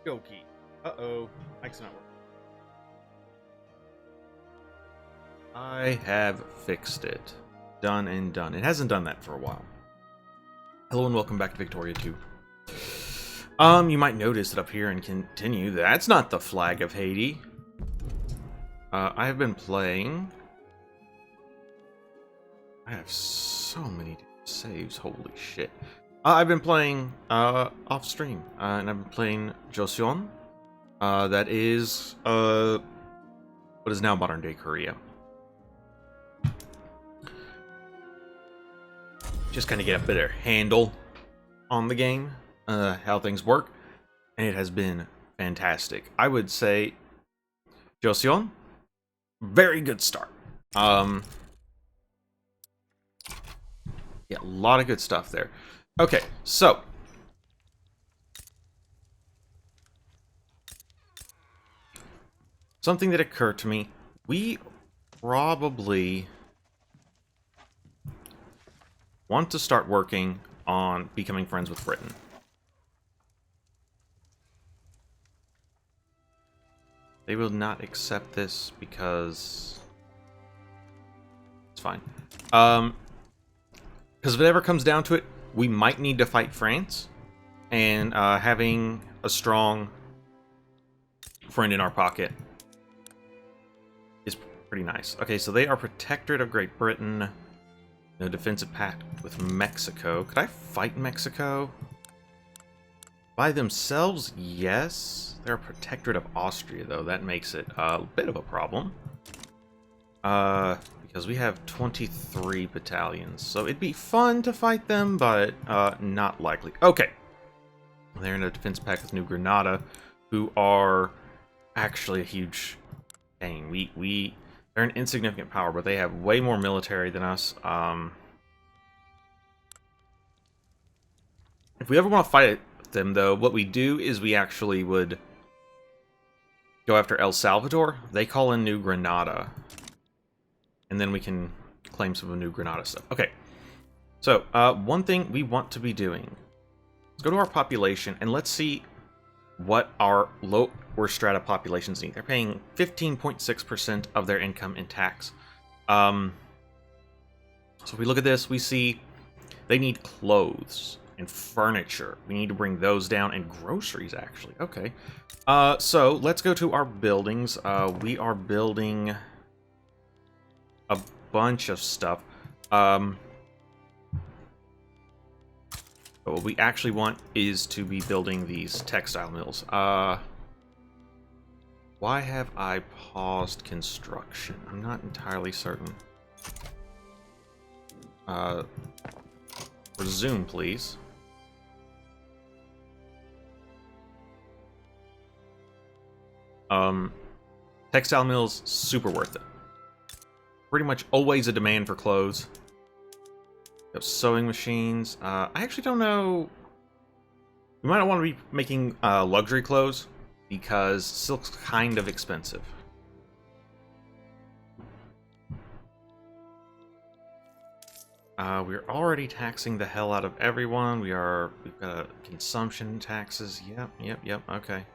Dokey. Uh-oh. Mike's not working. I have fixed it. Done and done. It hasn't done that for a while. Hello and welcome back to Victoria 2. You might notice that up here and continue, that's not the flag of Haiti. I have been playing... I have so many saves, holy shit. I've been playing off stream, and I've been playing Joseon. That is what is now modern day Korea. Just kind of get a better handle on the game, how things work, and it has been fantastic. I would say Joseon, very good start. Yeah, a lot of good stuff there. Okay, so something that occurred to me, we probably want to start working on becoming friends with Britain. They will not accept this because it's fine. Because if it ever comes down to it, we might need to fight France, and having a strong friend in our pocket is pretty nice. Okay, so they are protectorate of Great Britain. No defensive pact with Mexico. Could I fight Mexico? By themselves, yes. They're a protectorate of Austria, though. That makes it a bit of a problem. Because we have 23 battalions. So it'd be fun to fight them, but not likely. Okay. They're in a defense pact with New Granada, who are actually a huge pain. They're an insignificant power, but they have way more military than us. If we ever want to fight them, though, what we do is we actually would go after El Salvador. They call in New Granada. And then we can claim some of New Granada stuff. Okay. So, one thing we want to be doing. Let's go to our population, and let's see what our lower strata populations need. They're paying 15.6% of their income in tax. So if we look at this, we see they need clothes and furniture. We need to bring those down, and groceries, actually. Okay. So let's go to our buildings. We are building a bunch of stuff. But what we actually want is to be building these textile mills. Why have I paused construction? I'm not entirely certain. Resume, please. Textile mills, super worth it. Pretty much always a demand for clothes. We have sewing machines. I actually don't know. We might not want to be making luxury clothes because silk's kind of expensive. We're already taxing the hell out of everyone. We've got consumption taxes. Yep. Okay.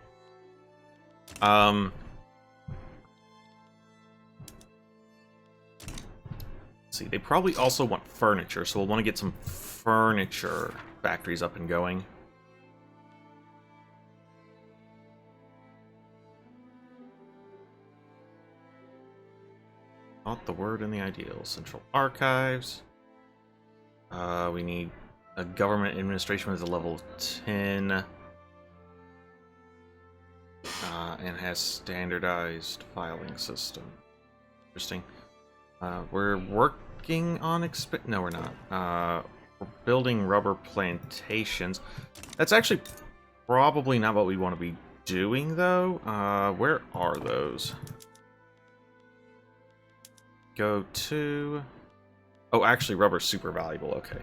See, they probably also want furniture, so we'll want to get some furniture factories up and going. Not the word in the ideal. Central Archives. We need a government administration with a level of 10. And has standardized filing system. Interesting. We're working on no, we're not. We're building rubber plantations. That's actually probably not what we want to be doing, though. Where are those? Go to... Oh, actually, rubber's super valuable. Okay.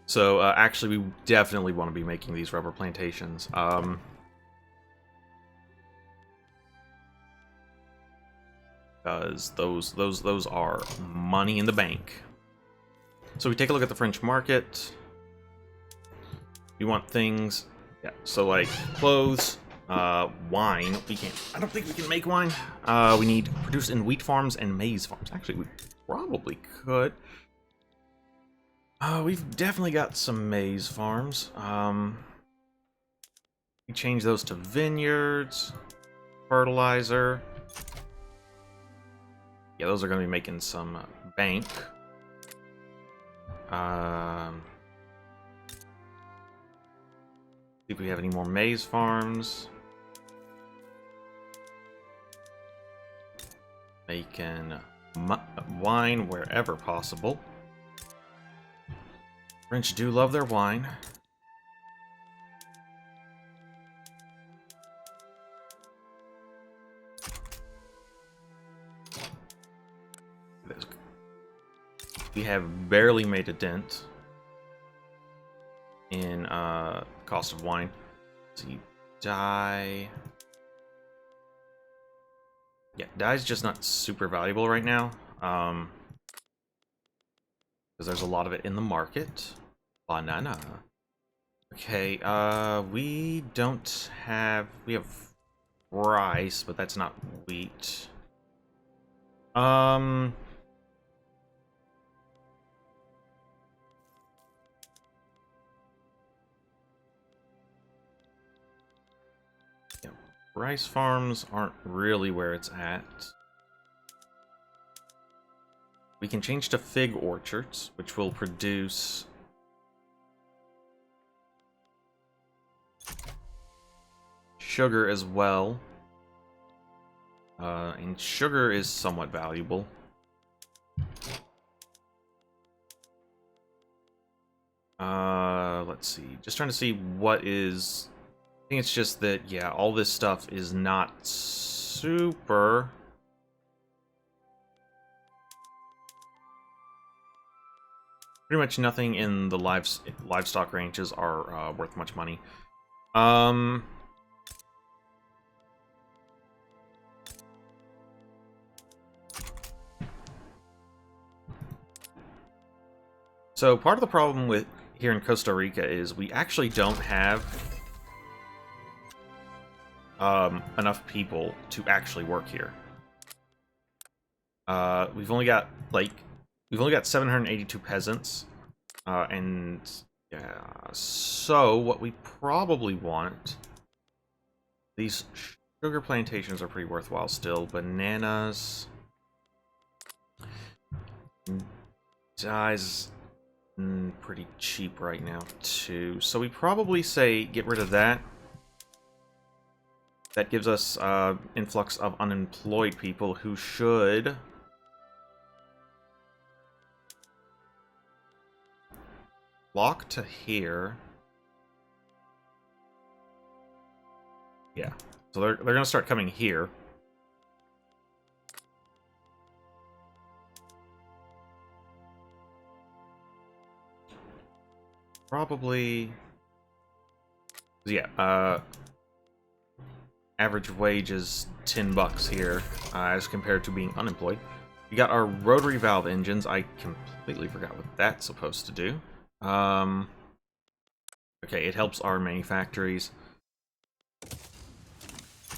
So, actually, we definitely want to be making these rubber plantations. Because those are money in the bank. So we take a look at the French market. We want things Yeah, so like clothes, wine. We can't. I don't think we can make wine. We need produced in wheat farms and maize farms. Actually, we probably could. We've definitely got some maize farms. We change those to vineyards, fertilizer. Yeah, those are going to be making some bank. See if we have any more maize farms. Making wine wherever possible. French do love their wine. We have barely made a dent in cost of wine. So you dye. Yeah, dye's just not super valuable right now. Because there's a lot of it in the market. Banana. Okay, we don't have... We have rice, but that's not wheat. Yeah, rice farms aren't really where it's at. We can change to fig orchards, which will produce sugar as well. And sugar is somewhat valuable. Let's see. Just trying to see what is... I think it's just that, yeah, all this stuff is not super... Pretty much nothing in the livestock ranches are worth much money. So part of the problem with here in Costa Rica is we actually don't have enough people to actually work here. We've only got 782 peasants, and yeah. So what we probably want, these sugar plantations are pretty worthwhile still. Bananas, dyes. Pretty cheap right now too, so we probably say get rid of that. That gives us influx of unemployed people who should lock to here. Yeah, so they're gonna start coming here. Probably, yeah, average wage is $10 here, as compared to being unemployed. We got our rotary valve engines. I completely forgot what that's supposed to do. Okay, it helps our manufactories.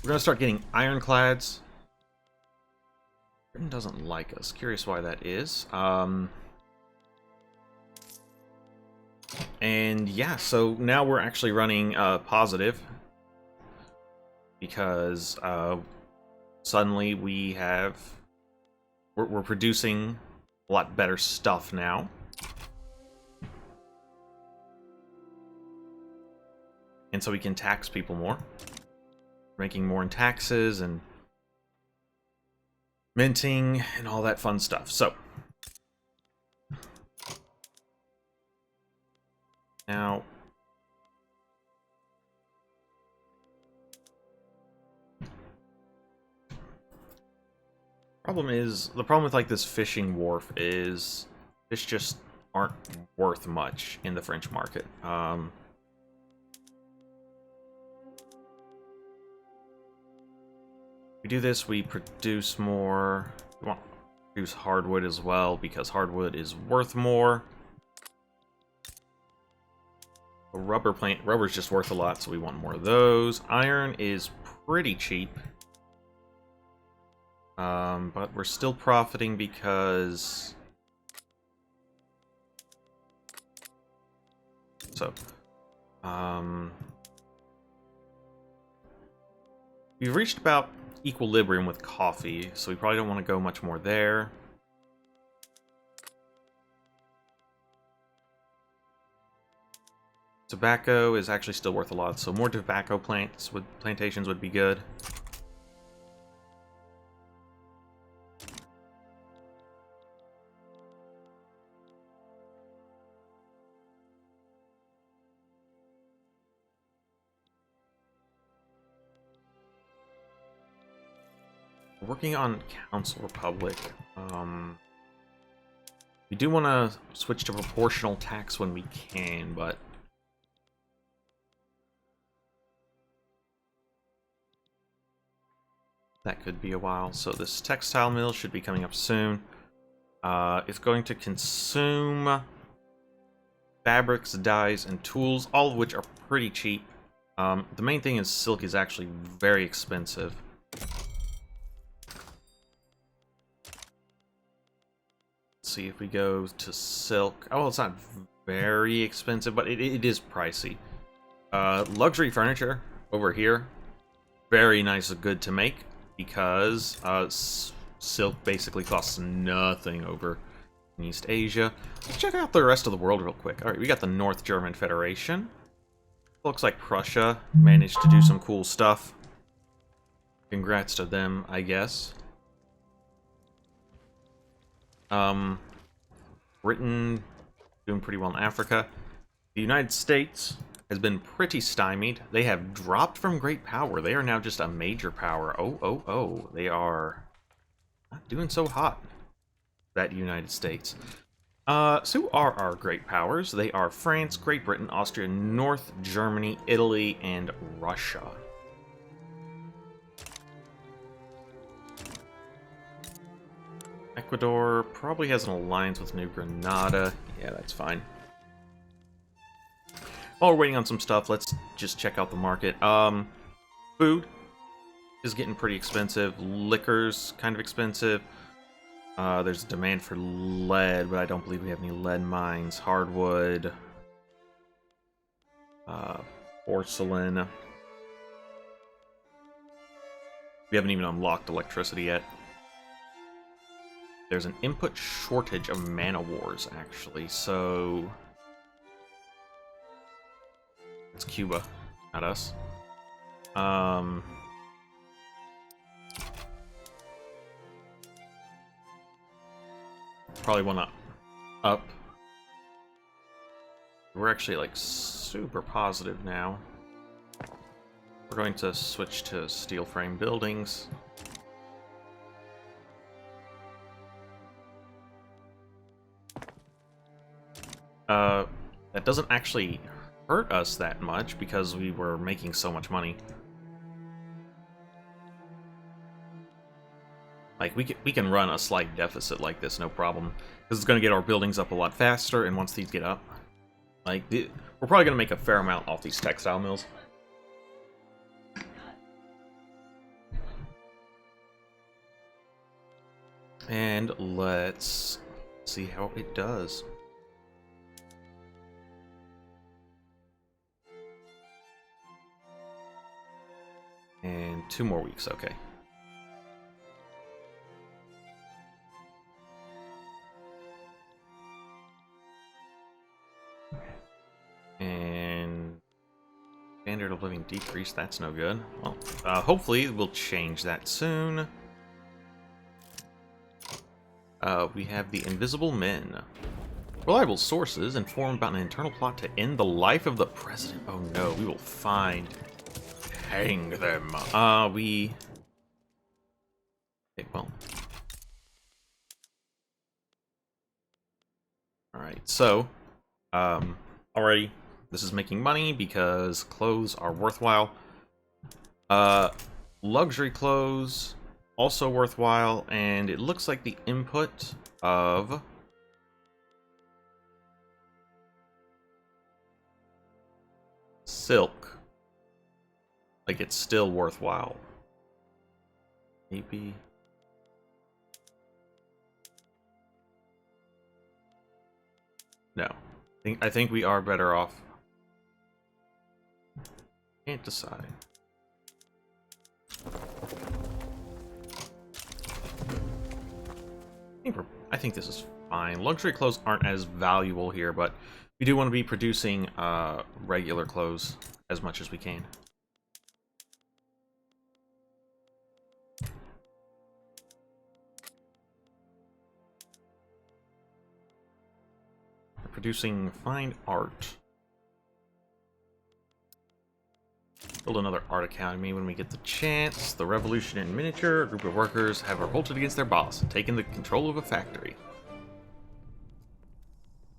We're gonna start getting ironclads. Britain doesn't like us. Curious why that is. And yeah, so now we're actually running positive because suddenly we're producing a lot better stuff now. And so we can tax people more, making more in taxes and minting and all that fun stuff. So now, the problem with like this fishing wharf is fish just aren't worth much in the French market. We do this, we produce more. We want to produce hardwood as well because hardwood is worth more. rubber plant. Rubber's just worth a lot, so we want more of those. Iron is pretty cheap. But we're still profiting because... So, we've reached about equilibrium with coffee, so we probably don't want to go much more there. Tobacco is actually still worth a lot, so more tobacco plantations would be good. Working on Council Republic. We do want to switch to proportional tax when we can, but that could be a while. So this textile mill should be coming up soon. It's going to consume fabrics, dyes, and tools, all of which are pretty cheap. The main thing is silk is actually very expensive. See if we go to silk. Oh, it's not very expensive, but it is pricey. Luxury furniture over here, very nice and good to make because silk basically costs nothing over in East Asia. Let's check out the rest of the world real quick. All right, we got the North German Federation. Looks like Prussia managed to do some cool stuff. Congrats to them, I guess. Britain doing pretty well in Africa. The United States has been pretty stymied. They have dropped from great power. They are now just a major power. Oh. They are not doing so hot, that United States. So who are our great powers? They are France, Great Britain, Austria, North Germany, Italy, and Russia. Ecuador probably has an alliance with New Granada. Yeah, that's fine. While we're waiting on some stuff, let's just check out the market. Food is getting pretty expensive. Liquor's kind of expensive. There's a demand for lead, but I don't believe we have any lead mines. Hardwood. Porcelain. We haven't even unlocked electricity yet. There's an input shortage of mana wars, actually, so... It's Cuba, not us. Probably want to up. We're actually, like, super positive now. We're going to switch to steel frame buildings. That doesn't actually hurt us that much because we were making so much money. Like, we can run a slight deficit like this, no problem. Because it's going to get our buildings up a lot faster, and once these get up... Like, we're probably going to make a fair amount off these textile mills. And let's see how it does. And 2 more weeks, okay. And standard of living decrease, that's no good. Well, hopefully we'll change that soon. We have the Invisible Men. Reliable sources inform about an internal plot to end the life of the president. Oh no, we will hang them. Okay, well. Alright, so, already, this is making money because clothes are worthwhile. Luxury clothes, also worthwhile, and it looks like the input of... silk, like, it's still worthwhile. Maybe. No. I think we are better off. Can't decide. I think this is fine. Luxury clothes aren't as valuable here, but we do want to be producing regular clothes as much as we can. We're producing fine art. Build another art academy when we get the chance. The revolution in miniature. A group of workers have revolted against their boss and taken the control of a factory.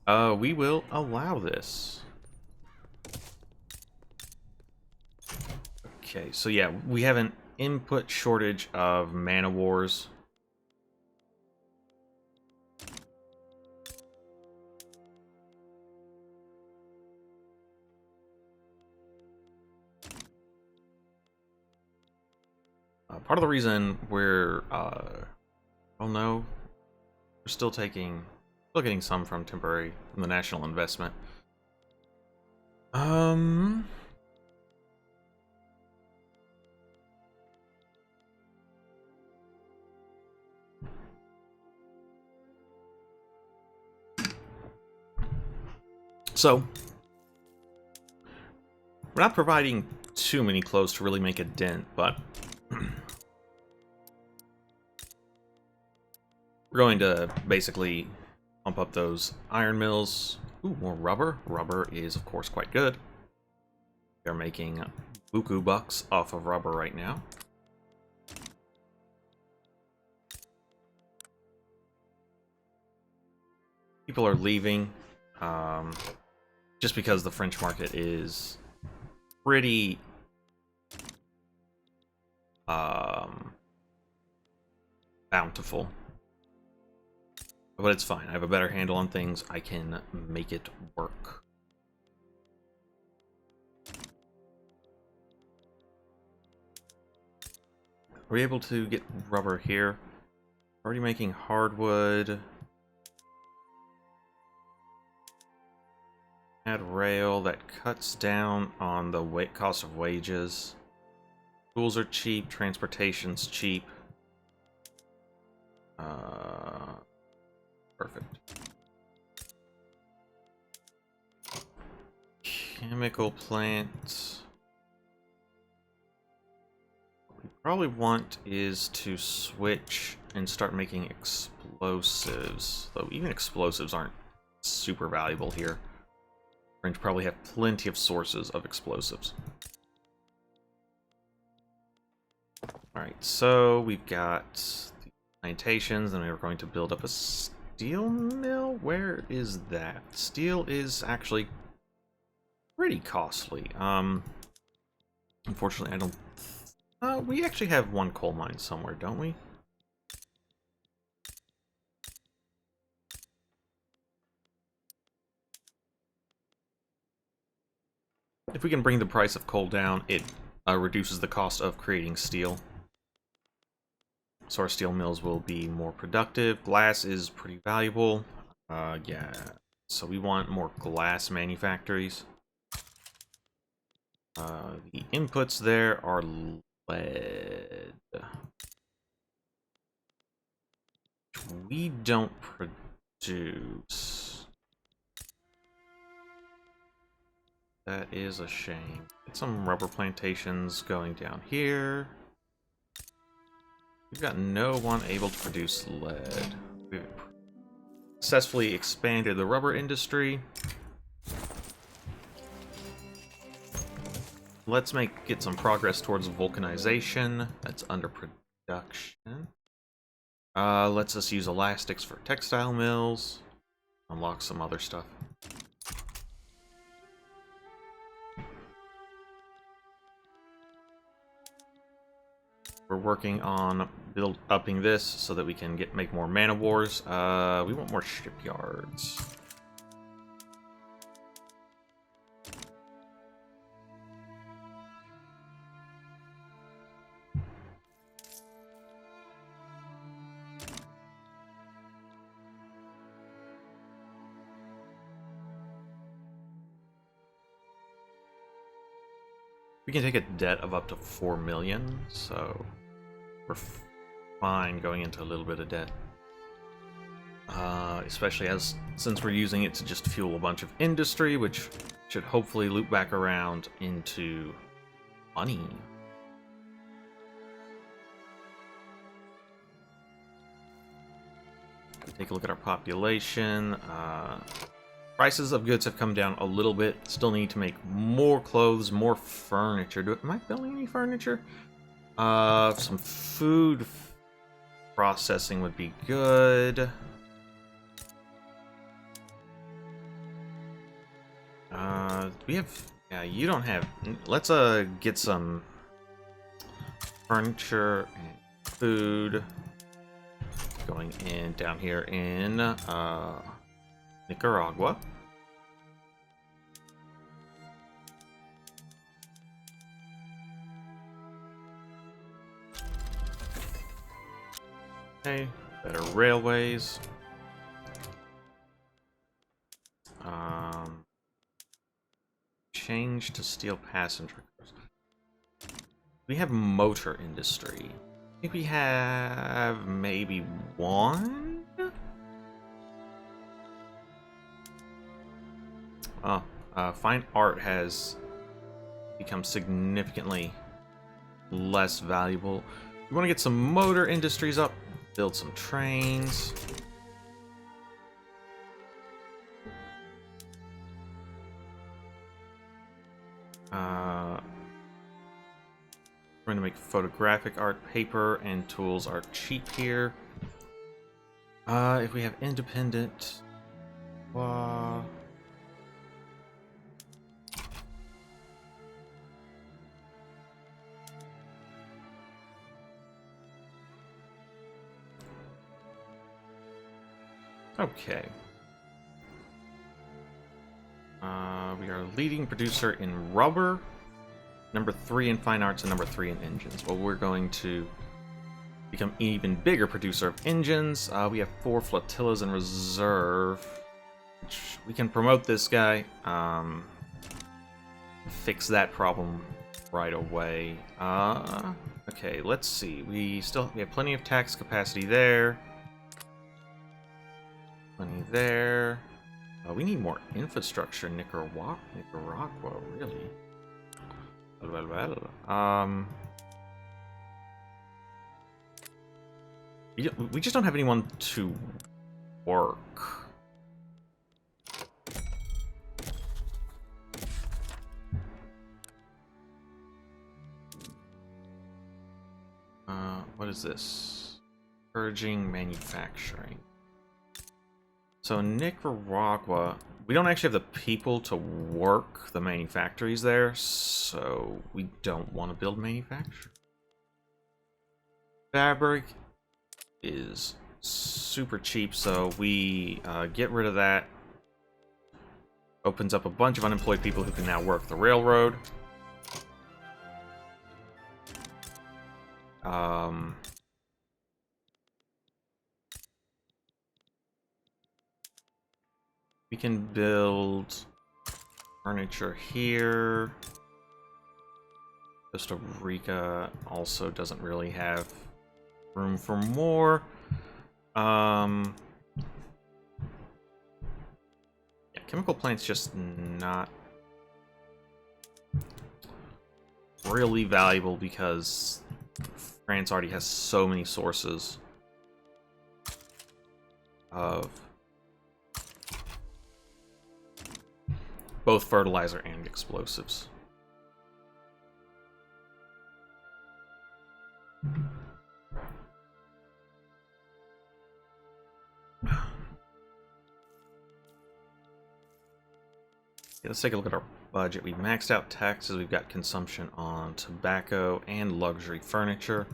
We will allow this. Okay, so yeah, we have an input shortage of mana wars. Part of the reason we're, oh no, we're still getting some from the national investment. So, we're not providing too many clothes to really make a dent, but we're going to basically pump up those iron mills. Ooh, more rubber. Rubber is, of course, quite good. They're making buku bucks off of rubber right now. People are leaving just because the French market is pretty bountiful. But it's fine. I have a better handle on things. I can make it work. Are we able to get rubber here? Already making hardwood. Add rail. That cuts down on the cost of wages. Tools are cheap. Transportation's cheap. Perfect. Chemical plant. What we probably want is to switch and start making explosives. Though even explosives aren't super valuable here. French probably have plenty of sources of explosives. Alright, so we've got the plantations, and we were going to build up a steel mill? Where is that? Steel is actually pretty costly. Unfortunately, I don't... we actually have one coal mine somewhere, don't we? If we can bring the price of coal down, it reduces the cost of creating steel. So our steel mills will be more productive. Glass is pretty valuable. Yeah. So we want more glass manufactories. The inputs there are lead. We don't produce. That is a shame. Get some rubber plantations going down here. We've got no one able to produce lead. We've successfully expanded the rubber industry. Let's get some progress towards vulcanization. That's under production. Let's just use elastics for textile mills. Unlock some other stuff. We're working on upping this so that we can make more mana wars. We want more shipyards. We can take a debt of up to 4 million, so we're fine going into a little bit of debt. Especially since we're using it to just fuel a bunch of industry, which should hopefully loop back around into money. Take a look at our population. Prices of goods have come down a little bit. Still need to make more clothes, more furniture. Am I building any furniture? Some food processing would be good. We have... Yeah, you don't have... Let's get some furniture and food going in down here in Nicaragua. Okay, better railways. Change to steel passenger cars. We have motor industry. I think we have maybe one? Oh, fine art has become significantly less valuable. We want to get some motor industries up, build some trains. We're going to make photographic art, paper, and tools are cheap here. If we have independent... Okay. We are leading producer in rubber, number 3 in fine arts, and number 3 in engines. Well, we're going to become even bigger producer of engines. We have 4 flotillas in reserve, which we can promote this guy. Fix that problem right away. Okay, let's see. We have plenty of tax capacity there. Plenty there. We need more infrastructure in Nicaragua, really. We just don't have anyone to work. What is this? Encouraging manufacturing. So Nicaragua, we don't actually have the people to work the manufactories there, so we don't want to build manufacturing. Fabric is super cheap, so we get rid of that. Opens up a bunch of unemployed people who can now work the railroad. We can build furniture here. Costa Rica also doesn't really have room for more. Yeah, chemical plants just not really valuable because France already has so many sources of both fertilizer and explosives. Let's take a look at our budget. We've maxed out taxes. We've got consumption on tobacco and luxury furniture.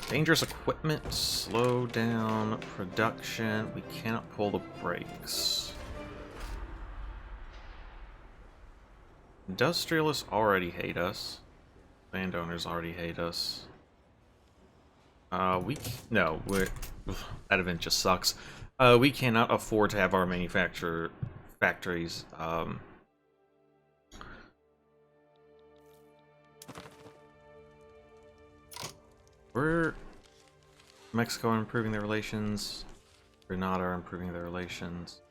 Dangerous equipment, slow down production. We cannot pull the brakes. Industrialists already hate us. Landowners already hate us. That event just sucks. We cannot afford to have our manufacturer factories. We're Mexico are improving their relations. Grenada are improving their relations.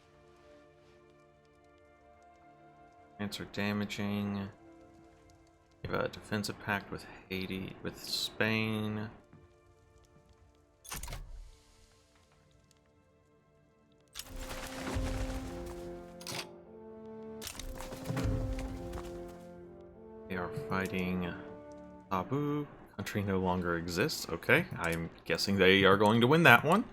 France are damaging. We have a defensive pact with Haiti, with Spain. They are fighting Abu. Country no longer exists. Okay, I'm guessing they are going to win that one.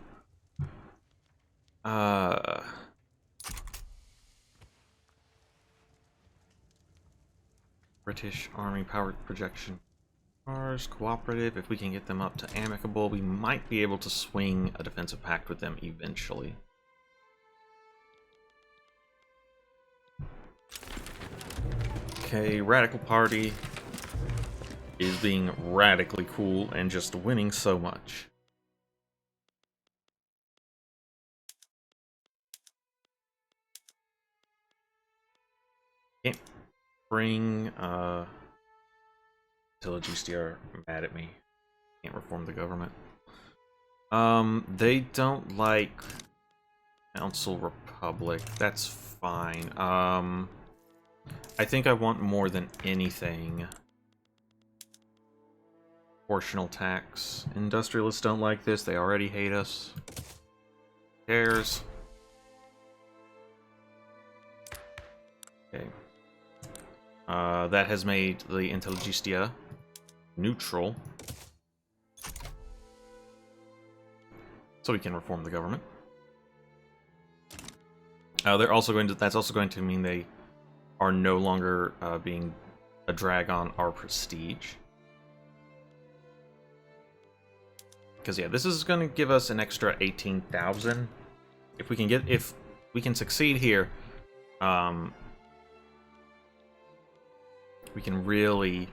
British Army power projection cars, cooperative. If we can get them up to amicable, we might be able to swing a defensive pact with them eventually. Okay, Radical Party is being radically cool and just winning so much. Can't bring Telegistia are mad at me. Can't reform the government. They don't like Council Republic. That's fine. I think I want more than anything. Proportional tax. Industrialists don't like this. They already hate us. Who cares? Okay. That has made the Intelligistia neutral. So we can reform the government. They're also going to. That's also going to mean they are no longer being a drag on our prestige. Because yeah, this is going to give us an extra 18,000. If we can succeed here, we can really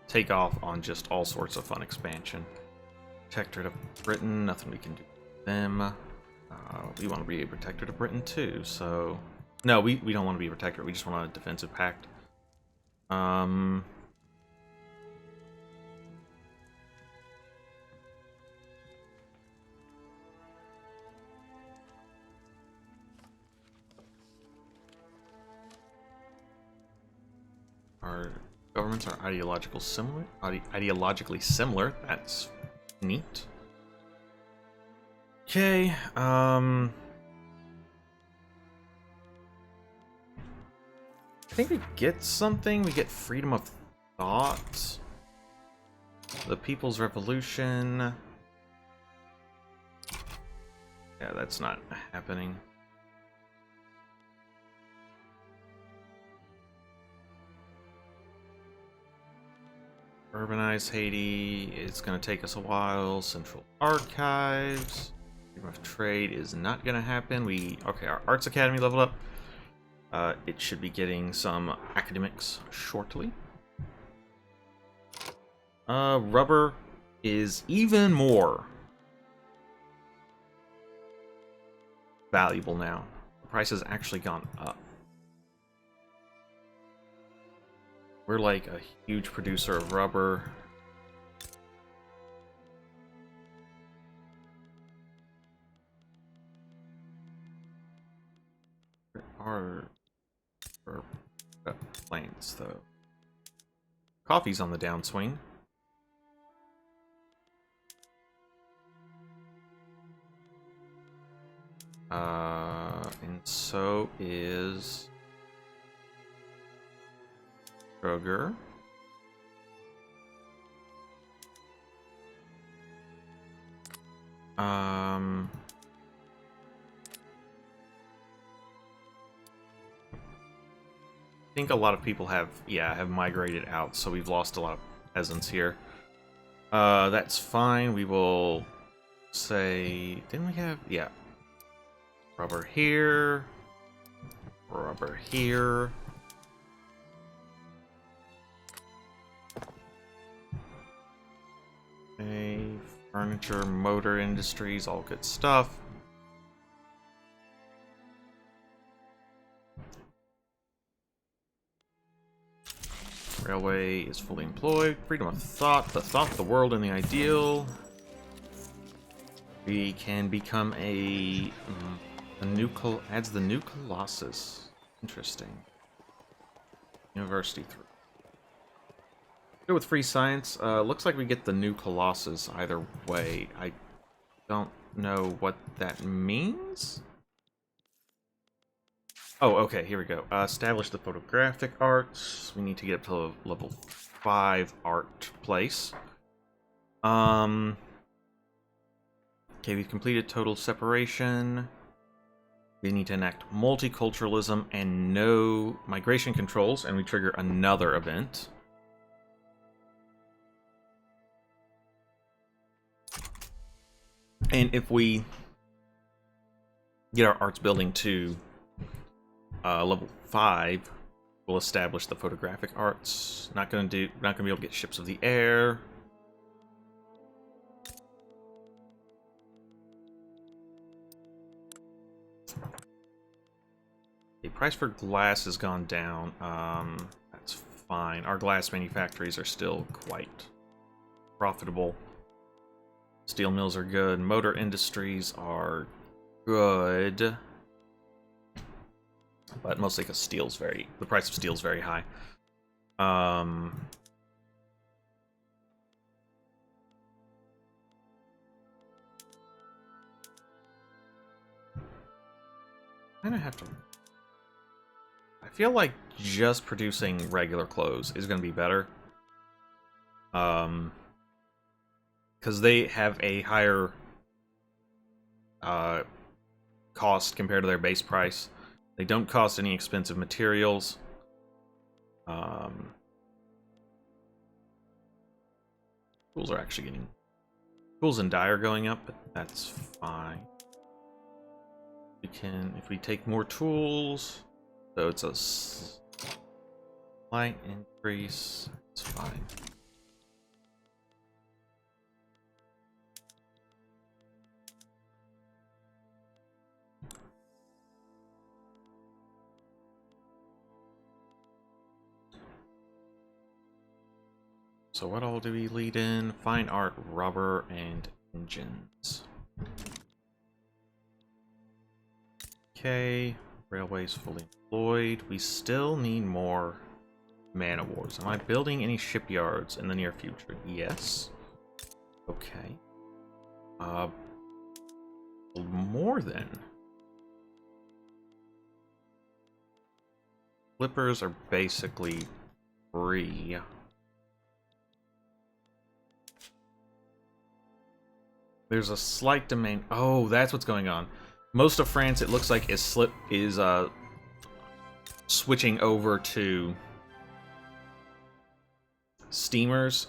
take off on just all sorts of fun expansion. Protectorate of Britain, nothing we can do with them. We want to be a protectorate of Britain too, so... No, we don't want to be a protectorate, we just want a defensive pact. Our governments are ideologically similar. That's neat. Okay, I think we get something. We get freedom of thought. The People's Revolution. Yeah, that's not happening. Urbanize Haiti. It's going to take us a while. Central Archives. Freedom of Trade is not going to happen. Okay, our Arts Academy leveled up. It should be getting some academics shortly. Rubber is even more valuable now. The price has actually gone up. We're like a huge producer of rubber. There are planes, though. Coffee's on the downswing. And so is sugar. I think a lot of people have migrated out, so we've lost a lot of peasants here. That's fine. We will say, didn't we have, yeah. Rubber here. Rubber here. Okay, furniture, motor industries, all good stuff. Railway is fully employed. Freedom of thought, the thought, the world, and the ideal. We can become adds the new Colossus. Interesting. University 3. Go with free science. Looks like we get the new Colossus either way. I don't know what that means. Oh, okay, here we go. Establish the photographic arts. We need to get up to level 5 art place. Okay, we've completed total separation. We need to enact multiculturalism and no migration controls, and we trigger another event. And if we get our arts building to level 5, we'll establish the photographic arts. Not gonna be able to get ships of the air. The price for glass has gone down. That's fine. Our glass manufactories are still quite profitable. Steel mills are good. Motor industries are good. But mostly because the price of steel is very high. Kind of have to. I feel like just producing regular clothes is going to be better. Because they have a higher cost compared to their base price. They don't cost any expensive materials. Tools are actually getting... Tools and dye are going up, but that's fine. If we take more tools, so it's a slight increase, it's fine. So what all do we lead in? Fine art, rubber, and engines. Okay, railways fully employed. We still need more man-of-wars. Am I building any shipyards in the near future? Yes. Okay. More than. Flippers are basically free. There's a slight demand. Oh, that's what's going on. Most of France, it looks like, is switching over to steamers.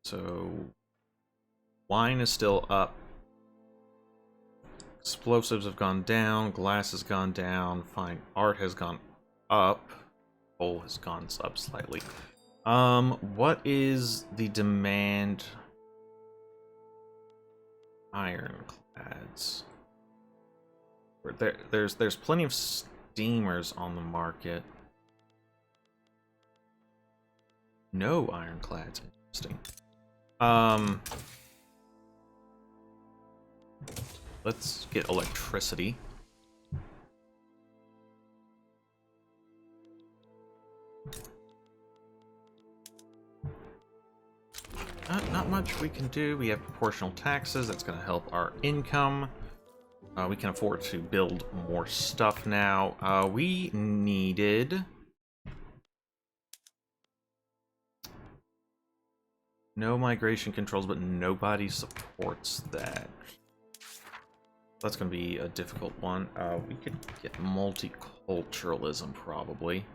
So wine is still up. Explosives have gone down. Glass has gone down. Fine art has gone up. Coal has gone up slightly. What is the demand? Ironclads. There's plenty of steamers on the market. No ironclads. Interesting. Let's get electricity. Not much we can do. We have proportional taxes. That's going to help our income. We can afford to build more stuff now. We needed... no migration controls, but nobody supports that. That's going to be a difficult one. We could get multiculturalism, probably.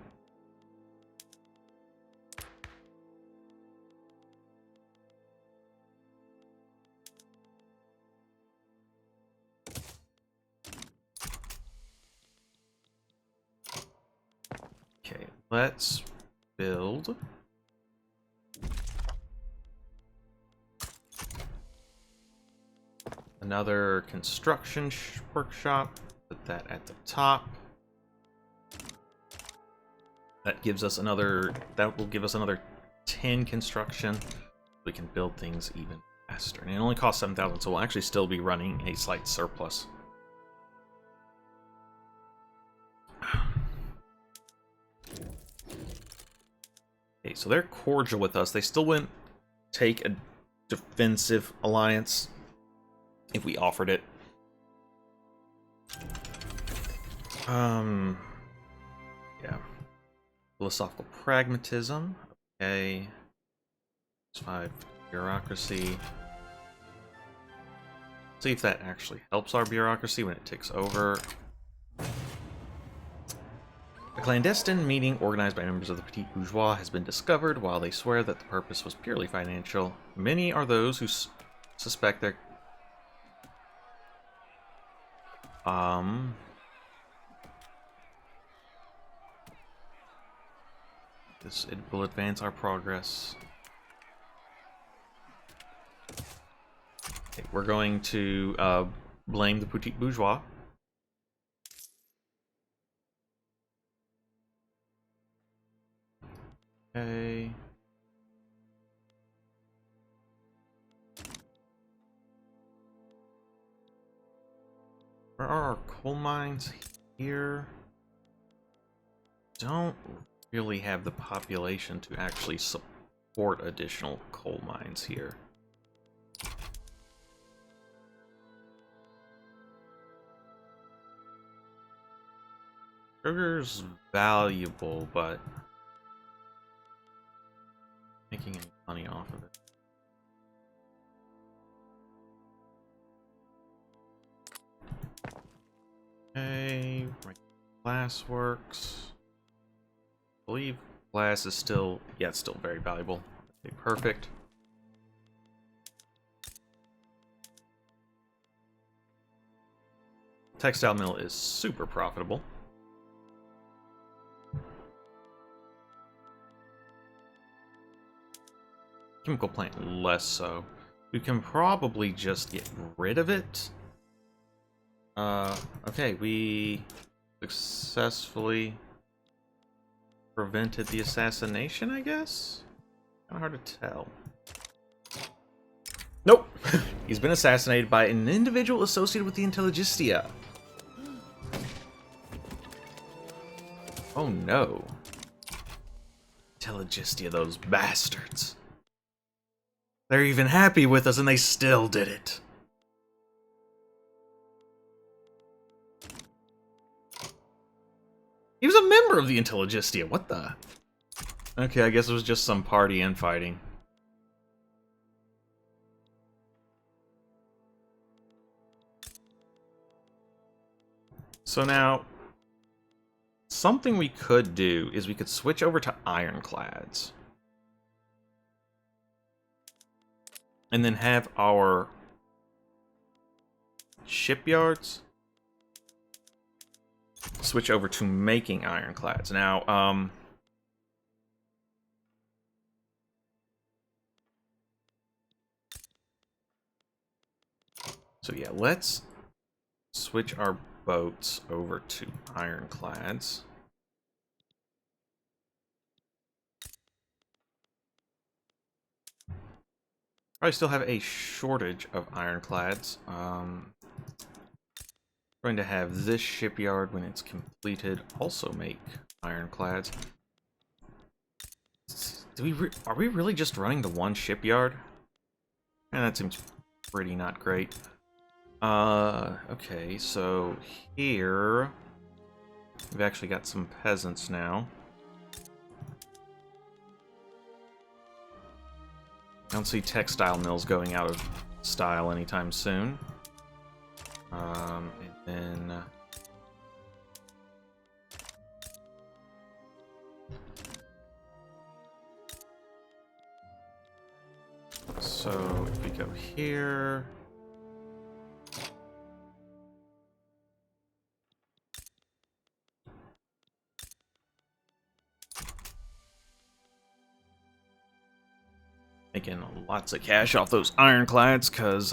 Okay, let's build... another construction workshop, Put that at the top. That gives us another. That will give us another 10 construction. We can build things even faster, and it only costs 7,000, so we'll actually still be running a slight surplus. Okay, so they're cordial with us. They still wouldn't take a defensive alliance if we offered it. Yeah. Philosophical pragmatism. Okay. 5 bureaucracy. See if that actually helps our bureaucracy when it ticks over. A clandestine meeting organized by members of the Petit Bourgeois has been discovered. While they swear that the purpose was purely financial, many are those who suspect their... It will advance our progress. Okay, we're going to blame the Petit Bourgeois. Okay. Where are our coal mines? Here. Don't really have the population to actually support additional coal mines here. Sugar's valuable, but making any money off of it. Okay, right. Glass works. I believe glass is still, yeah, it's still very valuable. Okay, perfect. Textile mill is super profitable. Chemical plant less so. We can probably just get rid of it. Okay, we successfully prevented the assassination, I guess? Kinda hard to tell. Nope! He's been assassinated by an individual associated with the Intelligentsia. Oh no. Intelligentsia, those bastards. They're even happy with us and they still did it. He was a member of the Intelligentsia. What the? Okay, I guess it was just some party infighting. So now, something we could do is we could switch over to ironclads. And then have our shipyards switch over to making ironclads. Now, so yeah, let's switch our boats over to ironclads. Probably still have a shortage of ironclads. Going to have this shipyard, when it's completed, also make ironclads. Are we really just running the one shipyard? And that seems pretty not great. Okay, so here we've actually got some peasants now. I don't see textile mills going out of style anytime soon. And then so if we go here, making lots of cash off those ironclads, because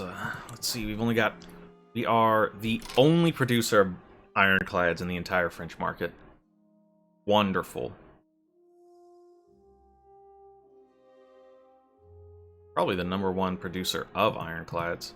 let's see, we are the only producer ironclads in the entire French market. Wonderful. Probably the #1 producer of ironclads.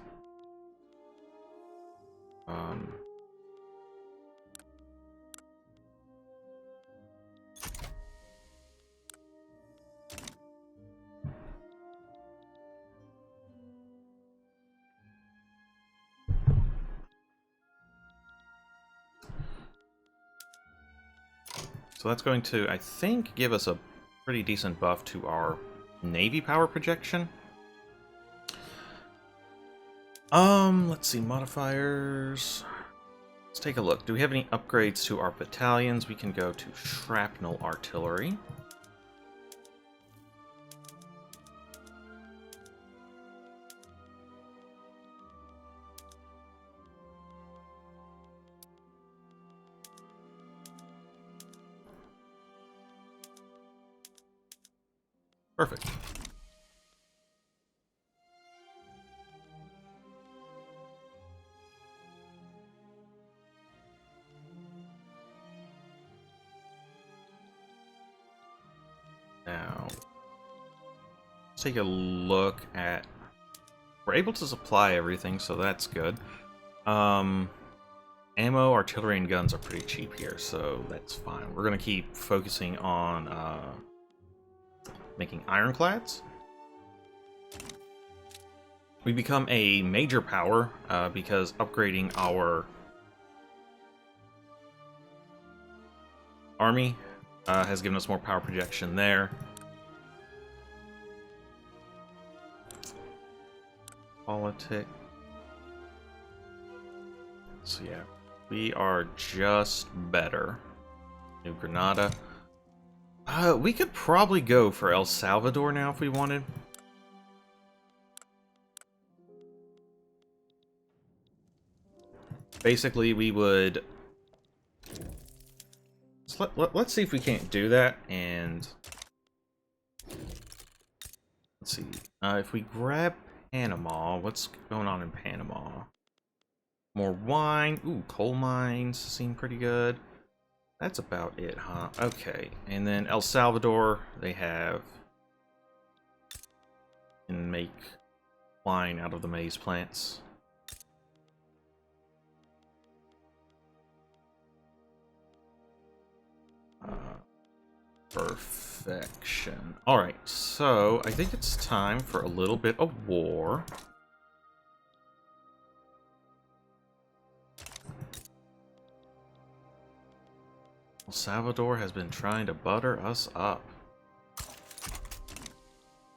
So that's going to, I think, give us a pretty decent buff to our Navy power projection. Let's see, modifiers. Let's take a look. Do we have any upgrades to our battalions? We can go to shrapnel artillery. Perfect. Now, let's take a look at... We're able to supply everything, so that's good. Ammo, artillery, and guns are pretty cheap here, so that's fine. We're going to keep focusing on making ironclads. We become a major power because upgrading our army has given us more power projection there. Politics. So yeah, we are just better. New Granada. We could probably go for El Salvador now if we wanted. Basically, we would... So let's see if we can't do that, and... Let's see. If we grab Panama, what's going on in Panama? More wine. Ooh, coal mines seem pretty good. That's about it, huh? Okay. And then El Salvador, they have... can make wine out of the maize plants. Perfection. Alright, so I think it's time for a little bit of war. El Salvador has been trying to butter us up.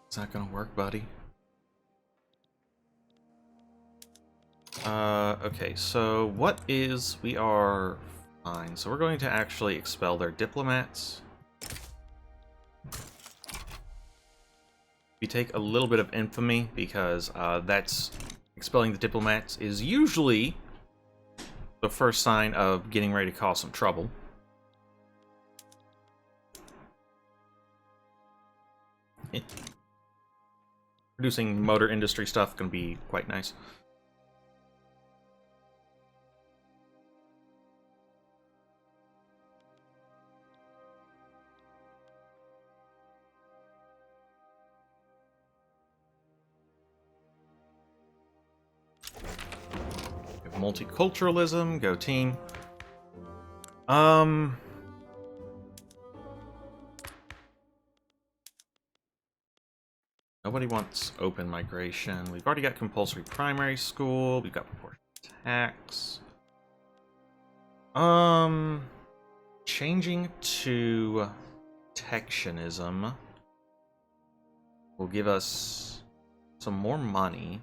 It's not gonna work, buddy. Okay, so what is... We are fine. So we're going to actually expel their diplomats. We take a little bit of infamy because that's... expelling the diplomats is usually the first sign of getting ready to cause some trouble. Producing motor industry stuff can be quite nice. Multiculturalism, go team. Nobody wants open migration. We've already got compulsory primary school. We've got proportional tax. Changing to protectionism will give us some more money.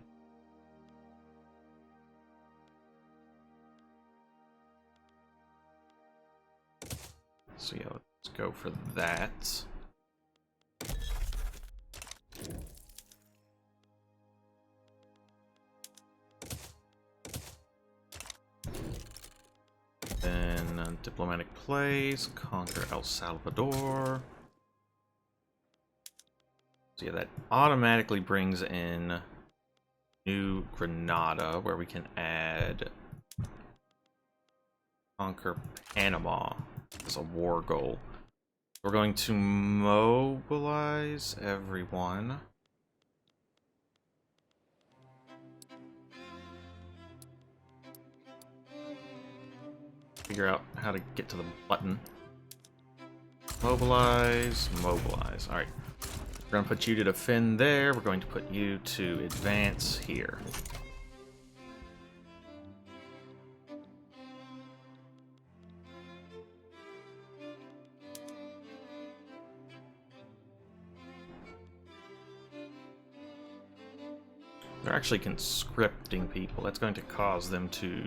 So yeah, let's go for that. Then diplomatic plays, conquer El Salvador. So yeah, that automatically brings in New Granada, where we can add conquer Panama as a war goal. We're going to mobilize everyone. Figure out how to get to the button. Mobilize, mobilize. Alright. We're going to put you to defend there. We're going to put you to advance here. They're actually conscripting people. That's going to cause them to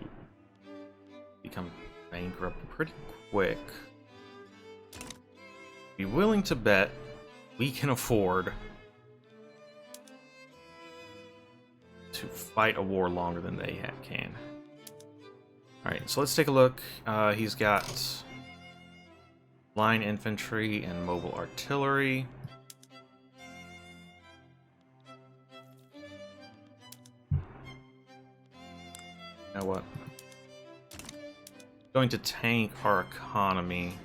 become bankrupt pretty quick. Be willing to bet we can afford to fight a war longer than they can. Alright, so let's take a look. He's got line infantry and mobile artillery. You know what? Going to tank our economy.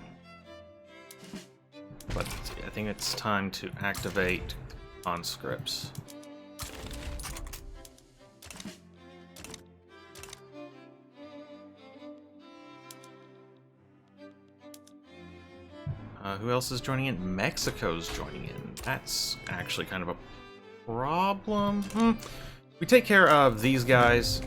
But I think it's time to activate conscripts. Who else is joining in? Mexico's joining in. That's actually kind of a problem. We take care of these guys.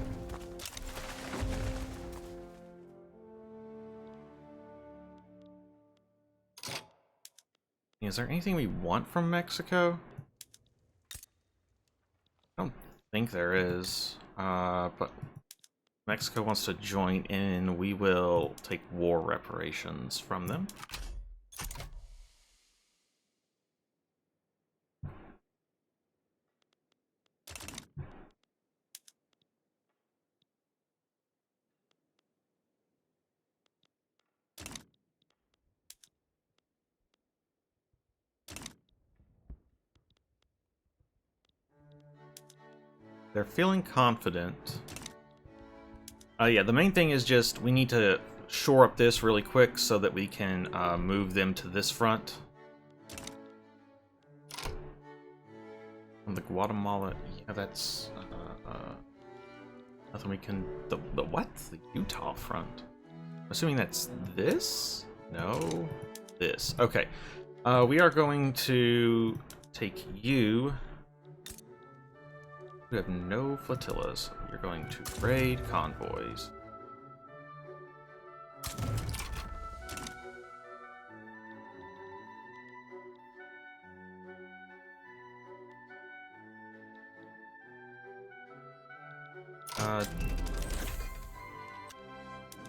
Is there anything we want from Mexico? I don't think there is. But Mexico wants to join in. We will take war reparations from them. They're feeling confident. Yeah, the main thing is just we need to shore up this really quick so that we can move them to this front. And the Guatemala, yeah, that's nothing we can. The what? The Utah front. I'm assuming that's this? No, this. Okay, we are going to take you. We have no flotillas. You're going to raid convoys.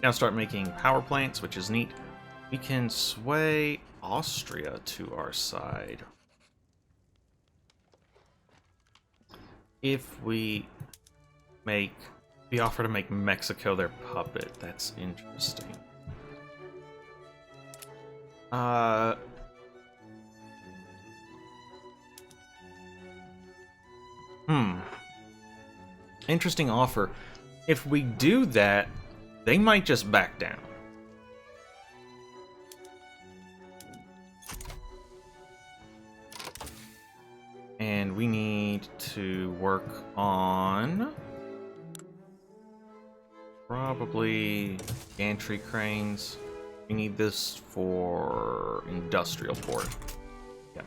Now start making power plants, which is neat. We can sway Austria to our side. If we offer to make Mexico their puppet, that's interesting. Interesting offer. If we do that, they might just back down. And we need to work on probably gantry cranes. We need this for industrial port. Yeah.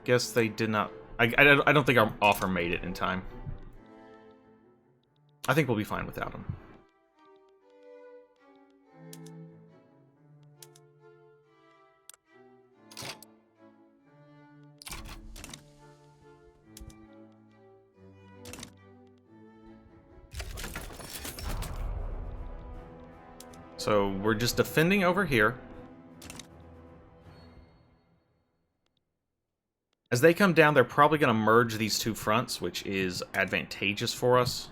Guess they did not. I don't think our offer made it in time. I think we'll be fine without them. So we're just defending over here. As they come down, they're probably going to merge these two fronts, which is advantageous for us.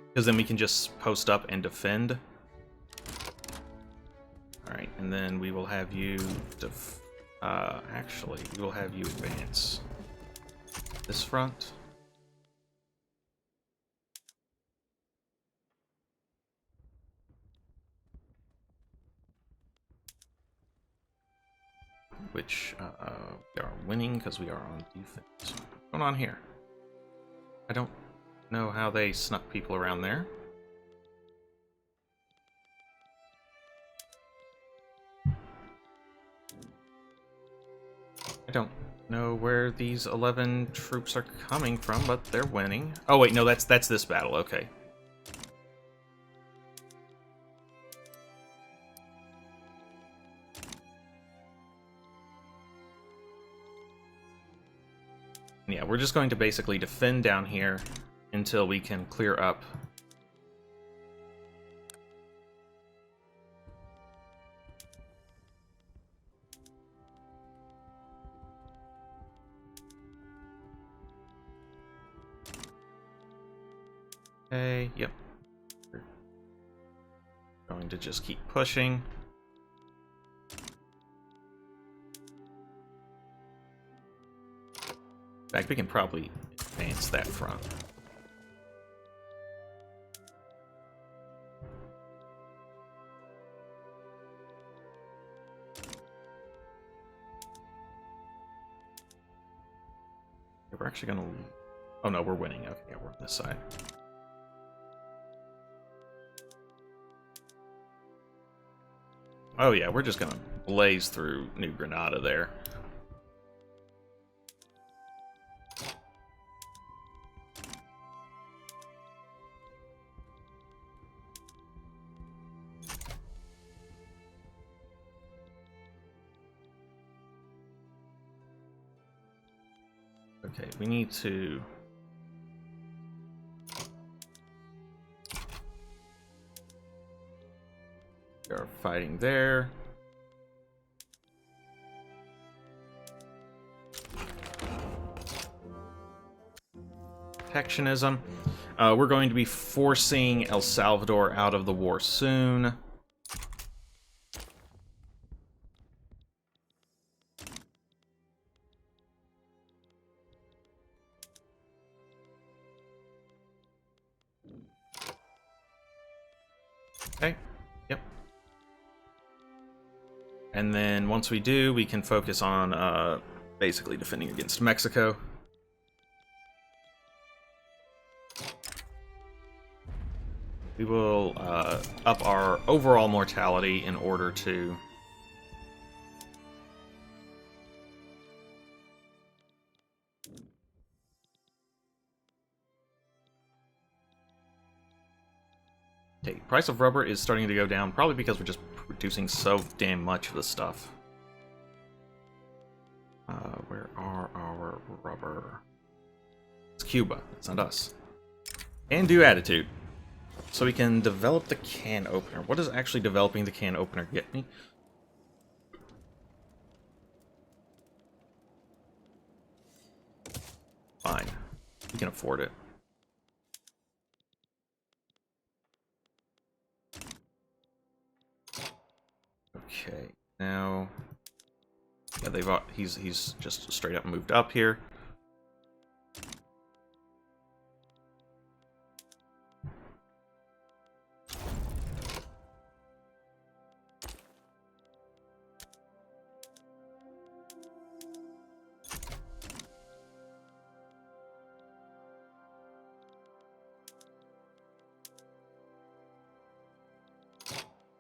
Because then we can just post up and defend. Alright, and then we will have you... actually, we will have you advance this front. Which, we are winning because we are on defense. What's going on here? I don't know how they snuck people around there. I don't know where these 11 troops are coming from, but they're winning. Oh wait, no, that's this battle, okay. Yeah, we're just going to basically defend down here until we can clear up. Okay, yep. We're going to just keep pushing. In fact, we can probably advance that front. We're actually gonna... Oh no, we're winning. Okay, yeah, we're on this side. Oh yeah, we're just gonna blaze through New Granada there. Okay, we need to... We are fighting there. Protectionism. We're going to be forcing El Salvador out of the war soon. Okay, yep. And then once we do, we can focus on basically defending against Mexico. We will up our overall mortality in order to... Okay, price of rubber is starting to go down, probably because we're just producing so damn much of the stuff. Where are our rubber? It's Cuba, it's not us. And do attitude. So we can develop the can opener. What does actually developing the can opener get me? Fine. We can afford it. Okay, now... Yeah, he's just straight up moved up here.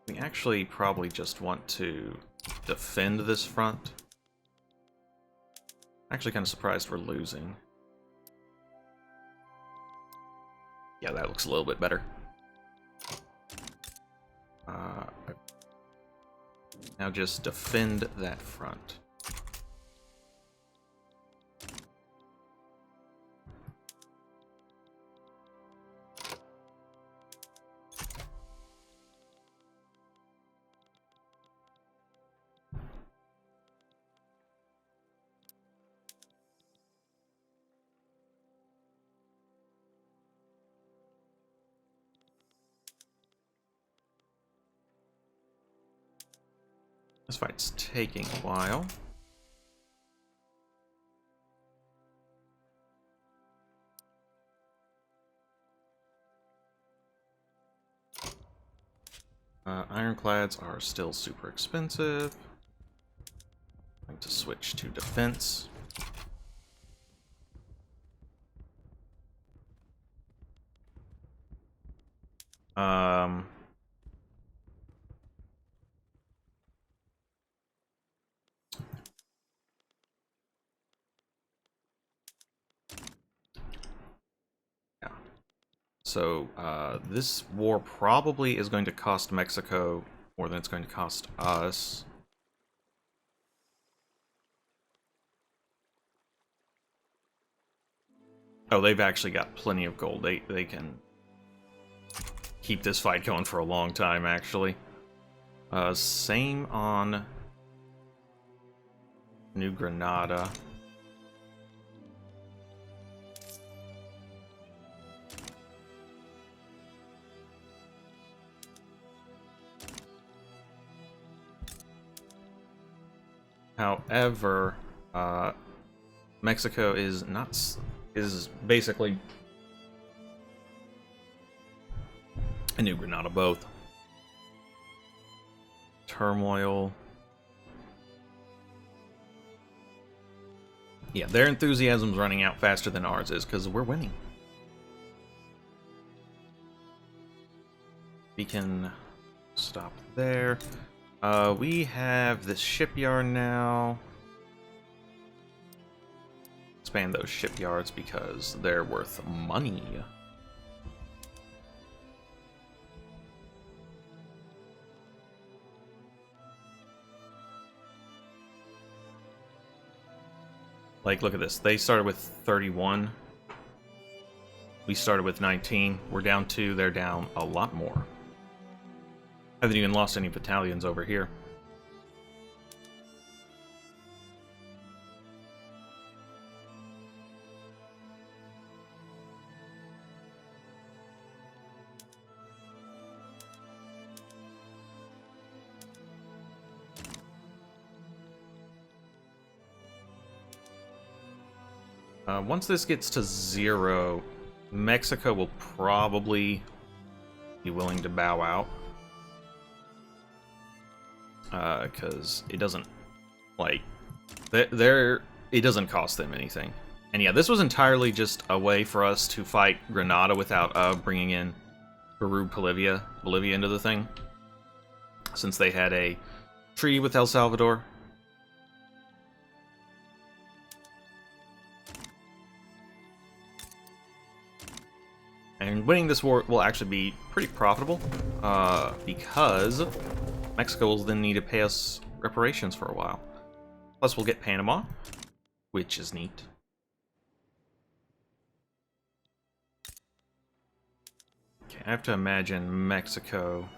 We actually probably just want to defend this front. Actually kind of surprised we're losing. Yeah, that looks a little bit better. Now just defend that front. This fight's taking a while. Ironclads are still super expensive. I'm going to switch to defense. Yeah. So, this war probably is going to cost Mexico more than it's going to cost us. Oh, they've actually got plenty of gold. They can keep this fight going for a long time, actually. Same on New Granada. However, Mexico is basically a New Granada both. Turmoil. Yeah, their enthusiasm's running out faster than ours is because we're winning. We can stop there. We have this shipyard now. Expand those shipyards because they're worth money. Like, look at this. They started with 31. We started with 19. We're down 2. They're down a lot more. Haven't even lost any battalions over here. Once this gets to 0, Mexico will probably be willing to bow out. Because it doesn't, like, it doesn't cost them anything. And yeah, this was entirely just a way for us to fight Granada without bringing in Bolivia into the thing. Since they had a treaty with El Salvador. And winning this war will actually be pretty profitable, because Mexico will then need to pay us reparations for a while. Plus, we'll get Panama, which is neat. Okay, I have to imagine Mexico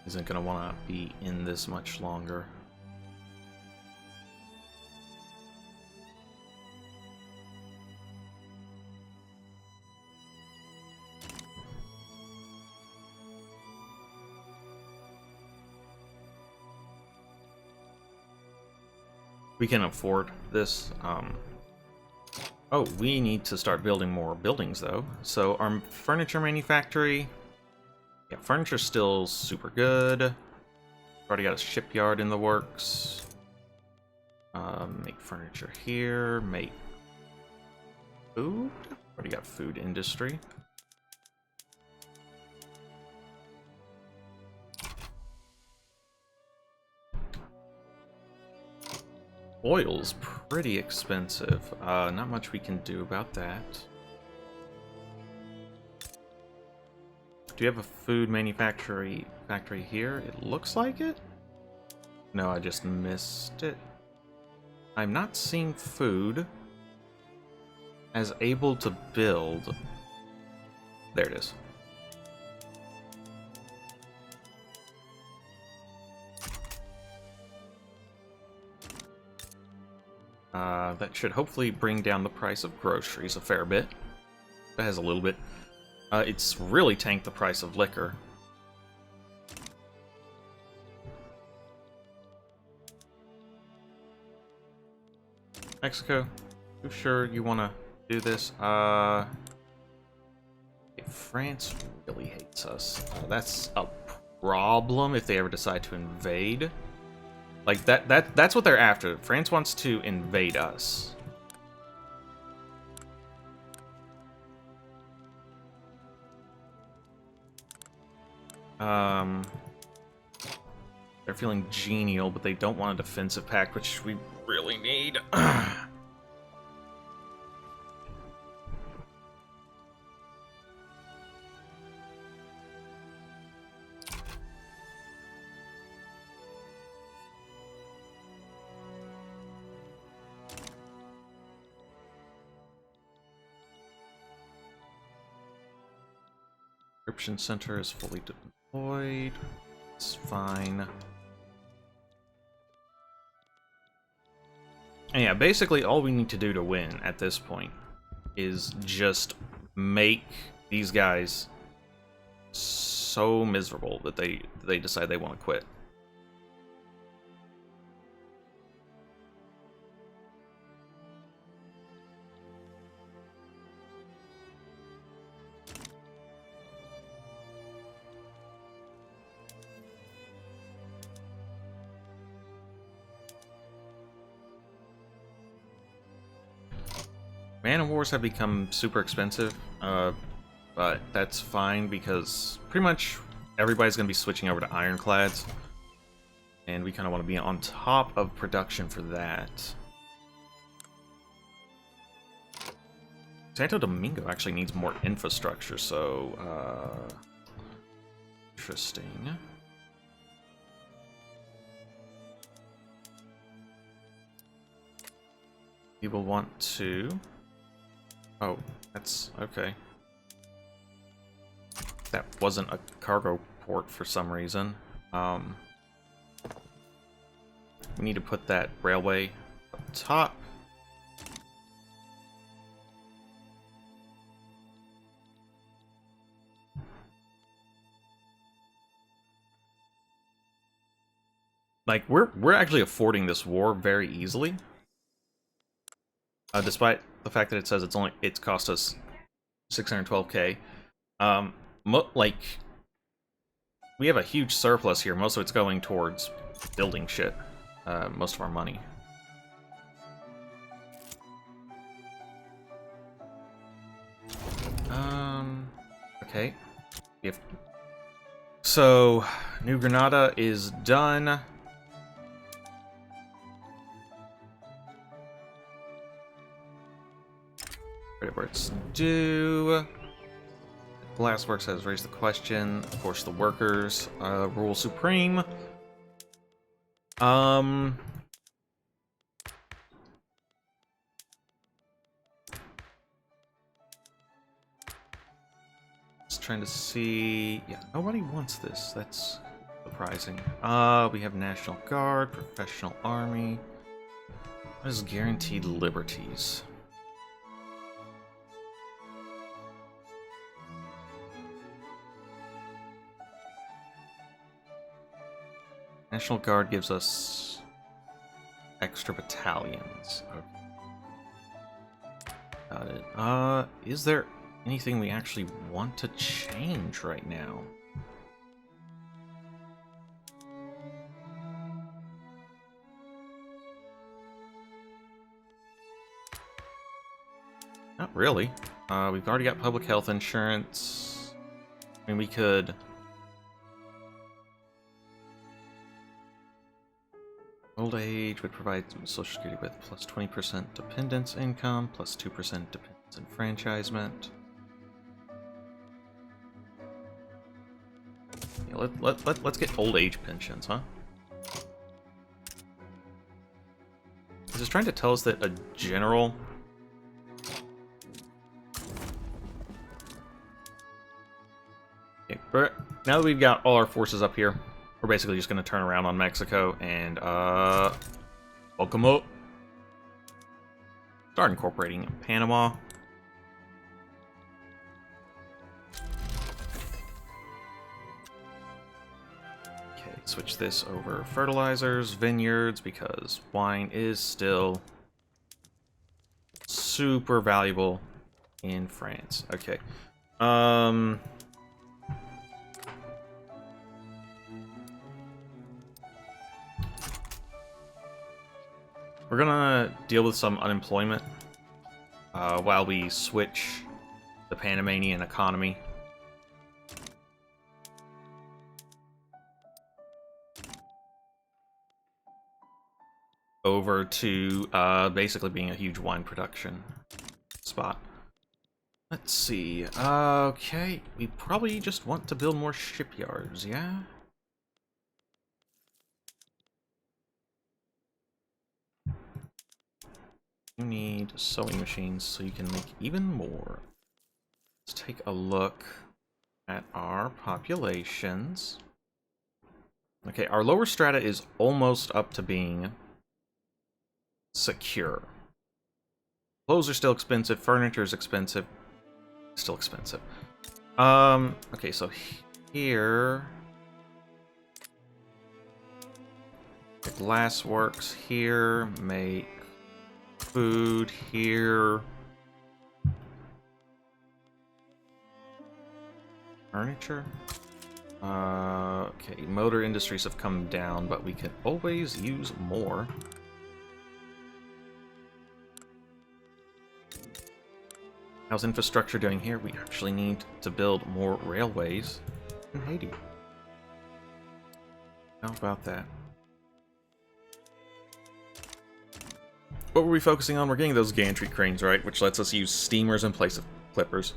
isn't going to want to be in this much longer. We can afford this. Oh, we need to start building more buildings, though. So our furniture manufactory... Yeah, furniture's still super good. Already got a shipyard in the works. Make furniture here. Make food. Already got food industry. Oil's pretty expensive. Not much we can do about that. Do you have a food manufactory factory here? It looks like it. No, I just missed it. I'm not seeing food as able to build. There it is. That should hopefully bring down the price of groceries a fair bit. That has a little bit. It's really tanked the price of liquor. Mexico, you sure you want to do this? France really hates us. That's a problem if they ever decide to invade. Like, that's what they're after. France wants to invade us. They're feeling genial, but they don't want a defensive pact, which we really need. Encryption center is fully deployed. It's fine. And yeah, basically all we need to do to win at this point is just make these guys so miserable that they decide they want to quit. Man Wars have become super expensive, but that's fine because pretty much everybody's going to be switching over to Ironclads, and we kind of want to be on top of production for that. Santo Domingo actually needs more infrastructure, so, interesting. People want to... Oh, that's okay. That wasn't a cargo port for some reason. We need to put that railway up top. Like, we're actually affording this war very easily. Despite the fact that it says it's cost us 612k. Like, we have a huge surplus here. Most of it's going towards building shit. Most of our money. Okay. So, New Granada is done. Whatever it's due. Glassworks has raised the question. Of course, the workers rule supreme. Just trying to see. Yeah, nobody wants this. That's surprising. We have National Guard, Professional Army. What is guaranteed liberties? National Guard gives us extra battalions. Okay. Got it. Is there anything we actually want to change right now? Not really. We've already got public health insurance. I mean, we could... Old age would provide Social Security with plus 20% dependence income, plus 2% dependence enfranchisement. Yeah, let's get old age pensions, huh? Is this trying to tell us that a general... Okay, now that we've got all our forces up here, we're basically just going to turn around on Mexico and, welcome up. Start incorporating in Panama. Okay, switch this over fertilizers, vineyards, because wine is still super valuable in France. Okay. We're gonna deal with some unemployment while we switch the Panamanian economy. Over to basically being a huge wine production spot. Let's see. Okay, we probably just want to build more shipyards, yeah? You need sewing machines so you can make even more. Let's take a look at our populations. Okay, our lower strata is almost up to being secure. Clothes are still expensive, furniture is expensive, still expensive. Okay, so here the glass works here, make food here. Furniture? Okay, motor industries have come down, but we can always use more. How's infrastructure doing here? We actually need to build more railways in Haiti. How about that? What were we focusing on? We're getting those gantry cranes, right? Which lets us use steamers in place of clippers.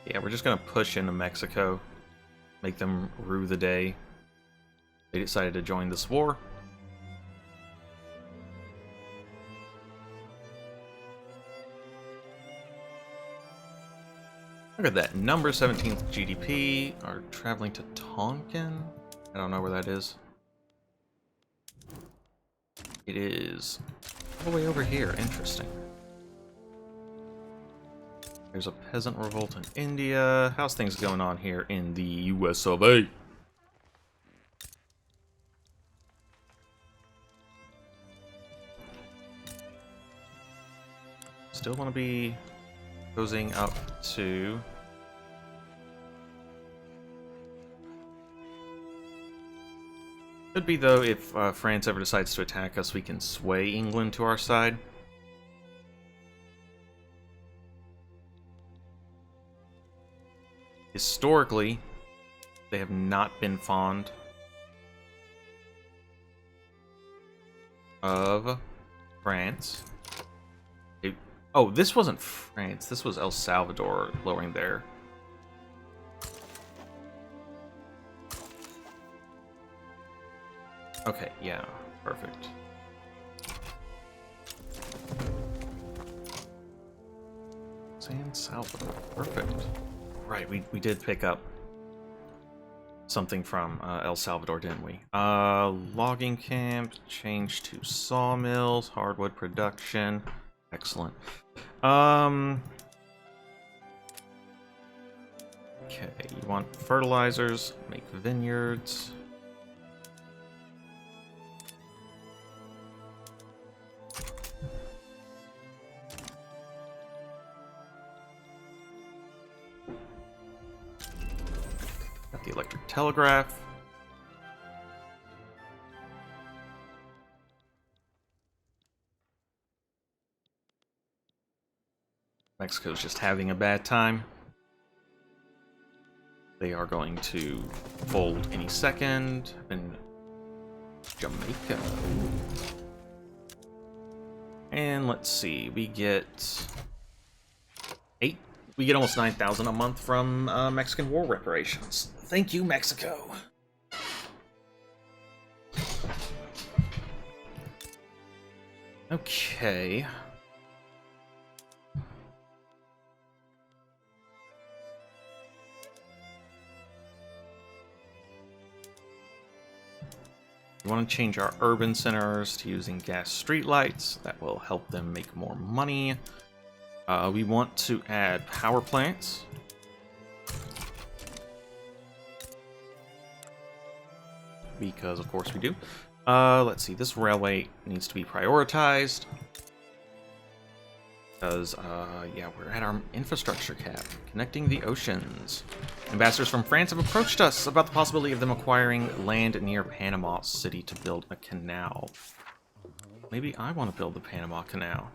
Yeah, we're just gonna push into Mexico, make them rue the day they decided to join this war. Look at that, number 17th GDP, are traveling to Tonkin? I don't know where that is. It is all the way over here, interesting. There's a peasant revolt in India. How's things going on here in the US of A? Still want to be closing up to... Could be, though, if France ever decides to attack us, we can sway England to our side. Historically, they have not been fond of France. Oh, this wasn't France. This was El Salvador lowering their... Okay, yeah, perfect. San Salvador, perfect. Right, we did pick up something from El Salvador, didn't we? Logging camp, change to sawmills, hardwood production. Excellent. Okay, you want fertilizers, make vineyards. Got the electric telegraph. Mexico's just having a bad time. They are going to fold any second. And Jamaica. And let's see, we get almost 9,000 a month from Mexican war reparations. Thank you, Mexico. Okay. We want to change our urban centers to using gas streetlights. That will help them make more money. We want to add power plants. Because, of course, we do. Let's see. This railway needs to be prioritized. Because, yeah, we're at our infrastructure cap. Connecting the oceans. Ambassadors from France have approached us about the possibility of them acquiring land near Panama City to build a canal. Maybe I want to build the Panama Canal.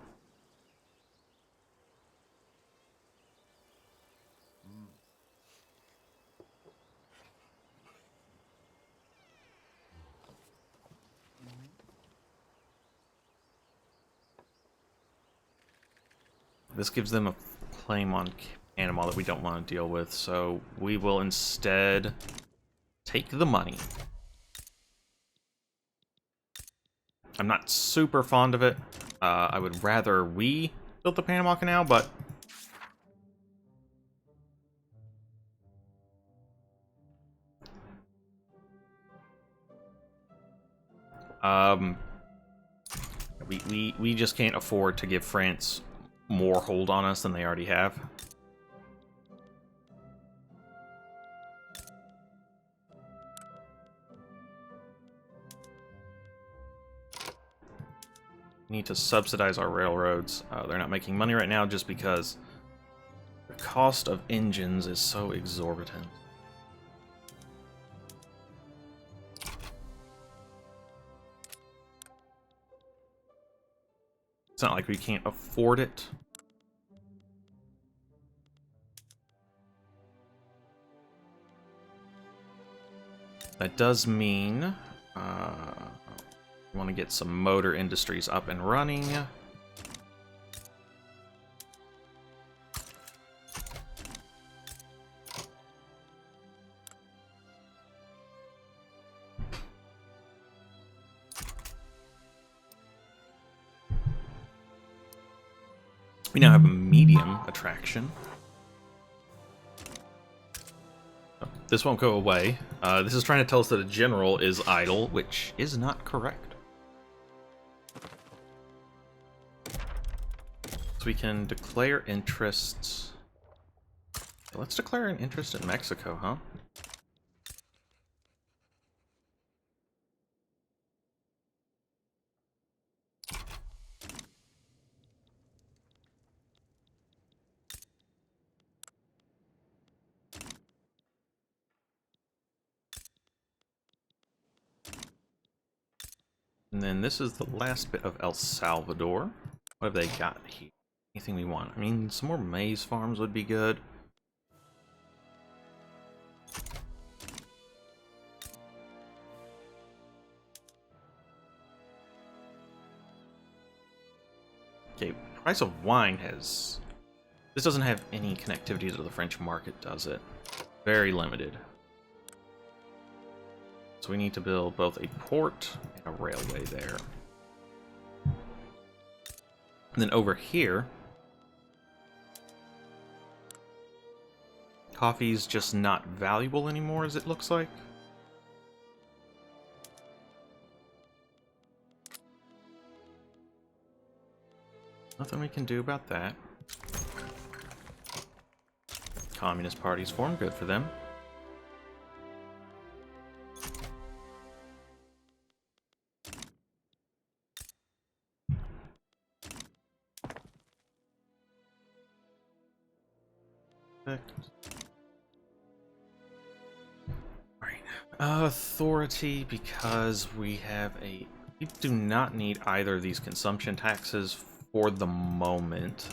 This gives them a claim on Panama that we don't want to deal with, so we will instead take the money. I'm not super fond of it. I would rather we built the Panama Canal, but we just can't afford to give France more hold on us than they already have. We need to subsidize our railroads. They're not making money right now just because the cost of engines is so exorbitant. It's not like we can't afford it. That does mean we want to get some motor industries up and running. We now have a medium attraction. This won't go away. This is trying to tell us that a general is idle, which is not correct. So we can declare interests. Let's declare an interest in Mexico, huh? And then this is the last bit of El Salvador. What have they got here? Anything we want? I mean, some more maize farms would be good. Okay, price of wine has... This doesn't have any connectivity to the French market, does it? Very limited. So we need to build both a port and a railway there. And then over here, coffee's just not valuable anymore, as it looks like. Nothing we can do about that. Communist parties form, good for them. Alright. Authority, because we have a... We do not need either of these consumption taxes for the moment.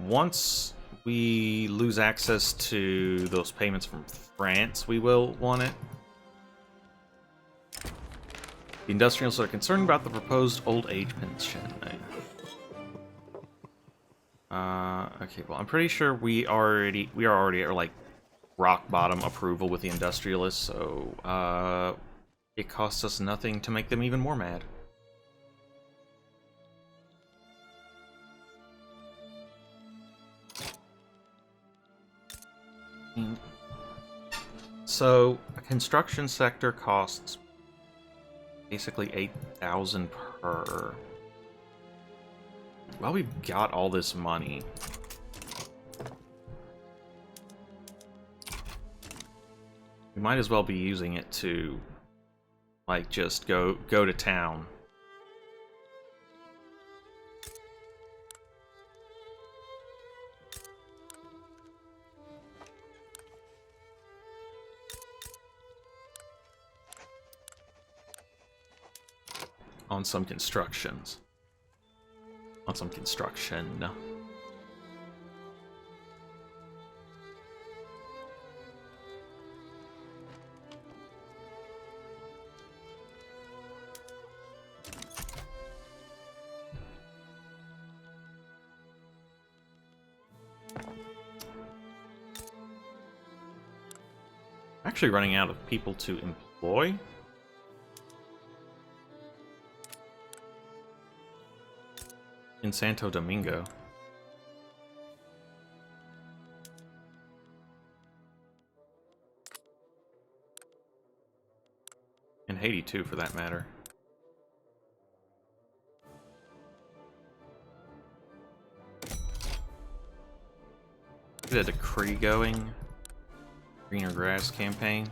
Once we lose access to those payments from France, we will want it. The industrialists are concerned about the proposed old age pension. Okay, well, I'm pretty sure we are already at, like, rock bottom approval with the industrialists, so, it costs us nothing to make them even more mad. So, a construction sector costs basically 8,000 per. Well, we've got all this money. We might as well be using it to, like, just go to town. On some constructions. On some construction. Actually running out of people to employ. In Santo Domingo. In Haiti too, for that matter. Get a decree going. Greener grass campaign.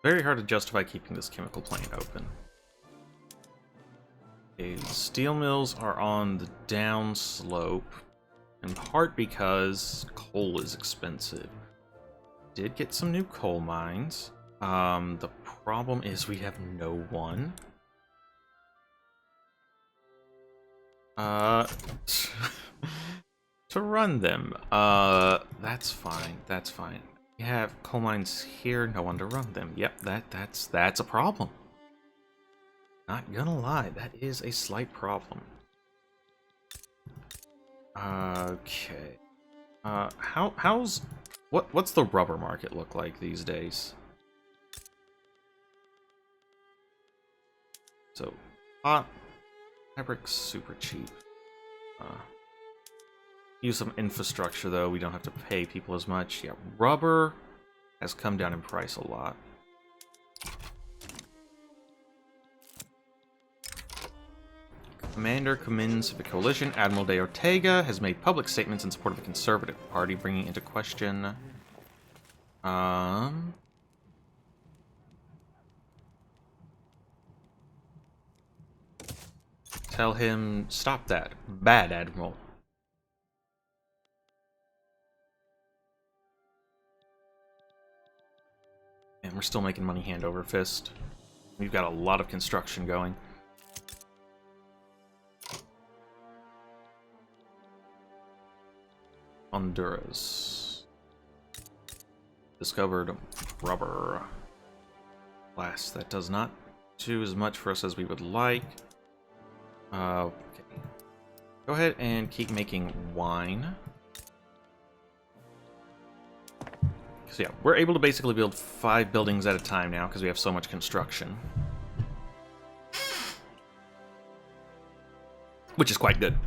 Very hard to justify keeping this chemical plant open. Okay, steel mills are on the down slope, in part because coal is expensive. Did get some new coal mines. The problem is we have no one. To run them. That's fine. That's fine. We have coal mines here, no one to run them. Yep, that's a problem. Not gonna lie, that is a slight problem. Okay. What's the rubber market look like these days? So, fabric's super cheap. Use some infrastructure though, we don't have to pay people as much. Yeah, rubber has come down in price a lot. Commander commends the coalition. Admiral de Ortega has made public statements in support of the Conservative Party, bringing into question... Tell him, stop that. Bad, Admiral. And we're still making money hand over fist. We've got a lot of construction going. Honduras. Discovered rubber. Alas, that does not do as much for us as we would like. Okay. Go ahead and keep making wine. So yeah, we're able to basically build 5 buildings at a time now because we have so much construction. Which is quite good.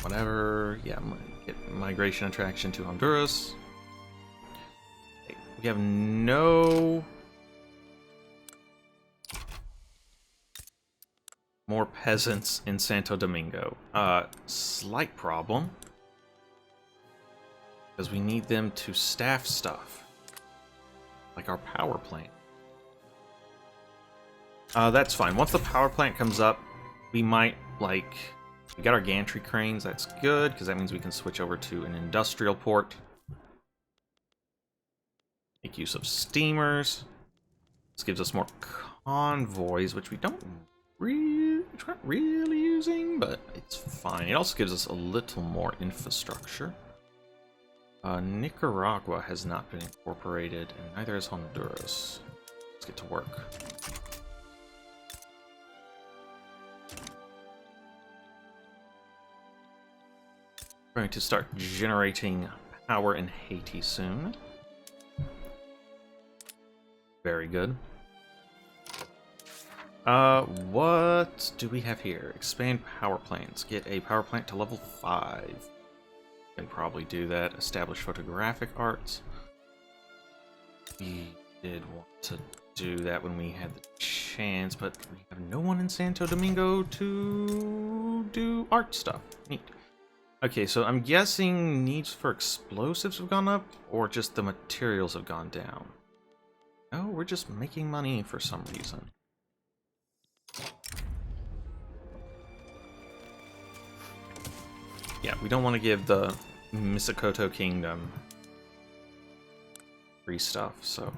Whatever. Yeah, get migration attraction to Honduras. We have no more peasants in Santo Domingo. Slight problem. Because we need them to staff stuff. Like our power plant. That's fine. Once the power plant comes up, we might, like... We got our gantry cranes, that's good, because that means we can switch over to an industrial port. Make use of steamers. This gives us more convoys, which we aren't really using, but it's fine. It also gives us a little more infrastructure. Nicaragua has not been incorporated, and neither has Honduras. Let's get to work. We're going to start generating power in Haiti soon. Very good. What do we have here? Expand power plants. Get a power plant to level 5. Can probably do that. Establish photographic arts. We did want to do that when we had the chance, but we have no one in Santo Domingo to do art stuff. Neat. Okay, so I'm guessing needs for explosives have gone up, or just the materials have gone down. Oh, we're just making money for some reason. Yeah, we don't want to give the Misakoto Kingdom free stuff, so...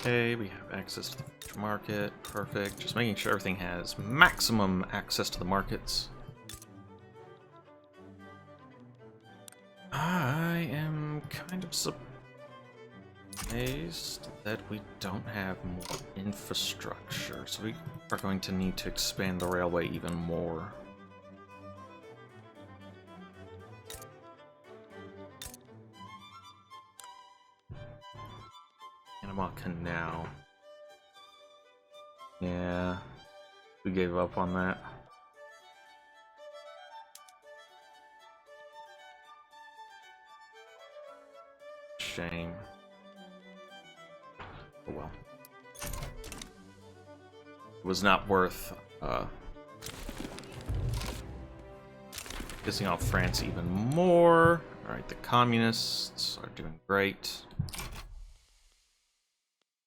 Okay, we have access to the future market. Perfect. Just making sure everything has maximum access to the markets. I am kind of surprised that we don't have more infrastructure, so we are going to need to expand the railway even more. Panama Canal. Yeah, we gave up on that. Shame. Oh well. It was not worth pissing off France even more. Alright, the communists are doing great.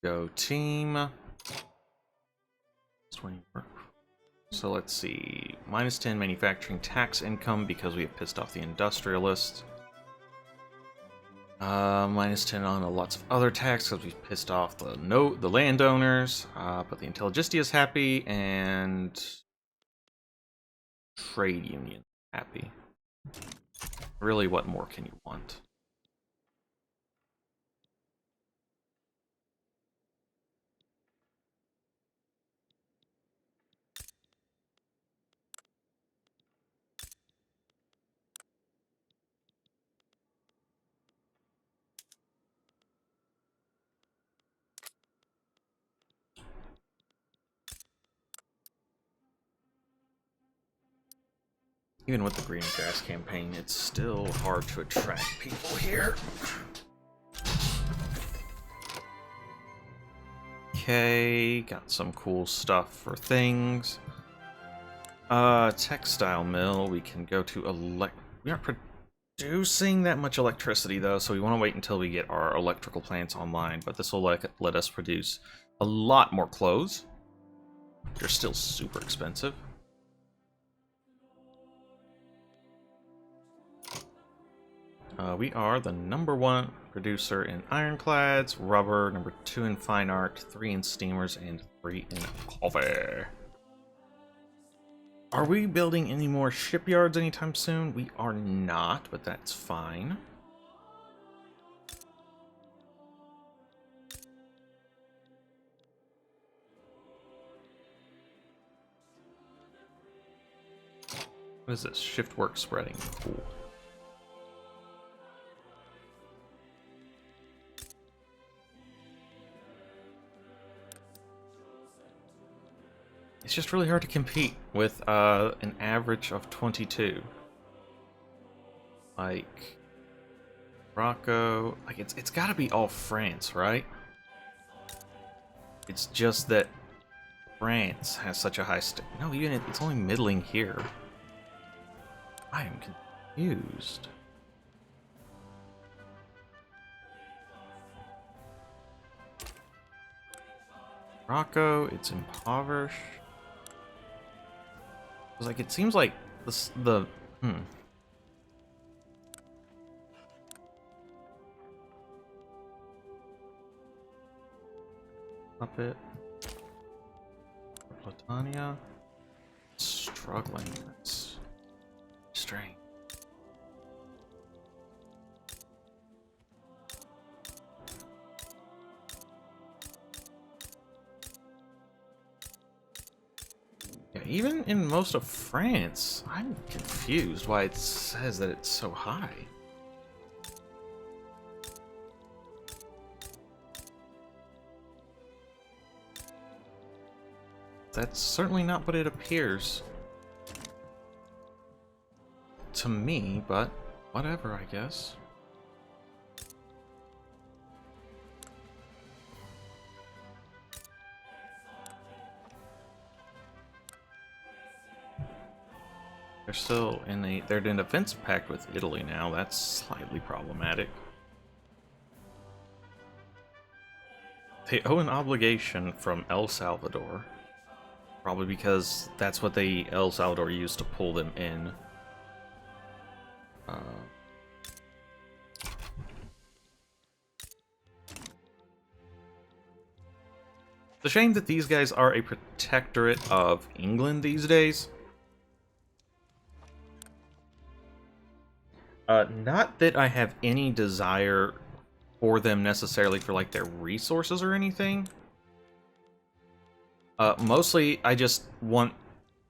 Go team. 20. So let's see. -10 manufacturing tax income because we have pissed off the industrialists. -10 on lots of other tax because we've pissed off the landowners. But the Intelligentsia is happy and trade union happy. Really, what more can you want? Even with the green gas campaign, it's still hard to attract people here. Okay, got some cool stuff for things. Textile mill, we can go to we aren't producing that much electricity though, so we want to wait until we get our electrical plants online, but this will let us produce a lot more clothes. They're still super expensive. We are the #1 producer in ironclads, rubber, #2 in fine art, 3 in steamers, and 3 in coffee. Are we building any more shipyards anytime soon? We are not, but that's fine. What is this? Shift work spreading. Cool. It's just really hard to compete with an average of 22. Like Morocco, like it's got to be all France, right? It's just that France has such a high no, even it's only middling here. I am confused. Morocco, it's impoverished. Like it seems like Puppet. Platania. Struggling. That's strange. Yeah, even in most of France, I'm confused why it says that it's so high. That's certainly not what it appears to me, but whatever, I guess. They're still they're in a defense pact with Italy now. That's slightly problematic. They owe an obligation from El Salvador. Probably because that's what El Salvador used to pull them in. It's a shame that these guys are a protectorate of England these days. Not that I have any desire for them necessarily for like their resources or anything. Mostly I just want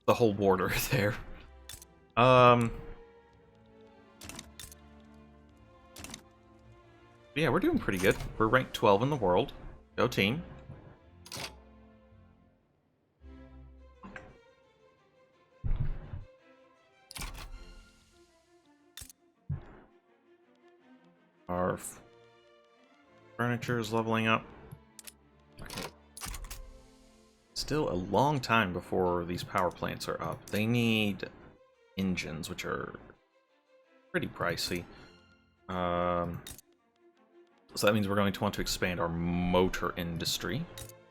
the whole border there. Yeah, we're doing pretty good. We're ranked 12 in the world. Go team. Our furniture is leveling up. Still a long time before these power plants are up. They need engines, which are pretty pricey. So that means we're going to want to expand our motor industry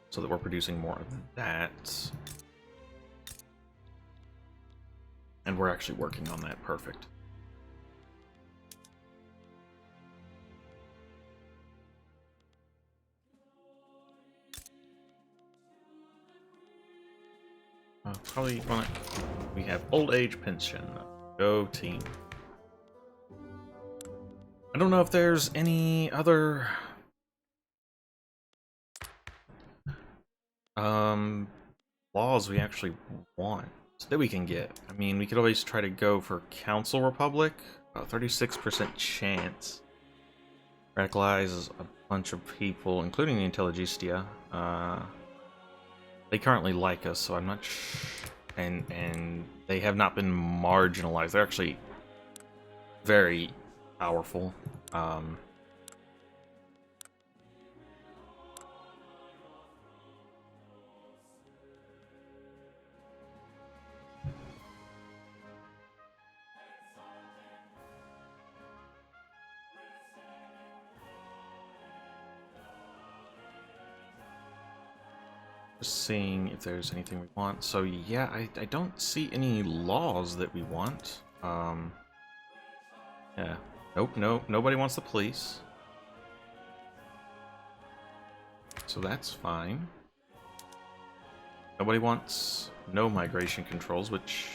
so that we're producing more of that. And we're actually working on that. Perfect. Probably want we have old age pension. Go team. I don't know if there's any other laws we actually want that we can get. I mean, we could always try to go for Council Republic. 36% chance. Radicalizes a bunch of people, including the Intelligentsia. They currently like us, so I'm not and they have not been marginalized. They're actually very powerful. Just seeing if there's anything we want. So yeah, I don't see any laws that we want. Yeah. Nope, nobody wants the police. So that's fine. Nobody wants no migration controls, which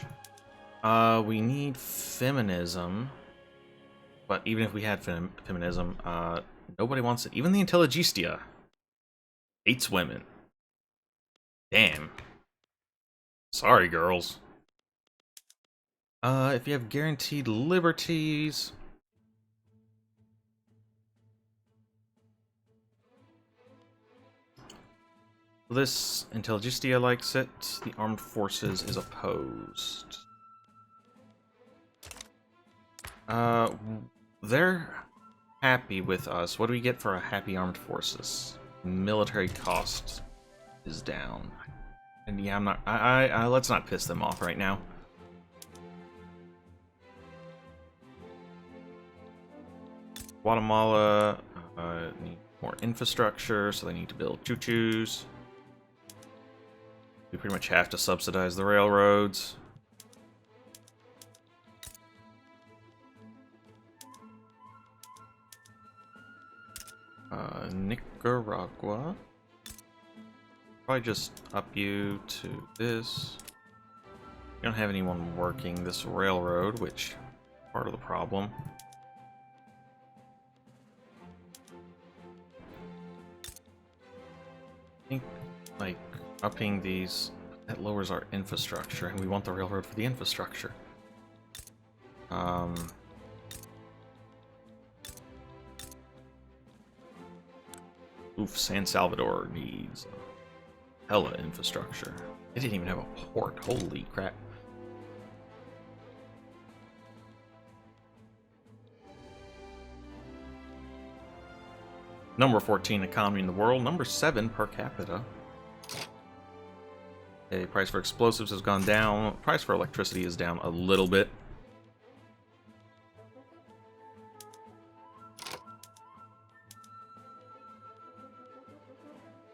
we need feminism. But even if we had feminism, nobody wants it. Even the Intelligentsia hates women. Damn. Sorry, girls. If you have guaranteed liberties... This Intelligentsia likes it. The armed forces is opposed. They're happy with us. What do we get for a happy armed forces? Military cost is down. And yeah, I'm not... let's not piss them off right now. Guatemala need more infrastructure, so they need to build choo-choos. We pretty much have to subsidize the railroads. Nicaragua. Probably just up you to this. We don't have anyone working this railroad, which is part of the problem. I think, like, upping these, that lowers our infrastructure, and we want the railroad for the infrastructure. Oof, San Salvador needs hella infrastructure. They didn't even have a port. Holy crap. Number 14 economy in the world. Number 7 per capita. Okay, price for explosives has gone down. Price for electricity is down a little bit.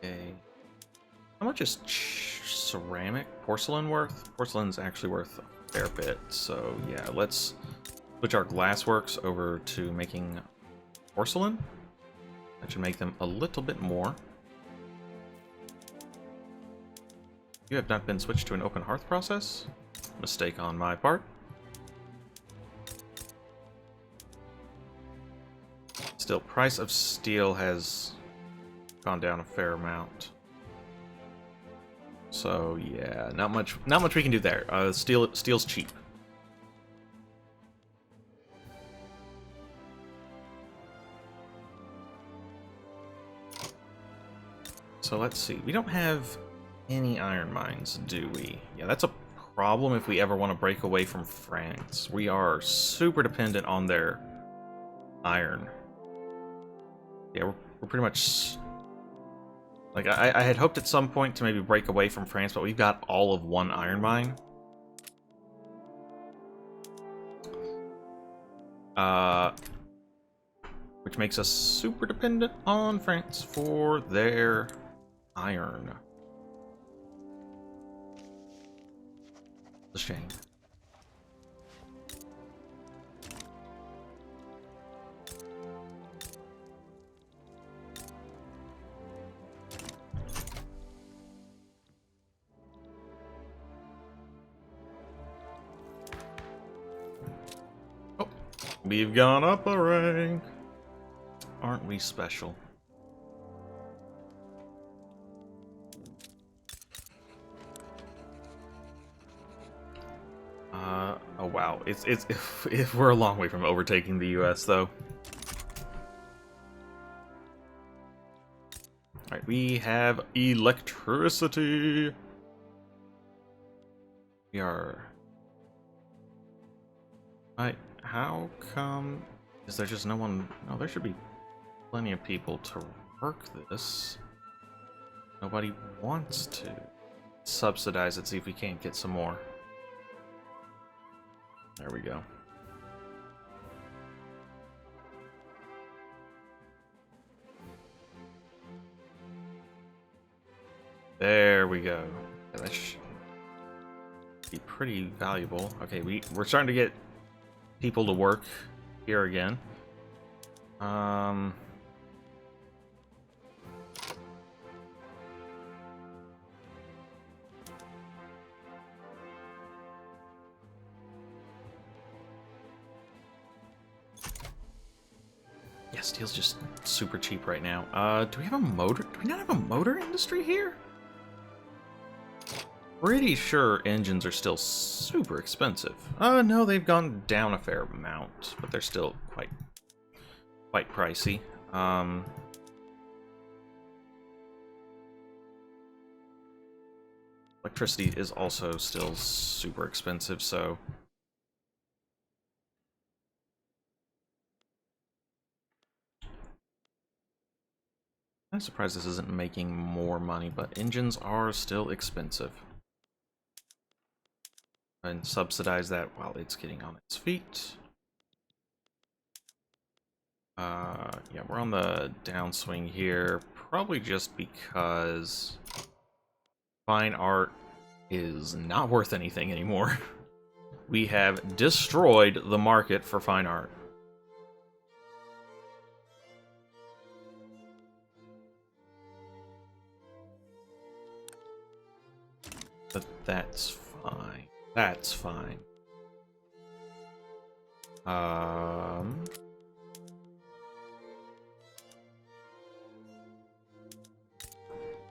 Okay. How much is ceramic? Porcelain worth? Porcelain's actually worth a fair bit. So yeah, let's switch our glassworks over to making porcelain. That should make them a little bit more. You have not been switched to an open hearth process. Mistake on my part. Still, price of steel has gone down a fair amount. So yeah, not much we can do there. Steel's cheap. So let's see. We don't have any iron mines, do we? Yeah, that's a problem if we ever want to break away from France. We are super dependent on their iron. Yeah, we're pretty much... Like, I had hoped at some point to maybe break away from France, but we've got all of one iron mine. Which makes us super dependent on France for their iron. It's a shame. Oh, we've gone up a rank. Aren't we special? Oh wow, it's if we're a long way from overtaking the US though. Alright, we have electricity. We are... how come... Is there just no one... No, there should be plenty of people to work this. Nobody wants to. Subsidize it, see if we can't get some more. There we go. There we go. Yeah, that should be pretty valuable. Okay, we're starting to get people to work here again. Yeah, steel's just super cheap right now. Do we have a motor? Do we not have a motor industry here? Pretty sure engines are still super expensive. No, they've gone down a fair amount, but they're still quite pricey. Electricity is also still super expensive, so... I'm surprised this isn't making more money, but engines are still expensive. And subsidize that while it's getting on its feet. Yeah, we're on the downswing here, probably just because fine art is not worth anything anymore. We have destroyed the market for fine art. But that's fine. That's fine.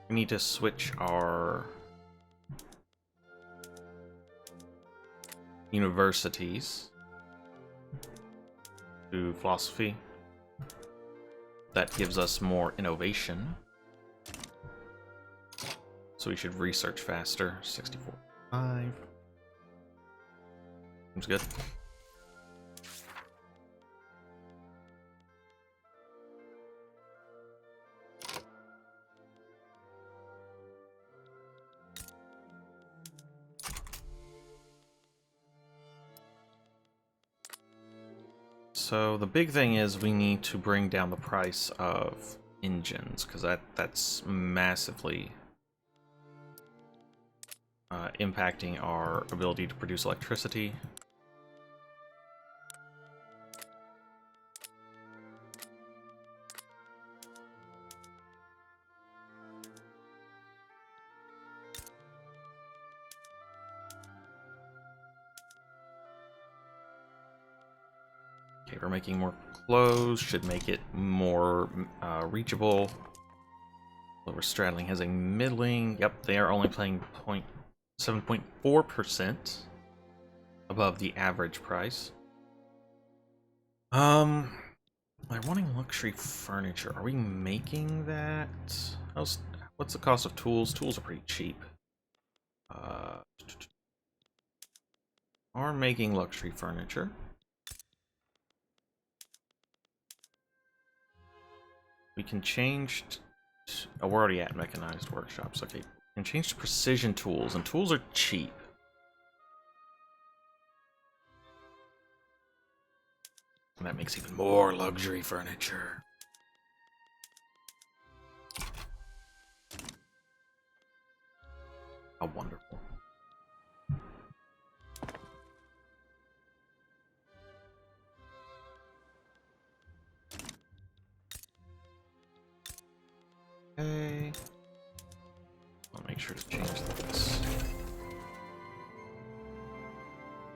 We need to switch our universities to philosophy. That gives us more innovation. so we should research faster. 64.5. Seems good. So the big thing is we need to bring down the price of engines, because that's massively impacting our ability to produce electricity. Okay, we're making more clothes, should make it more reachable. Lower straddling has a middling. Yep, they are only playing 7.4% above the average price. They're wanting luxury furniture. Are we making that? What's the cost of tools? Tools are pretty cheap. Are making luxury furniture. We can change. Oh, we're already at mechanized workshops. Okay, we can change to precision tools, and tools are cheap. And that makes even more luxury furniture. How wonderful. Okay. I'll make sure to change this.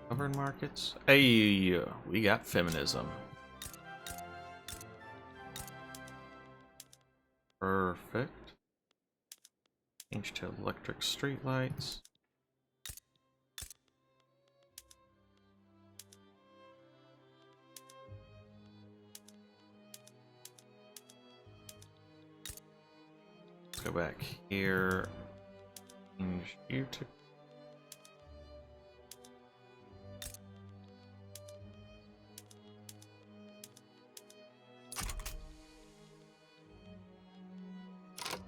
Covered markets. Hey, we got feminism. Perfect. Change to electric streetlights. Let's go back here. Change you to.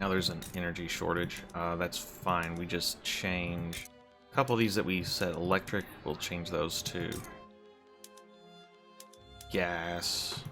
Now there's an energy shortage. That's fine. We just change a couple of these that we set electric. We'll change those to gas.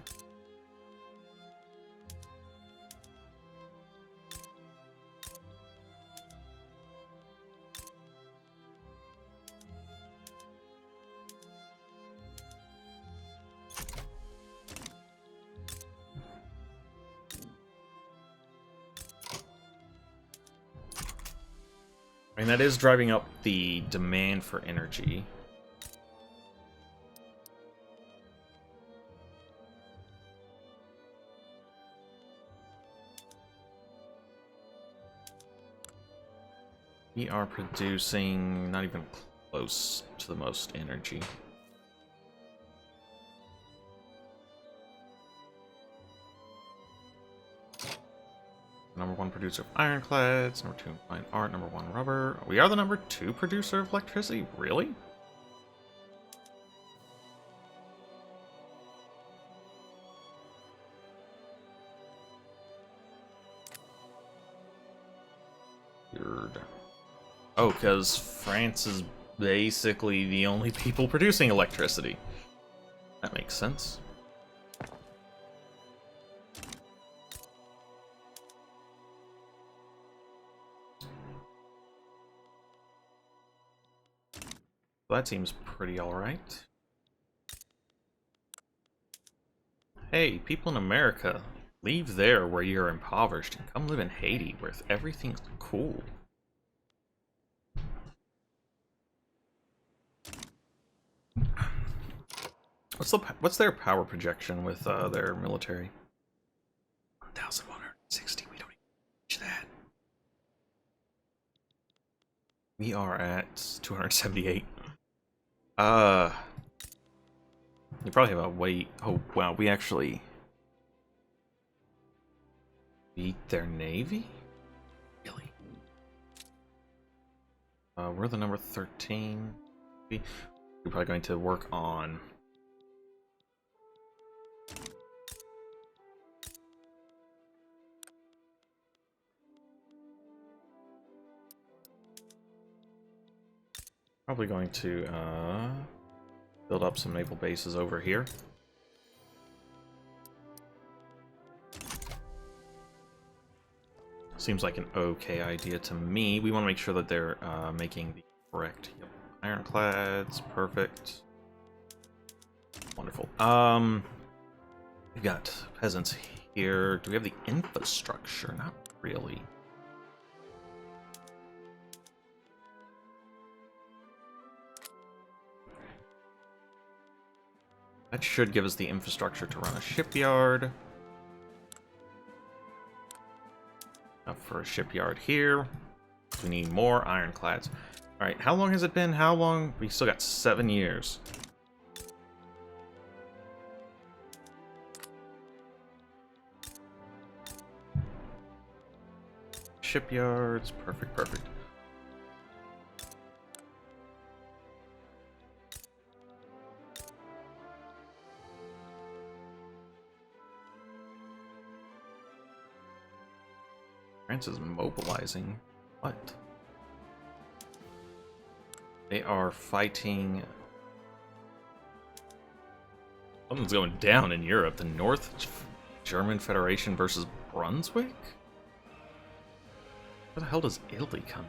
I mean, that is driving up the demand for energy. We are producing not even close to the most energy. Number 1 producer of ironclads, number 2 fine art, number 1 rubber. We are the number 2 producer of electricity? Really? Weird. Oh, because France is basically the only people producing electricity. That makes sense. That seems pretty alright. Hey, people in America, leave there where you're impoverished and come live in Haiti where everything's cool. What's their power projection with their military? 1,160. We don't even reach that. We are at 278. You probably have a wait. Oh wow, we actually beat their navy? Really? We're the number 13. We're probably going to work on... Probably going to build up some naval bases over here. Seems like an okay idea to me. We want to make sure that they're making the correct ironclads. Perfect. Wonderful. We've got peasants here. Do we have the infrastructure? Not really. That should give us the infrastructure to run a shipyard. Enough for a shipyard here. We need more ironclads. Alright, how long has it been? How long? We still got 7 years. Shipyards. Perfect, perfect. France is mobilizing. What? They are fighting... Something's going down in Europe. The North German Federation versus Brunswick? Where the hell does Italy come?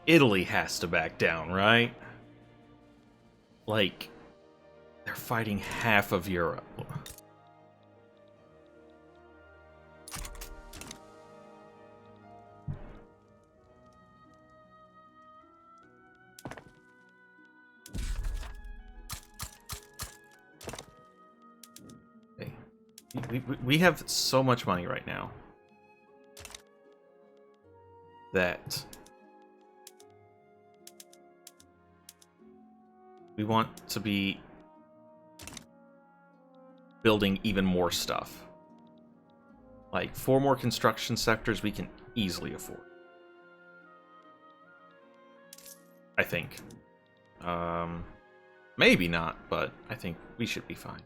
Italy has to back down, right? Like, they're fighting half of Europe. Okay. We have so much money right now that we want to be building even more stuff. Like, 4 more construction sectors we can easily afford. I think. Maybe not, but I think we should be fine.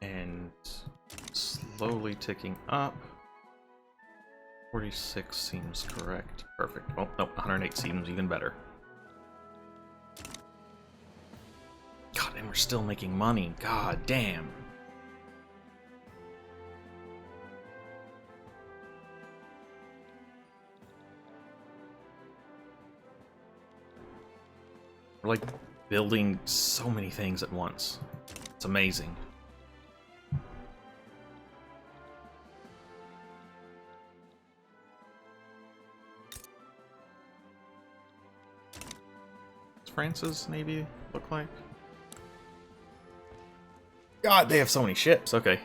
And slowly ticking up. 46 seems correct. Perfect. Oh, no, 108 seems even better. God, and we're still making money. God damn. We're like building so many things at once. It's amazing. France's Navy look like? God, they have so many ships. Okay.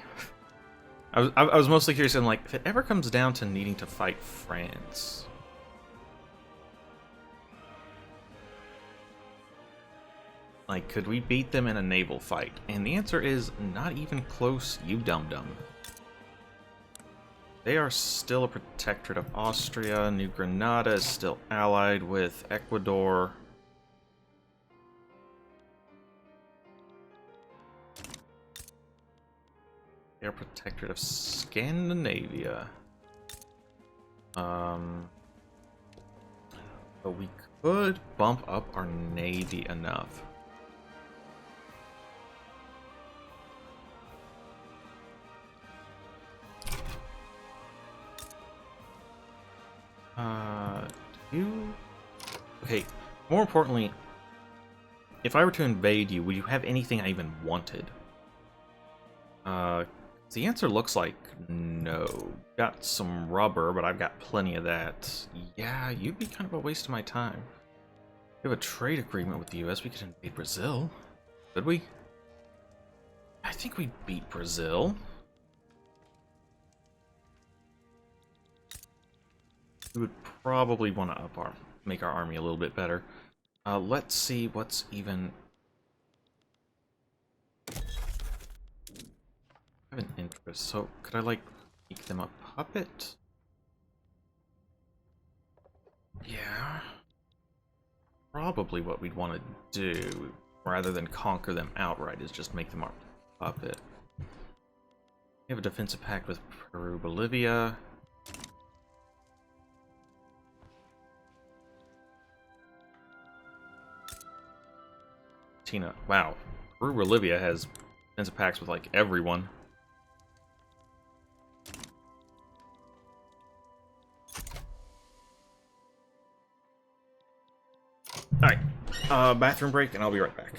I was mostly curious. I'm like, if it ever comes down to needing to fight France, like, could we beat them in a naval fight? And the answer is not even close, you dum-dum. They are still a protectorate of Austria. New Granada is still allied with Ecuador. They're protectorate of Scandinavia. But we could bump up our navy enough. Okay, more importantly, if I were to invade you, would you have anything I even wanted? The answer looks like no. Got some rubber, but I've got plenty of that. Yeah, you'd be kind of a waste of my time. We have a trade agreement with the US. We could invade Brazil. Could we? I think we beat Brazil. We would probably want to make our army a little bit better. Let's see what's even... I have an interest, so could I, like, make them a puppet? Yeah. Probably what we'd want to do, rather than conquer them outright, is just make them our puppet. We have a defensive pact with Peru, Bolivia. Wow. Peru, Bolivia has defensive pacts with, like, everyone. Alright. Bathroom break, and I'll be right back.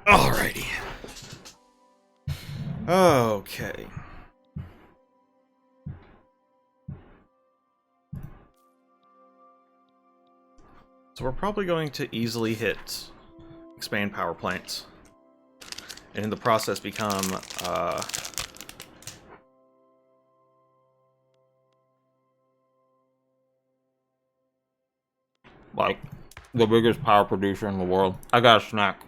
Alrighty. Okay. So we're probably going to easily hit expand power plants, and in the process become like the biggest power producer in the world. I got a snack.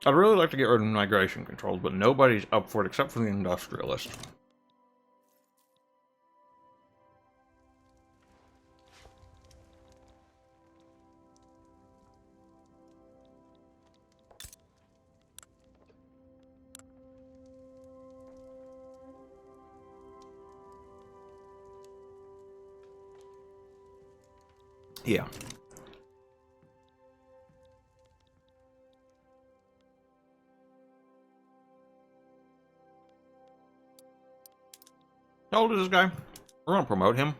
I'd really like to get rid of migration controls, but nobody's up for it except for the industrialist. Yeah. How old is this guy? We're gonna promote him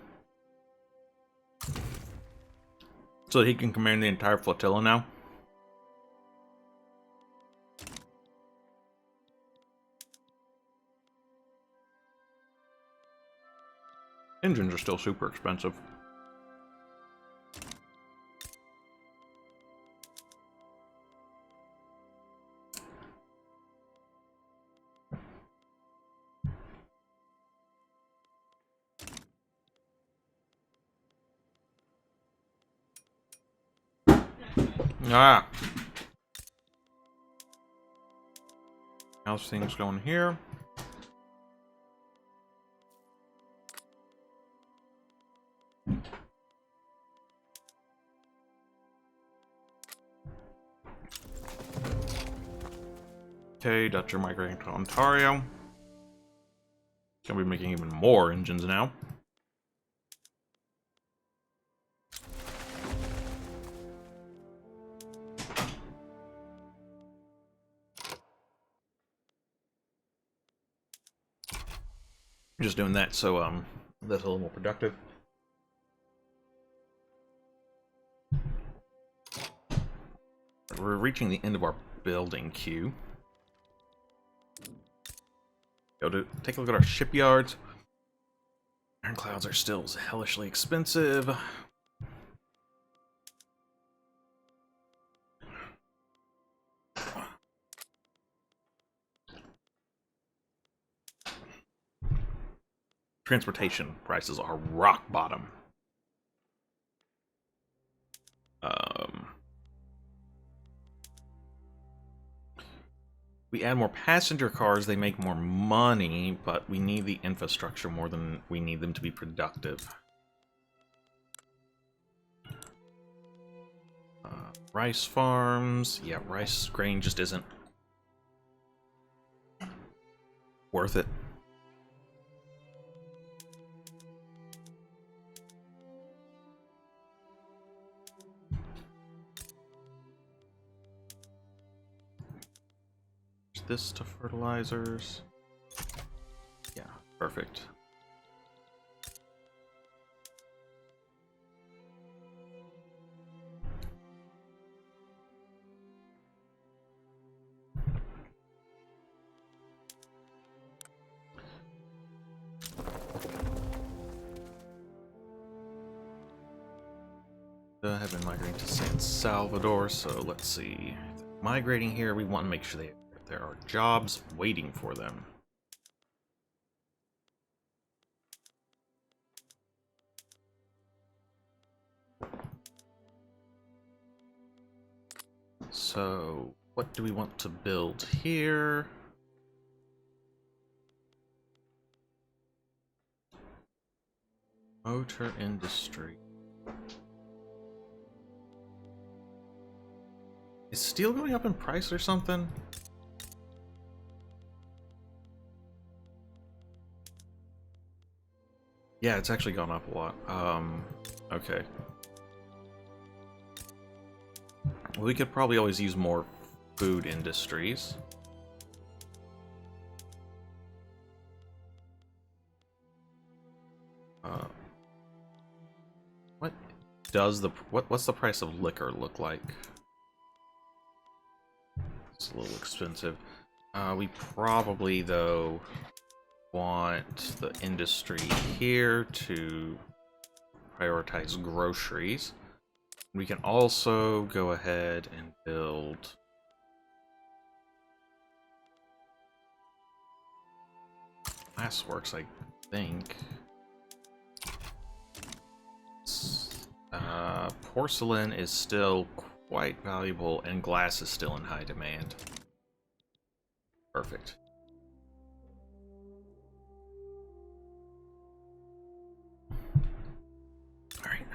so that he can command the entire flotilla now. Engines are still super expensive. Ah. How's things going here? Okay, Dutch are migrating to Ontario. Gonna be making even more engines now. Just doing that so that's a little more productive. We're reaching the end of our building queue. Go to take a look at our shipyards. Ironclads are still hellishly expensive. Transportation prices are rock bottom. We add more passenger cars, they make more money, but we need the infrastructure more than we need them to be productive. Rice farms. Yeah, rice grain just isn't worth it. This to fertilizers. Yeah, perfect. I have been migrating to San Salvador, so let's see. Migrating here, we want to make sure there are jobs waiting for them. So, what do we want to build here? Motor industry. Is steel going up in price or something? Yeah, it's actually gone up a lot. Okay. We could probably always use more food industries. What does what's the price of liquor look like? It's a little expensive. We probably though want the industry here to prioritize groceries. We can also go ahead and build glassworks, I think. Porcelain is still quite valuable, and glass is still in high demand. Perfect. Alright.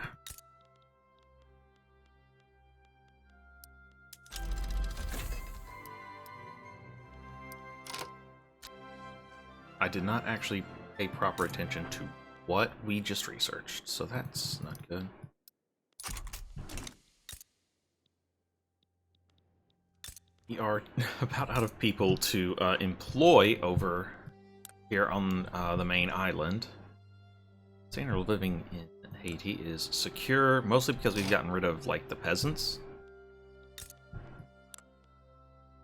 I did not actually pay proper attention to what we just researched, so that's not good. We are about out of people to employ over here on the main island. Standard of living in Haiti is secure, mostly because we've gotten rid of, like, the peasants.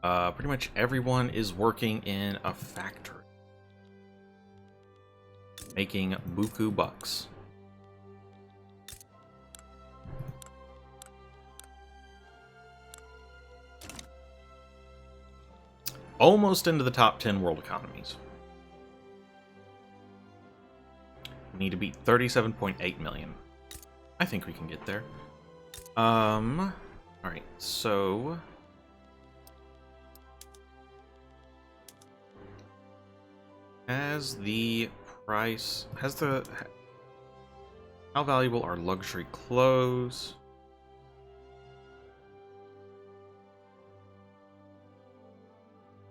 Pretty much everyone is working in a factory, making buku bucks. Almost into the top 10 world economies. We need to beat 37.8 million. I think we can get there. Alright, so how valuable are luxury clothes?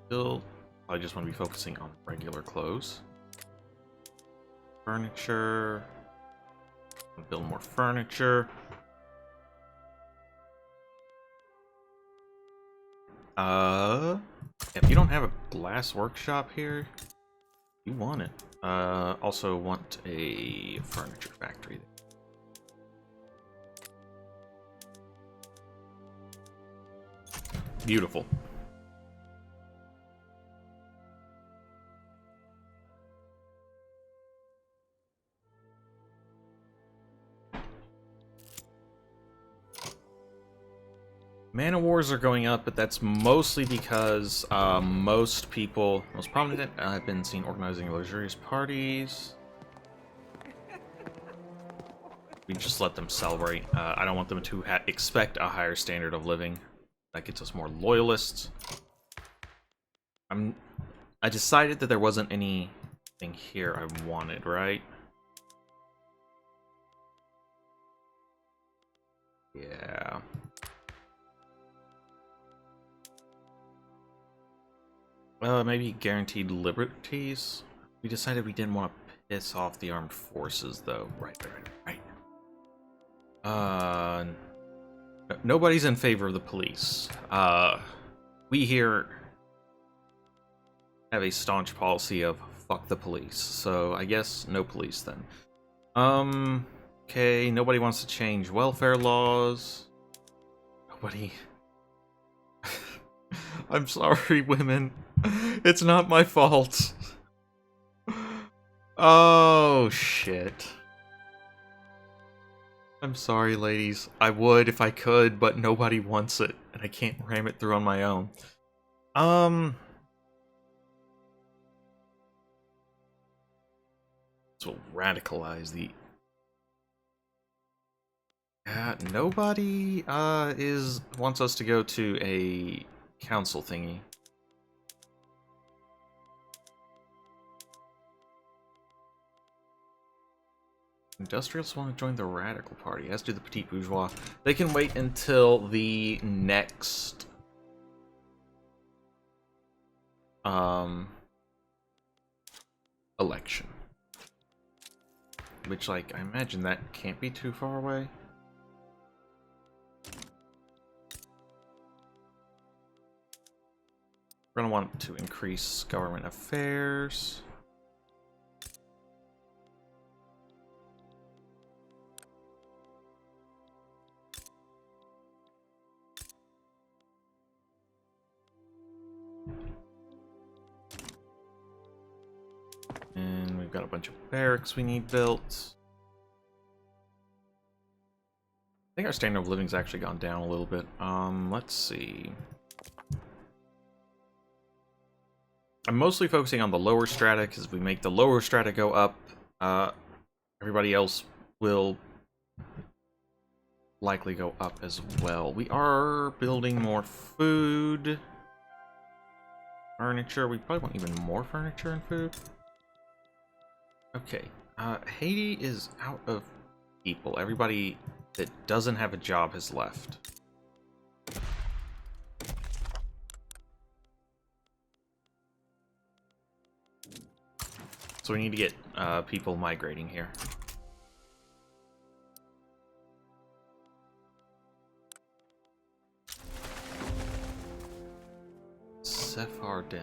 Still, I just want to be focusing on regular clothes. Furniture. Build more furniture. If you don't have a glass workshop here, You want it. Also want a furniture factory. Beautiful. Mana wars are going up, but that's mostly because most people, most prominent, have been seen organizing luxurious parties. We just let them celebrate. I don't want them to expect a higher standard of living. That gets us more loyalists. I decided that there wasn't anything here I wanted, right? Yeah. Maybe guaranteed liberties? We decided we didn't want to piss off the armed forces, though. Right. Nobody's in favor of the police. We here have a staunch policy of fuck the police, so I guess no police then. Okay, nobody wants to change welfare laws. Nobody... I'm sorry, women. It's not my fault. Oh, shit. I'm sorry, ladies. I would if I could, but nobody wants it, and I can't ram it through on my own. This will radicalize the... nobody wants us to go to a council thingy. Industrialists want to join the radical party, as do the petit bourgeois. They can wait until the next election. Which, like, I imagine that can't be too far away. We're gonna want to increase government affairs. And we've got a bunch of barracks we need built. I think our standard of living's actually gone down a little bit. Let's see. I'm mostly focusing on the lower strata, because if we make the lower strata go up, everybody else will likely go up as well. We are building more food. Furniture. We probably want even more furniture and food. Okay. Haiti is out of people. Everybody that doesn't have a job has left. So we need to get people migrating here. Sephardim.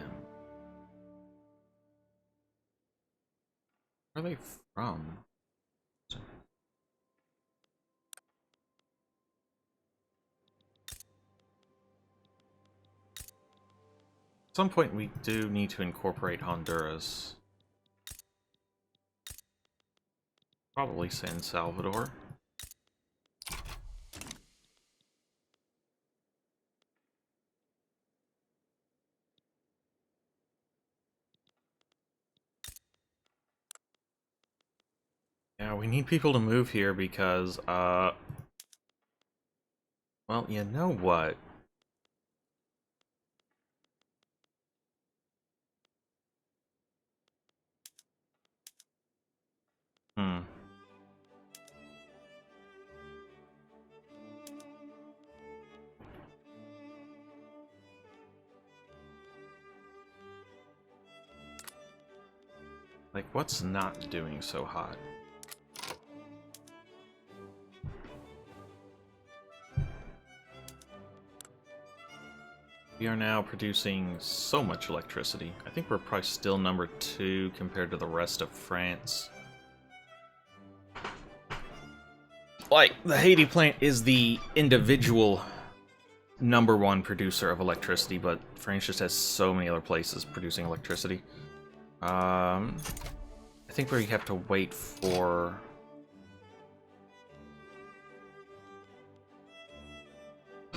Where are they from? At some point we do need to incorporate Honduras. Probably San Salvador. Yeah, we need people to move here because, well, you know what? Like, what's not doing so hot? We are now producing so much electricity. I think we're probably still number 2 compared to the rest of France. Like, the Haiti plant is the individual number 1 producer of electricity, but France just has so many other places producing electricity. I think we have to wait for...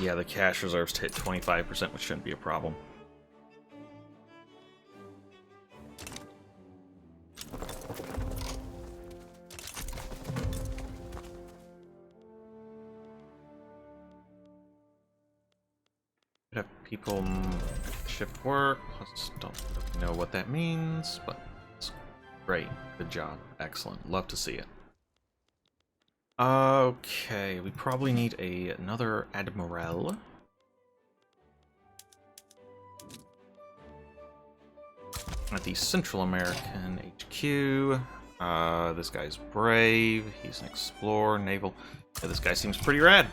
Yeah, the cash reserves to hit 25%, which shouldn't be a problem. Have people shift work. Let's don't know what that means, but it's great. Good job. Excellent. Love to see it. Okay, we probably need another admiral. At the Central American HQ. This guy's brave. He's an explorer, naval. Yeah, this guy seems pretty rad.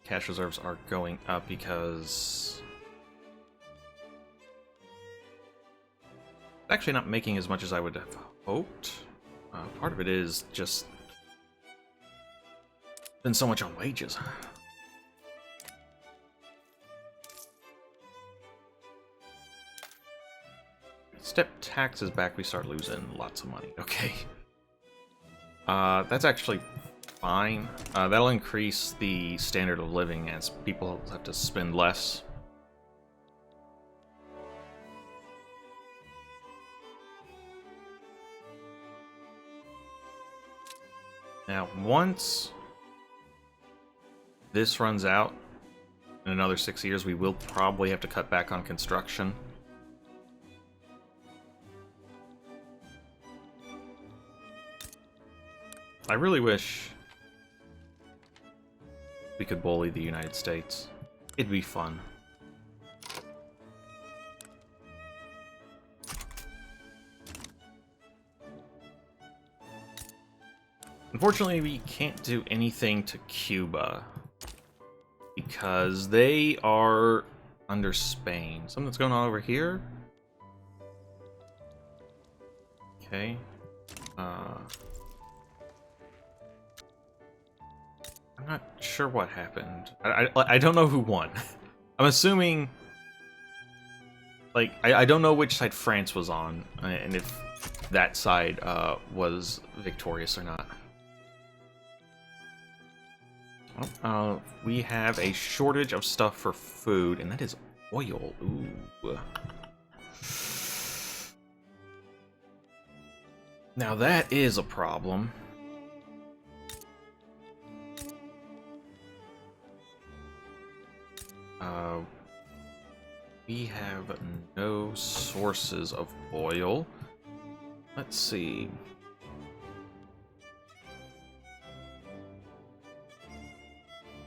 Cash reserves are going up because... actually not making as much as I would have hoped. Part of it is just... been so much on wages. Step taxes back, we start losing lots of money. Okay. That's actually fine. That'll increase the standard of living as people have to spend less. Now, once this runs out in another 6 years, we will probably have to cut back on construction. I really wish we could bully the United States. It'd be fun. Unfortunately, we can't do anything to Cuba because they are under Spain. Something's going on over here? Okay. I'm not sure what happened. I don't know who won. I'm assuming... like, I don't know which side France was on, and if that side was victorious or not. We have a shortage of stuff for food, and that is oil. Ooh. Now that is a problem. We have no sources of oil. Let's see.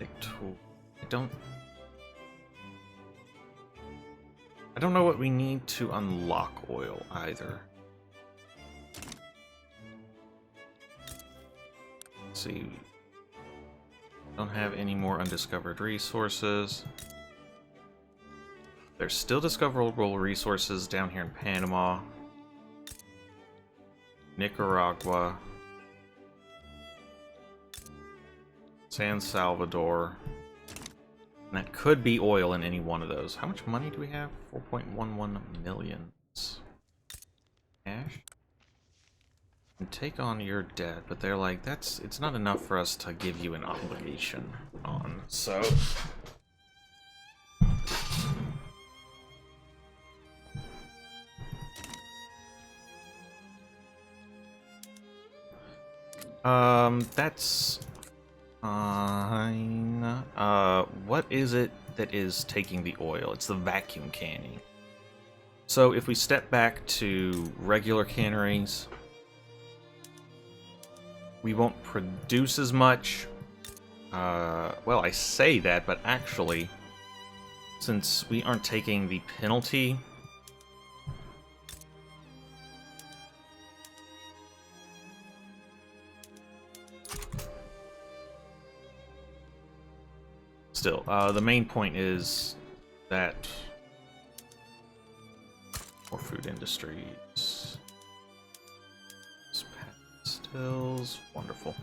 I don't know what we need to unlock oil either. Let's see. Don't have any more undiscovered resources. There's still discoverable resources down here in Panama, Nicaragua, San Salvador. And that could be oil in any one of those. How much money do we have? 4.11 million. Cash? And take on your debt, but they're like, it's not enough for us to give you an obligation on, so... That's fine. What is it that is taking the oil? It's the vacuum canning. So if we step back to regular canneries, we won't produce as much. Well, I say that, but actually, since we aren't taking the penalty, still, the main point is that more food industries. Pastilles, wonderful.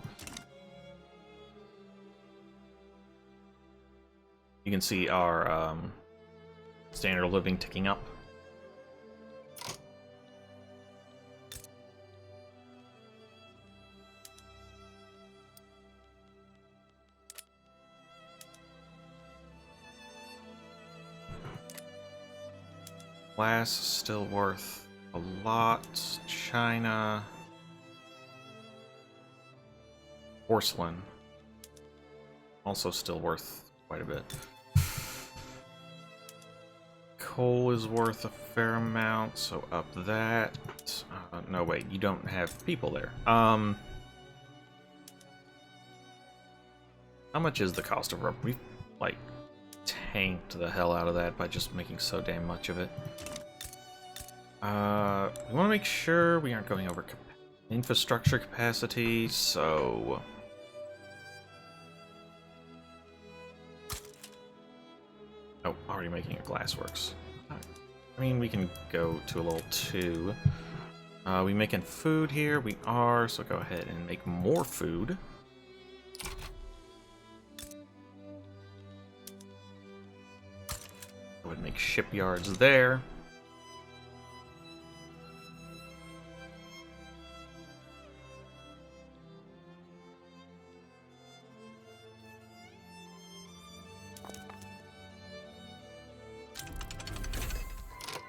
You can see our standard of living ticking up. Glass still worth a lot. China. Porcelain. Also still worth quite a bit. Coal is worth a fair amount, so up that. No, wait, you don't have people there. How much is the cost of rubber? We like tanked the hell out of that by just making so damn much of it. We want to make sure we aren't going over infrastructure capacity, so oh, already making a glassworks. I mean, we can go to a level 2. We making food here? We are, so go ahead and make more food. Go ahead and make shipyards there.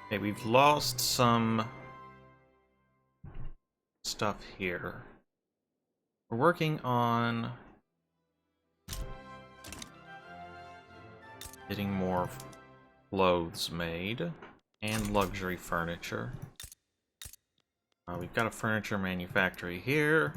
Okay, we've lost some stuff here. We're working on getting more clothes made and luxury furniture. We've got a furniture manufactory here.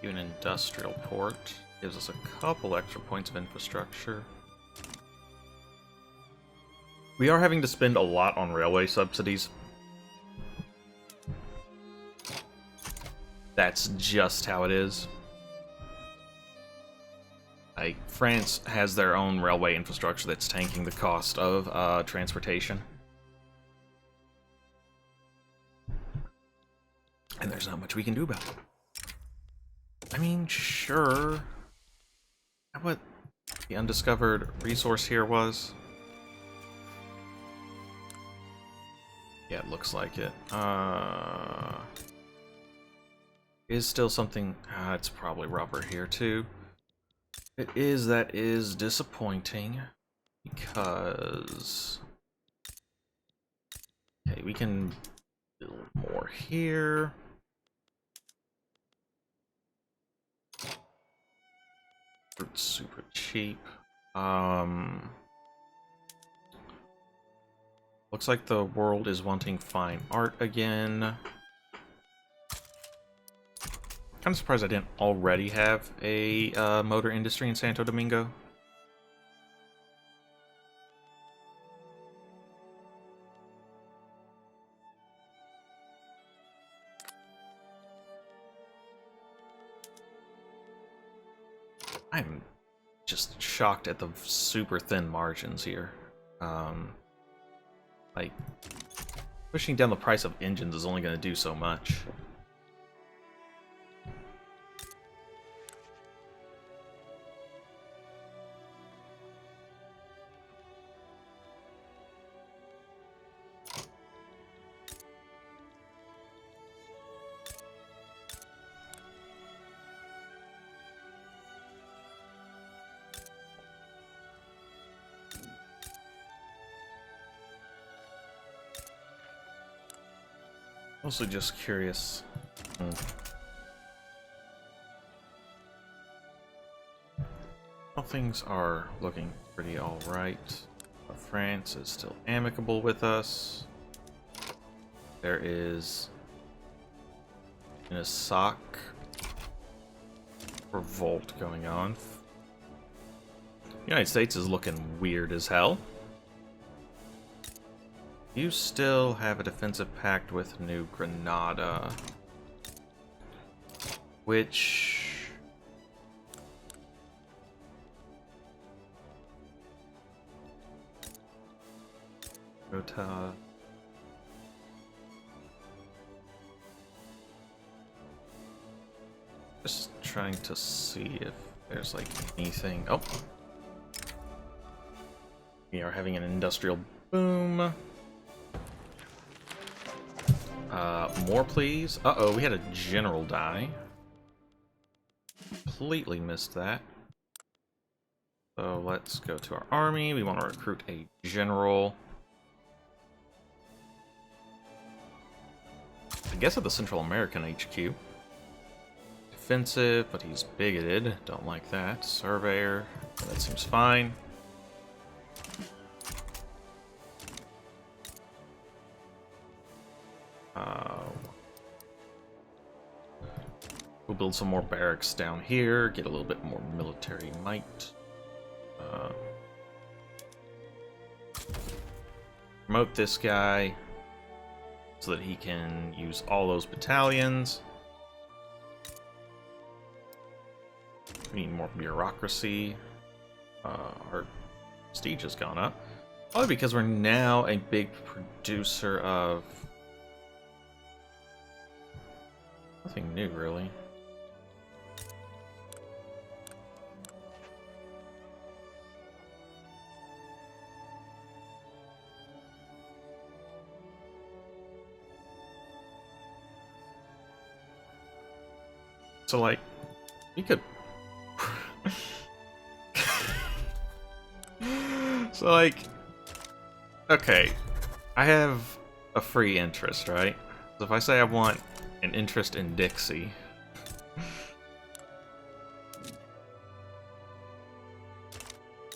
An industrial port gives us a couple extra points of infrastructure. We are having to spend a lot on railway subsidies. That's just how it is. Like, France has their own railway infrastructure that's tanking the cost of transportation. And there's not much we can do about it. I mean, sure. What the undiscovered resource here was? Yeah, it looks like it. Is still something. It's probably rubber here too. It is. That is disappointing because. Okay, we can build more here. It's super cheap. Looks like the world is wanting fine art again. Kind of surprised I didn't already have a motor industry in Santo Domingo. I'm just shocked at the super thin margins here. Like, pushing down the price of engines is only going to do so much. Mostly just curious. Well, things are looking pretty alright. France is still amicable with us. There is an Asak revolt going on. The United States is looking weird as hell. You still have a defensive pact with New Granada, which... Rota... Just trying to see if there's like anything... Oh! We are having an industrial boom. More please. Uh-oh, we had a general die. Completely missed that. So let's go to our army. We want to recruit a general. I guess at the Central American HQ. Defensive, but he's bigoted. Don't like that. Surveyor. That seems fine. We'll build some more barracks down here, get a little bit more military might. Promote this guy so that he can use all those battalions. We need more bureaucracy. Our prestige has gone up. Probably because we're now a big producer of... nothing new, really. So, like, you could... So, like... Okay. I have a free interest, right? So if I say I want an interest in Dixie...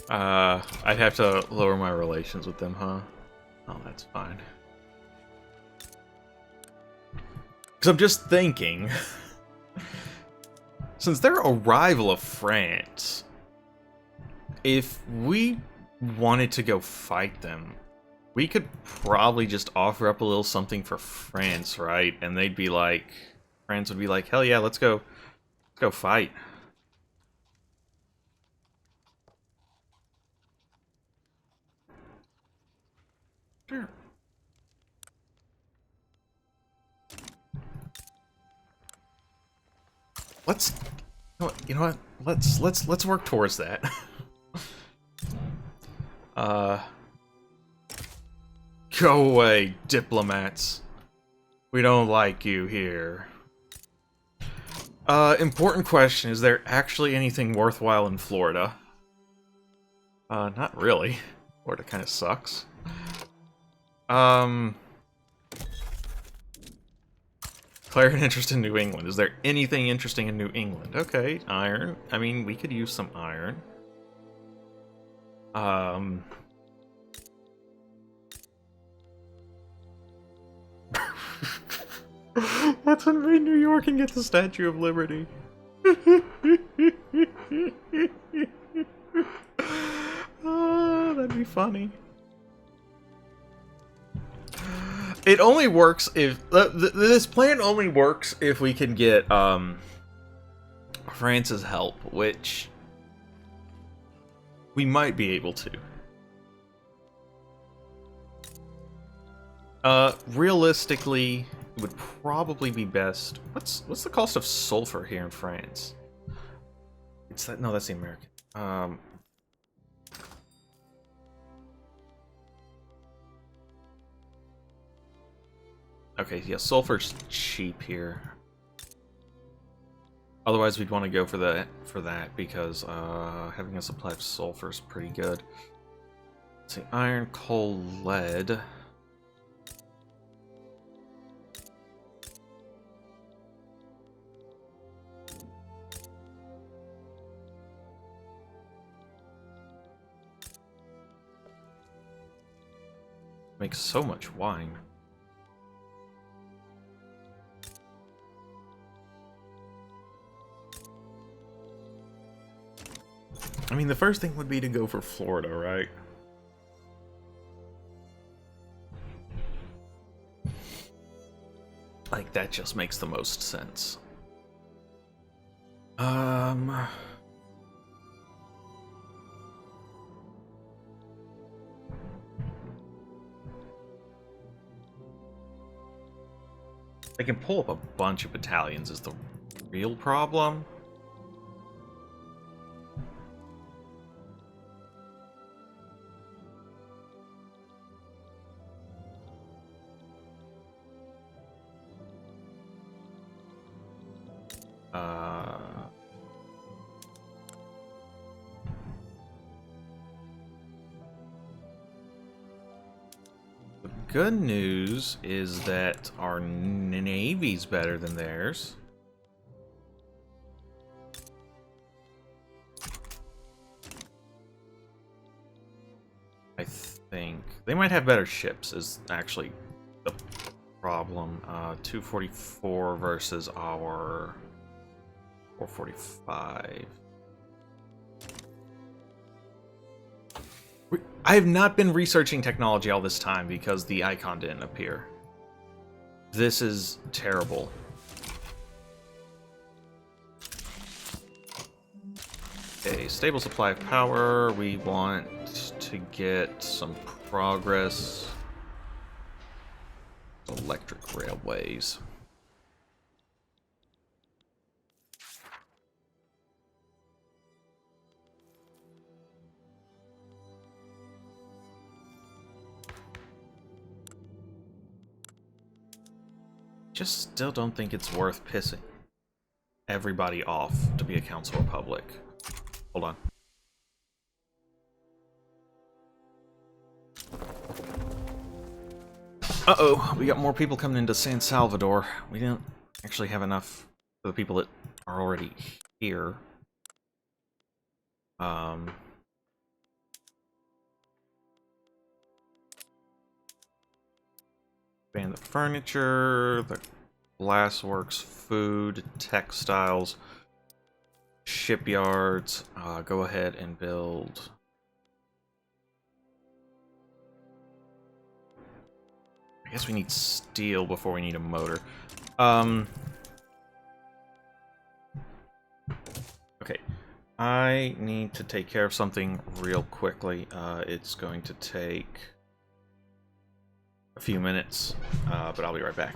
I'd have to lower my relations with them, huh? Oh, that's fine. Because I'm just thinking... Since they're a rival of France, if we wanted to go fight them, we could probably just offer up a little something for France, right? And they'd be like, France would be like, hell yeah, let's go fight. Sure. Let's, you know what? Let's work towards that. Go away, diplomats. We don't like you here. Important question, is there actually anything worthwhile in Florida? Not really. Florida kind of sucks. Declare an interest in New England. Is there anything interesting in New England? Okay, iron. I mean, we could use some iron. Let's invade New York and get the Statue of Liberty. That'd be funny. It only works if... this plan only works if we can get, France's help, which... we might be able to. Realistically, it would probably be best... What's the cost of sulfur here in France? It's that... no, that's the American. Okay, yeah, sulfur's cheap here. Otherwise, we'd want to go for that because having a supply of sulfur is pretty good. Let's see, iron, coal, lead. Makes so much wine. I mean, the first thing would be to go for Florida, right? Like, that just makes the most sense. They can pull up a bunch of battalions is the real problem. The good news is that our Navy's better than theirs. I think they might have better ships is actually the problem. 244 versus our 445. I have not been researching technology all this time because the icon didn't appear. This is terrible. Okay, stable supply of power. We want to get some progress. Electric railways. Just still don't think it's worth pissing everybody off to be a Council Republic. Hold on. Uh-oh, we got more people coming into San Salvador. We didn't actually have enough for the people that are already here. Ban the furniture, the glassworks, food, textiles, shipyards. Go ahead and build. I guess we need steel before we need a motor. Okay. I need to take care of something real quickly. It's going to take a few minutes, but I'll be right back.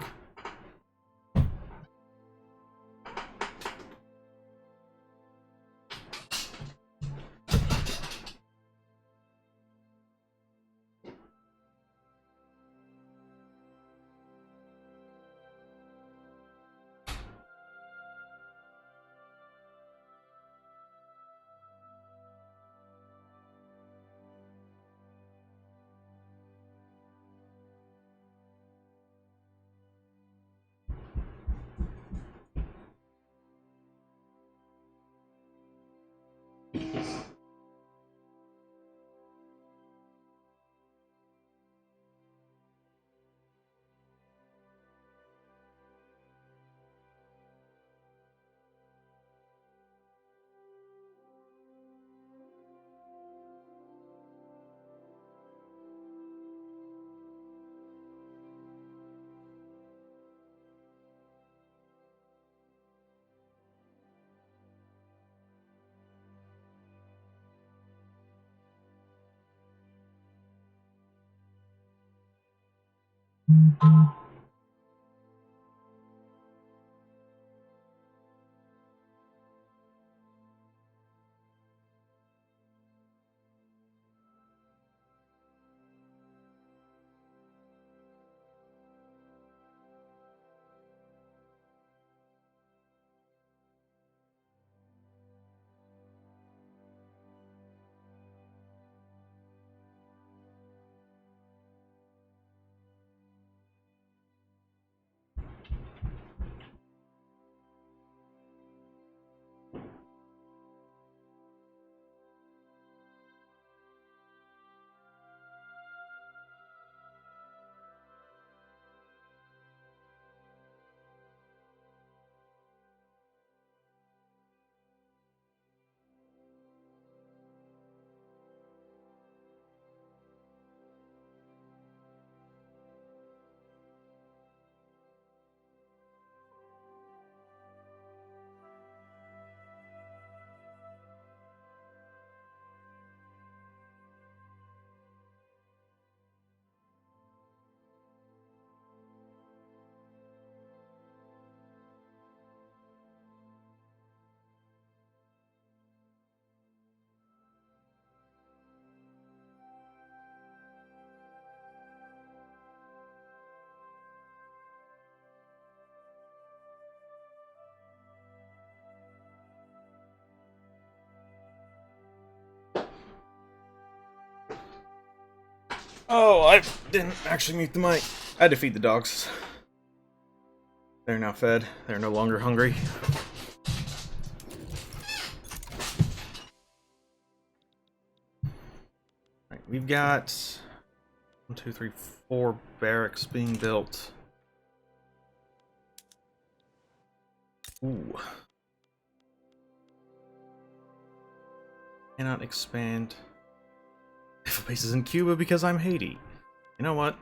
Oh, I didn't actually mute the mic. I had to feed the dogs. They're now fed. They're no longer hungry. Right, we've got 1, 2, 3, 4 barracks being built. Ooh. Cannot expand naval bases in Cuba because I'm Haiti. You know what?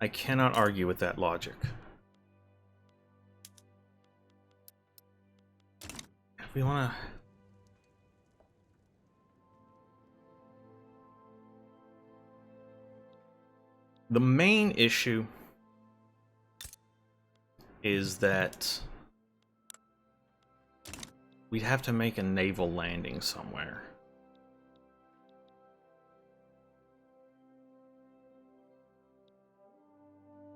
I cannot argue with that logic. If we want to... The main issue is that we'd have to make a naval landing somewhere.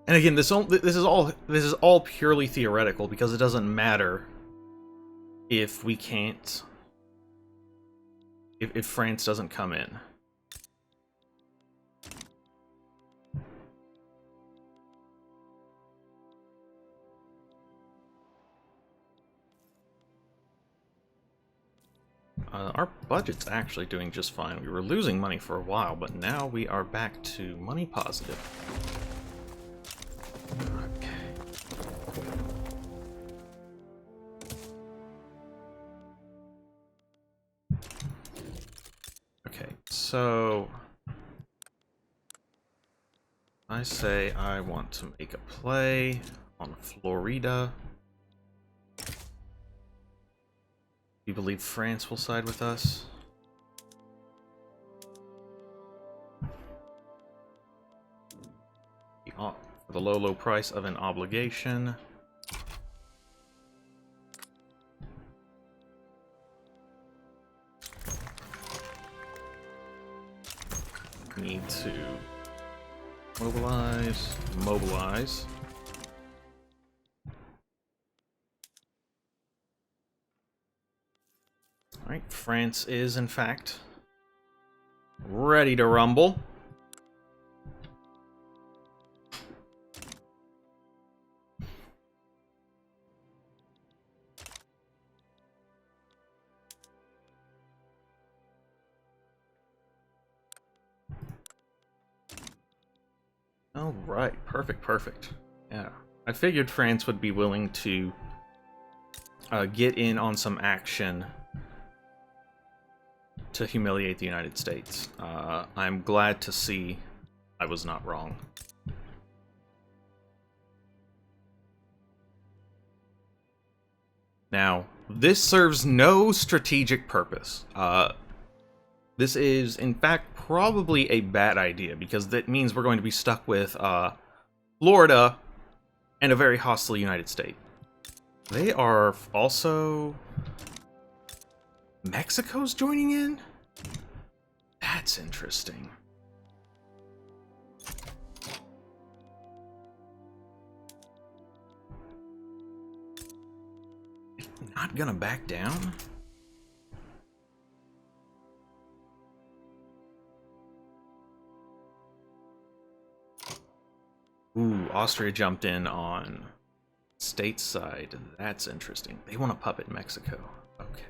And again, this is all purely theoretical because it doesn't matter if we can't, if France doesn't come in. Our budget's actually doing just fine. We were losing money for a while, but now we are back to money positive. Okay. Okay, so I say I want to make a play on Florida. You believe France will side with us? For the low price of an obligation. Need to mobilize. Alright, France is, in fact, ready to rumble. Alright, perfect. Yeah, I figured France would be willing to get in on some action to humiliate the United States. I'm glad to see I was not wrong. Now, this serves no strategic purpose. This is, in fact, probably a bad idea, because that means we're going to be stuck with Florida and a very hostile United States. They are also... Mexico's joining in? That's interesting. Not gonna back down? Ooh, Austria jumped in on stateside. That's interesting. They want to puppet Mexico. Okay.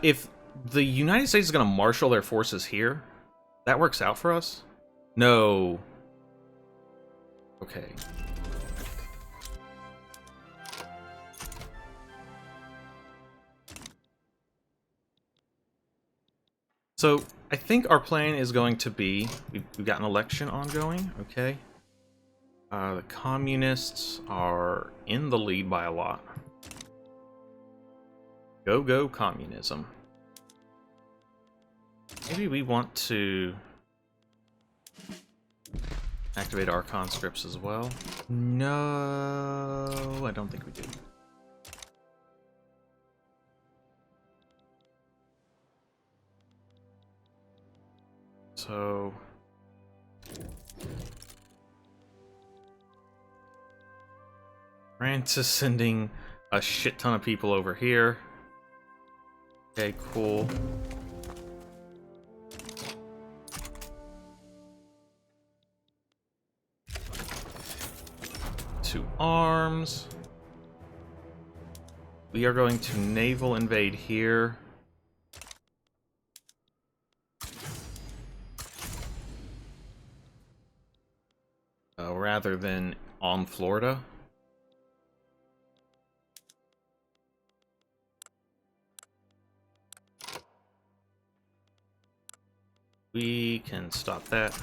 If the United States is going to marshal their forces here, that works out for us? No. Okay. So, I think our plan is going to be... We've got an election ongoing, okay. The communists are in the lead by a lot. Go communism. Maybe we want to activate our conscripts as well. No, I don't think we do. So... France is sending a shit ton of people over here. Okay, cool. to arms. We are going to naval invade here. Rather than on Florida. We can stop that.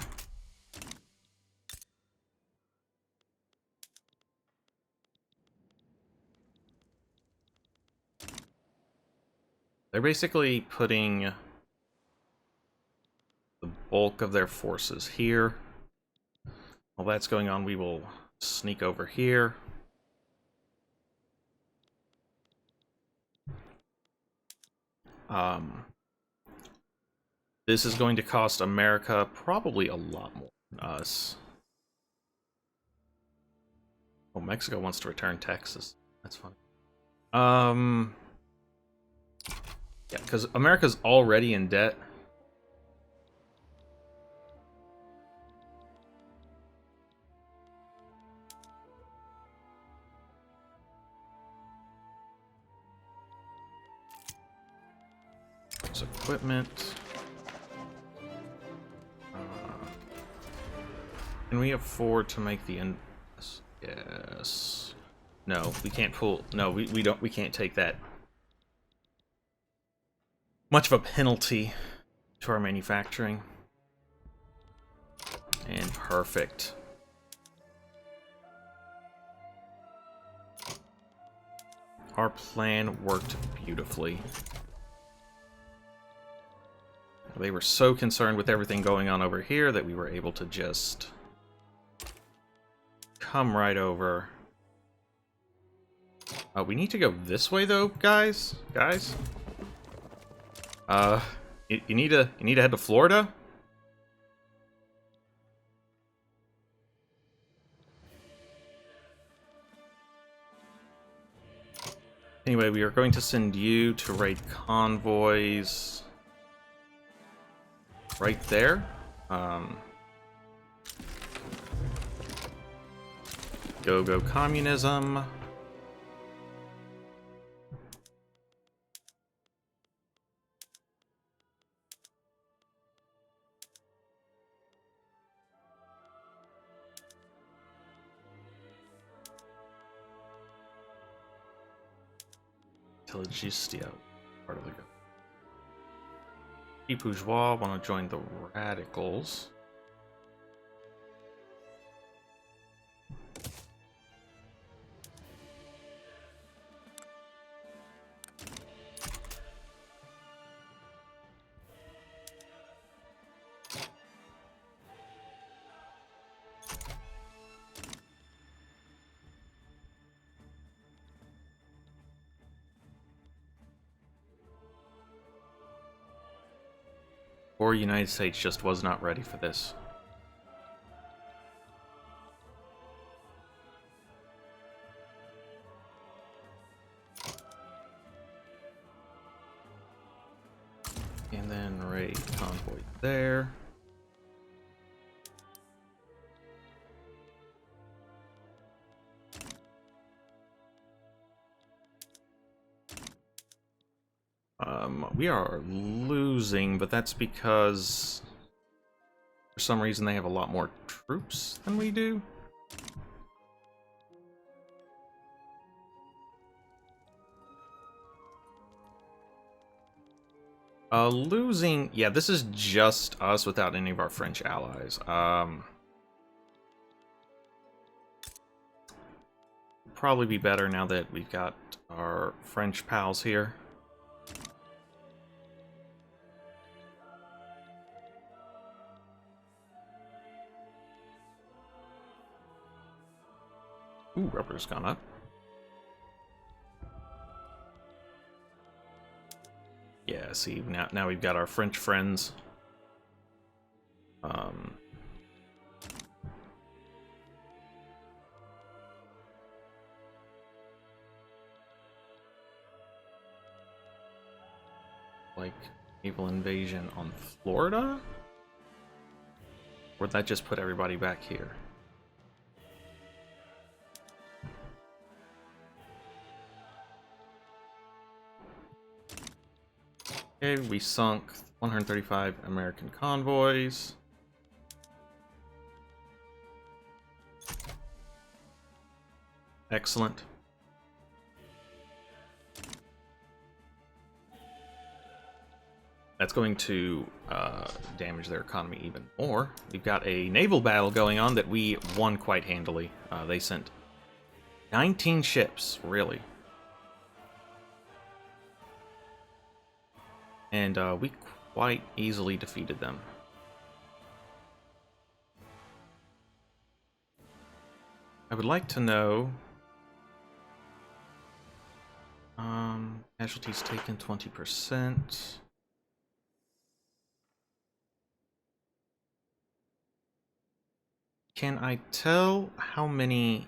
They're basically putting the bulk of their forces here. While that's going on, we will sneak over here. This is going to cost America probably a lot more than us. Oh, Mexico wants to return Texas. That's funny. Yeah, because America's already in debt. There's equipment. Can we afford to make the end? Yes. No, we can't pull. No, we don't. We can't take that much of a penalty to our manufacturing. And perfect. Our plan worked beautifully. They were so concerned with everything going on over here that we were able to just come right over. We need to go this way though, guys. You need to head to Florida. Anyway, we are going to send you to raid convoys right there. Go communism. Telegistia, part of the group. Bourgeois want to join the radicals. Or United States just was not ready for this. And then raid convoy there. We are losing, but that's because for some reason they have a lot more troops than we do. Losing, yeah, this is just us without any of our French allies. Probably be better now that we've got our French pals here. Ooh, rubber's gone up. Yeah, see, now we've got our French friends. Like, naval invasion on Florida? Or would that just put everybody back here? Okay, we sunk 135 American convoys. Excellent. That's going to damage their economy even more. We've got a naval battle going on that we won quite handily. They sent 19 ships, really. And we quite easily defeated them. I would like to know... casualties taken 20%. Can I tell how many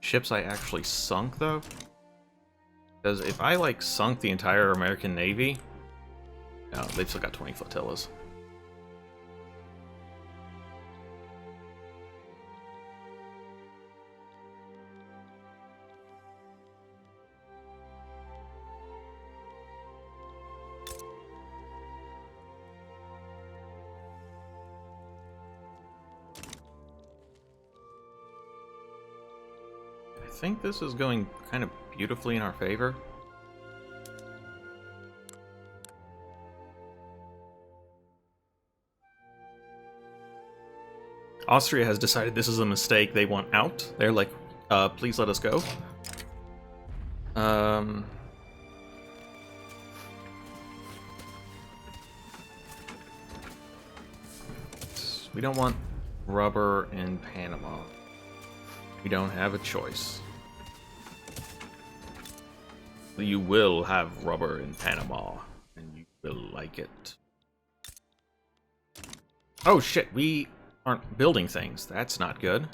ships I actually sunk, though? Because if I, like, sunk the entire American Navy... No, they've still got 20 flotillas. I think this is going kind of beautifully in our favor. Austria has decided this is a mistake. They want out. They're like, please let us go. We don't want rubber in Panama. We don't have a choice. You will have rubber in Panama, and you will like it. Oh shit, we aren't building things. That's not good.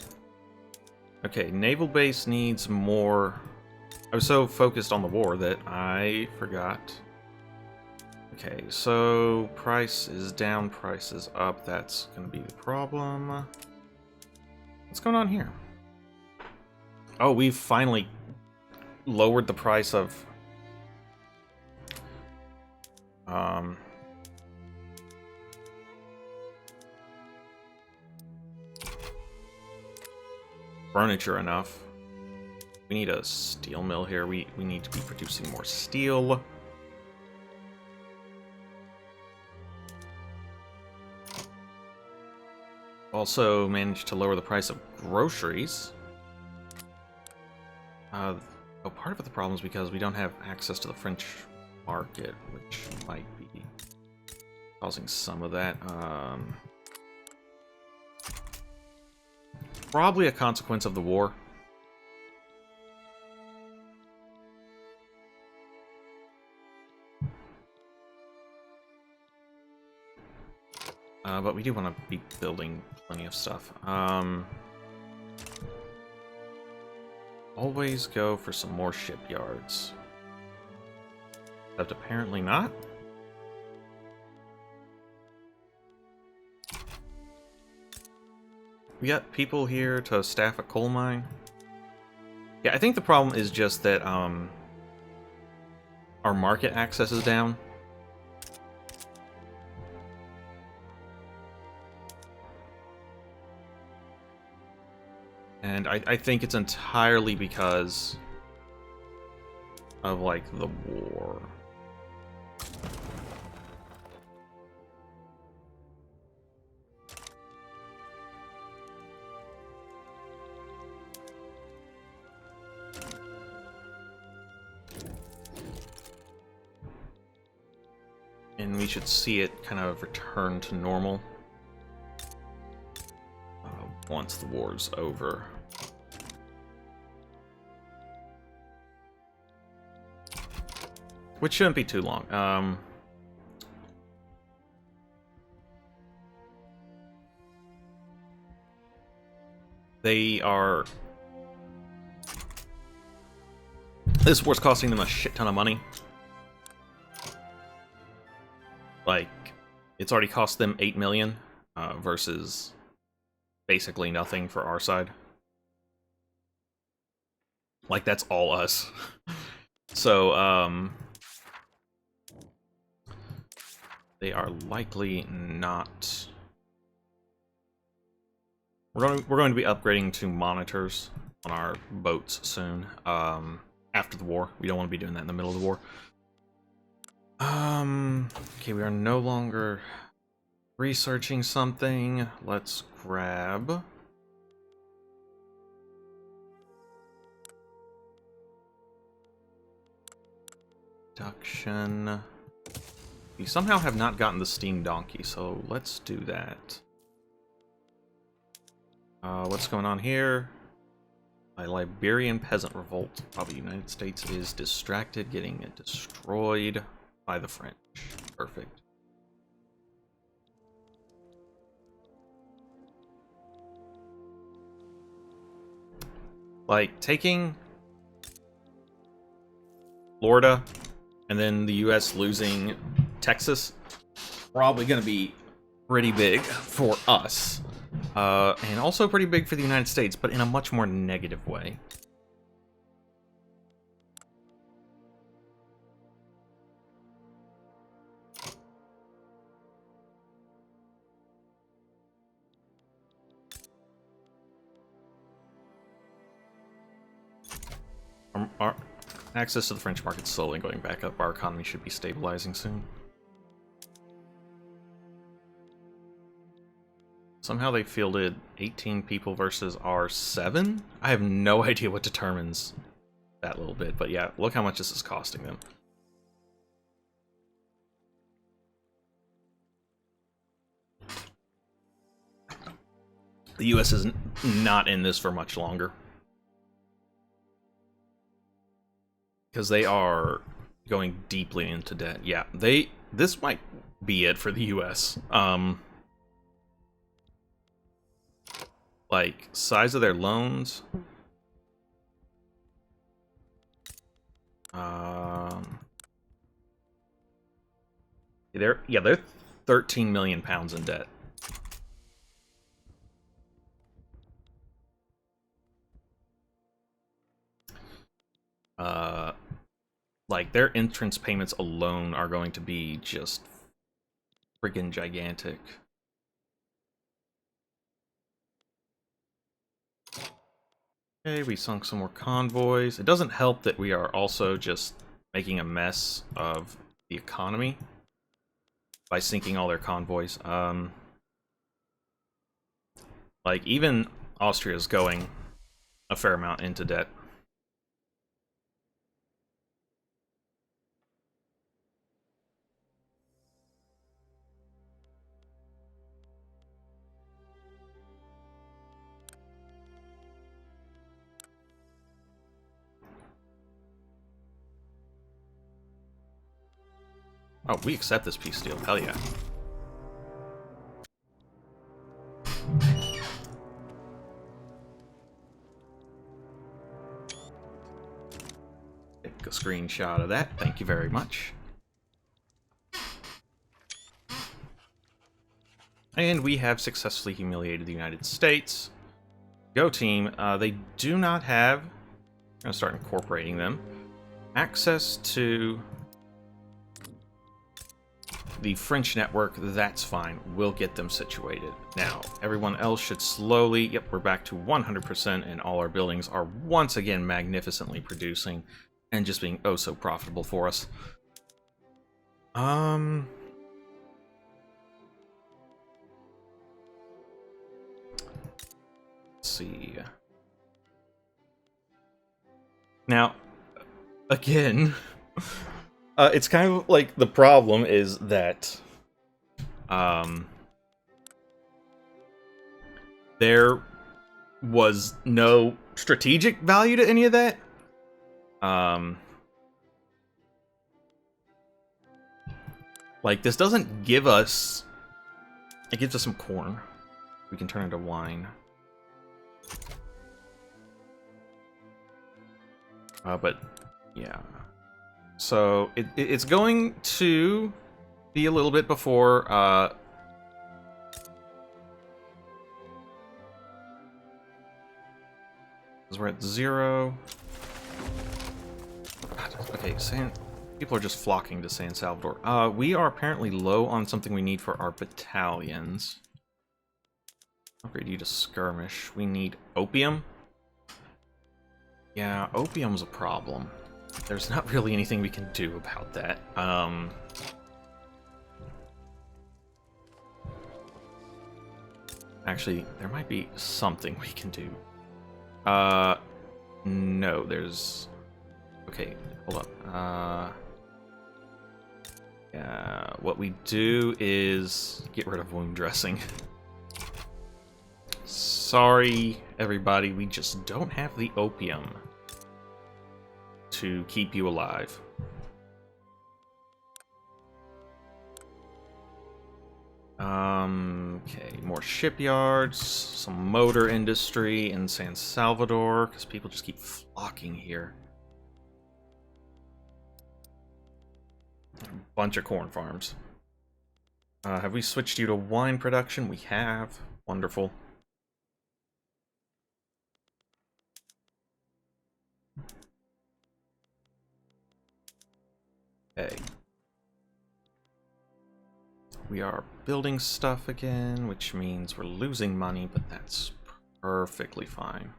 Okay, naval base needs more... I was so focused on the war that I forgot. Okay, so price is down, price is up. That's gonna be the problem. What's going on here? Oh, we've finally lowered the price of... furniture enough. We need a steel mill here. We need to be producing more steel. Also managed to lower the price of groceries. Part of the problem is because we don't have access to the French market, which might be causing some of that. Probably a consequence of the war. But we do want to be building plenty of stuff. Always go for some more shipyards. Except apparently not. We got people here to staff a coal mine. Yeah, I think the problem is just that our market access is down. And I think it's entirely because of, like, the war. And we should see it kind of return to normal once the war's over. Which shouldn't be too long. They are... This war's costing them a shit ton of money. Like, it's already cost them 8 million, versus basically nothing for our side. Like, that's all us. So, they are likely not... We're going to be upgrading to monitors on our boats soon. After the war. We don't want to be doing that in the middle of the war. Okay, we are no longer researching something. Let's grab... Production. We somehow have not gotten the steam donkey, so let's do that. What's going on here? A Liberian peasant revolt. Probably the United States is distracted, getting it destroyed by the French. Perfect. Like, taking Florida and then the US losing Texas, probably going to be pretty big for us. And also pretty big for the United States, but in a much more negative way. Our access to the French market is slowly going back up. Our economy should be stabilizing soon. Somehow they fielded 18 people versus our 7? I have no idea what determines that little bit, but yeah, look how much this is costing them. The US is not in this for much longer. Because they are going deeply into debt. Yeah, this might be it for the US. Like, size of their loans. They're 13 million pounds in debt. Like, their entrance payments alone are going to be just friggin' gigantic. Okay, we sunk some more convoys. It doesn't help that we are also just making a mess of the economy by sinking all their convoys. Like, even Austria's going a fair amount into debt. Oh, we accept this peace deal. Hell yeah. Take a screenshot of that. Thank you very much. And we have successfully humiliated the United States. Go team. They do not have... I'm going to start incorporating them. Access to the French network, that's fine. We'll get them situated. Now, everyone else should slowly... Yep, we're back to 100%, and all our buildings are once again magnificently producing and just being oh so profitable for us. Let's see. Now, again... it's kind of like the problem is that there was no strategic value to any of that. Like, this doesn't give us... It gives us some corn. We can turn into wine. But, yeah. So, it's going to be a little bit before we're at 0. God, okay, people are just flocking to San Salvador. We are apparently low on something we need for our battalions. Upgrade you to skirmish. We need opium. Yeah, opium's a problem. There's not really anything we can do about that. Actually, there might be something we can do. No, there's... Okay, hold up. Yeah, what we do is get rid of wound dressing. Sorry, everybody, we just don't have the opium to keep you alive. Okay, more shipyards, some motor industry in San Salvador, because people just keep flocking here. A bunch of corn farms. Have we switched you to wine production? We have. Wonderful. Okay. We are building stuff again, which means we're losing money, but that's perfectly fine.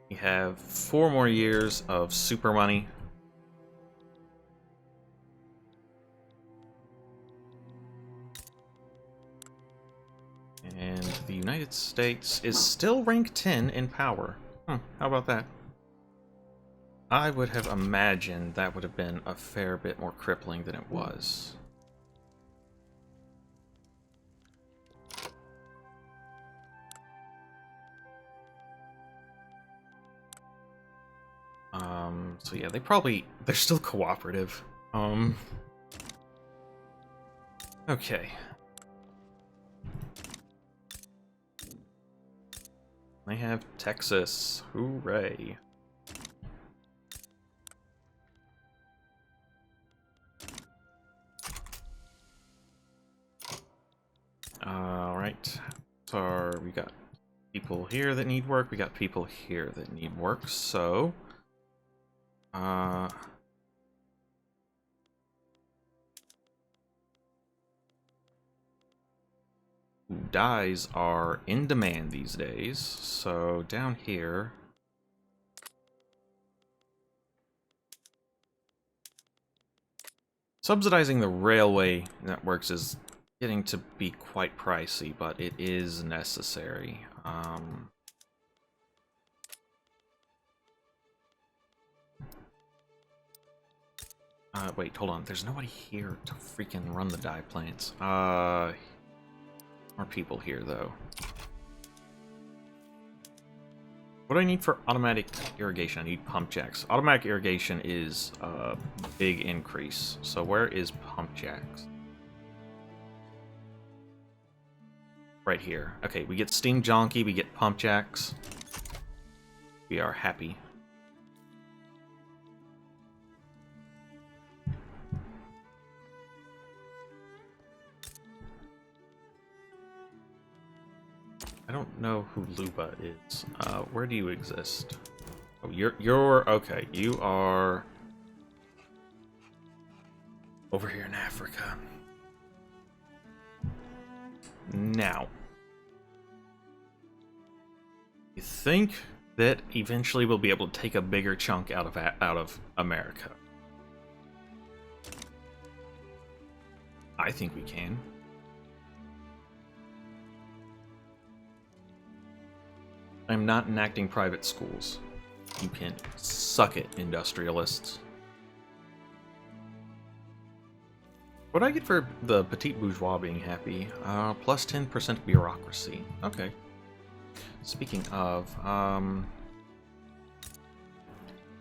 We have 4 more years of super money. And the United States is still rank 10 in power. How about that? I would have imagined that would have been a fair bit more crippling than it was. So yeah, they're still cooperative. Okay. They have Texas. Hooray. Alright. So we got people here that need work. We got people here that need work. So... dyes are in demand these days, so down here... Subsidizing the railway networks is getting to be quite pricey, but it is necessary. Wait, hold on. There's nobody here to freaking run the dye plants. More people here, though. What do I need for automatic irrigation? I need pump jacks. Automatic irrigation is a big increase. So where is pump jacks? Right here. Okay, we get steam jonky, we get pump jacks. We are happy. I don't know who Luba is. Where do you exist? Oh, you're okay. You are over here in Africa. Now, you think that eventually we'll be able to take a bigger chunk out of America? I think we can. I'm not enacting private schools. You can suck it, industrialists. What do I get for the petite bourgeois being happy? Plus 10% bureaucracy. Okay. Speaking of,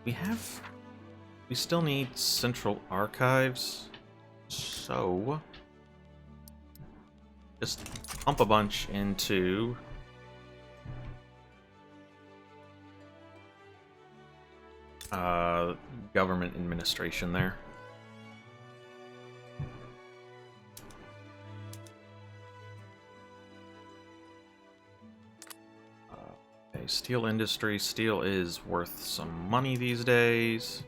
we still need central archives, so just pump a bunch into government administration there. steel industry. Steel is worth some money these days.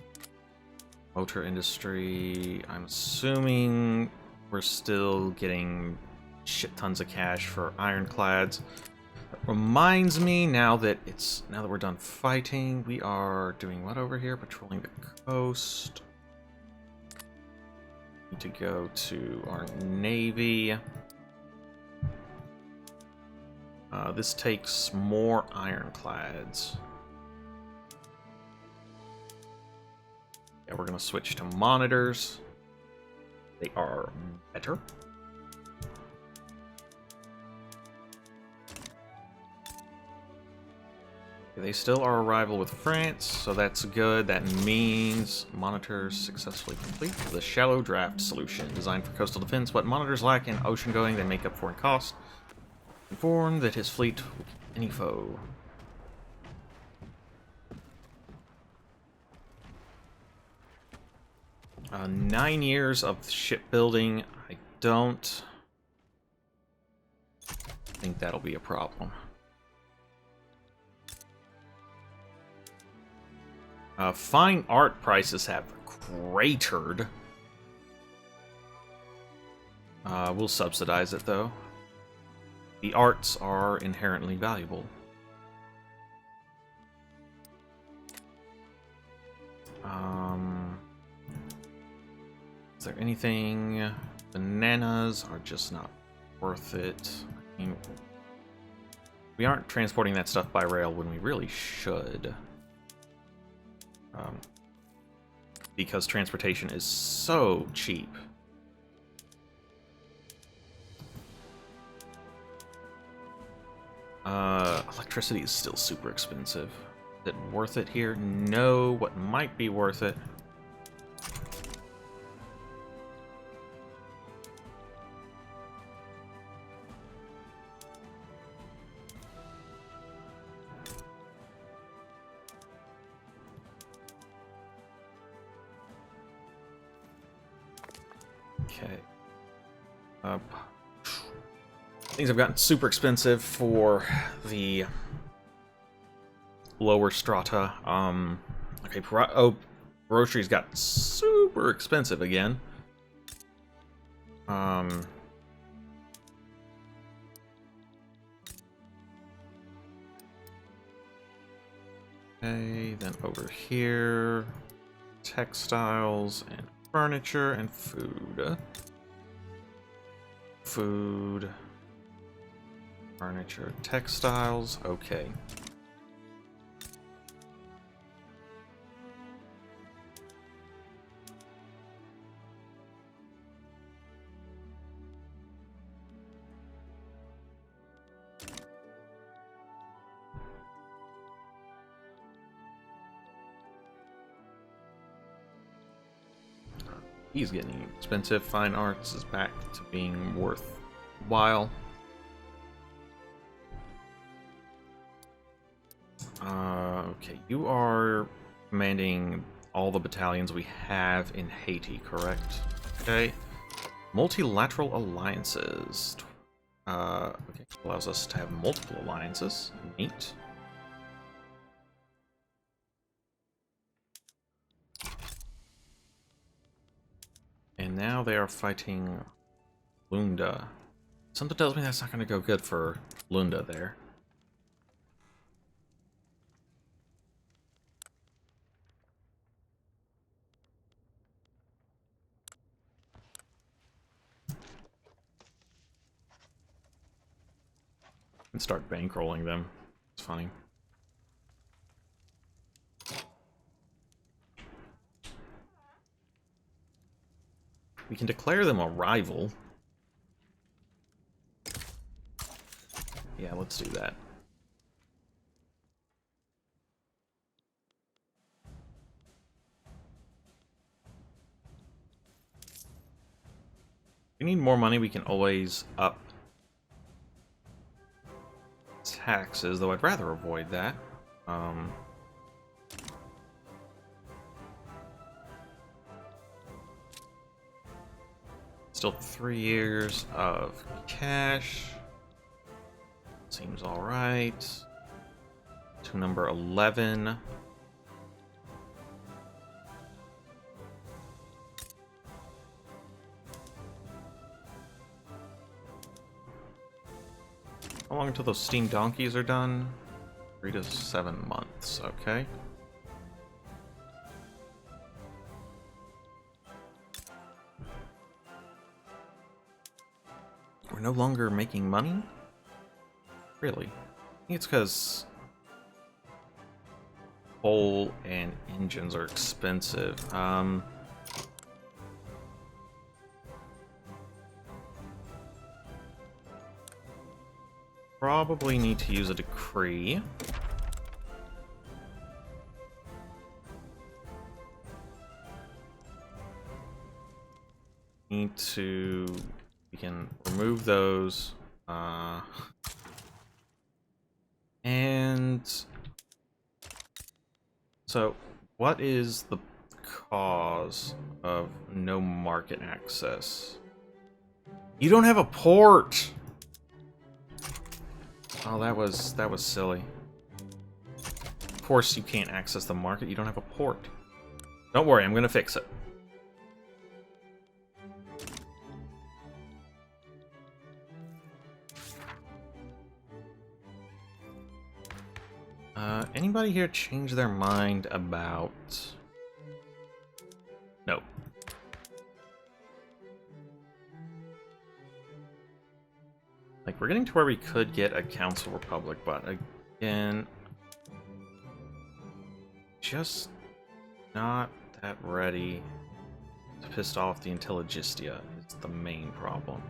Motor industry, I'm assuming we're still getting shit tons of cash for ironclads. That reminds me, now that we're done fighting, we are doing what over here? Patrolling the coast. Need to go to our navy. This takes more ironclads. Yeah, we're gonna switch to monitors. They are better. They still are a rival with France, so that's good. That means monitors successfully complete the shallow draft solution. Designed for coastal defense, what monitors lack in ocean going, they make up for in cost. Informed that his fleet will keep any foe. 9 years of shipbuilding. I don't think that'll be a problem. Fine art prices have cratered. We'll subsidize it, though. The arts are inherently valuable. Is there anything? Bananas are just not worth it. I mean, we aren't transporting that stuff by rail when we really should. Because transportation is so cheap. Electricity is still super expensive. Is it worth it here? No. What might be worth it? Okay. Things have gotten super expensive for the lower strata. Okay, groceries got super expensive again. Okay, then over here, textiles and furniture and food. Food, furniture, textiles, okay. He's getting expensive. Fine arts is back to being worthwhile. Okay, you are commanding all the battalions we have in Haiti, correct? Okay. Multilateral alliances. Okay, allows us to have multiple alliances. Neat. And now they are fighting Lunda. Something tells me that's not going to go good for Lunda there. And start bankrolling them. It's funny. We can declare them a rival. Yeah, let's do that. If we need more money, we can always up taxes, though I'd rather avoid that. Still 3 years of cash. Seems alright. to number 11. How long until those steam donkeys are done? 3 to 7 months, okay. We're no longer making money? Really? I think it's because coal and engines are expensive. Probably need to use a decree. We can remove those. And so what is the cause of no market access? You don't have a port. Oh, that was silly. Of course you can't access the market. You don't have a port. Don't worry, I'm gonna fix it. Anybody here change their mind about... No. Like, we're getting to where we could get a Council Republic, but again... just not that ready to piss off the Intelligistia. It's the main problem.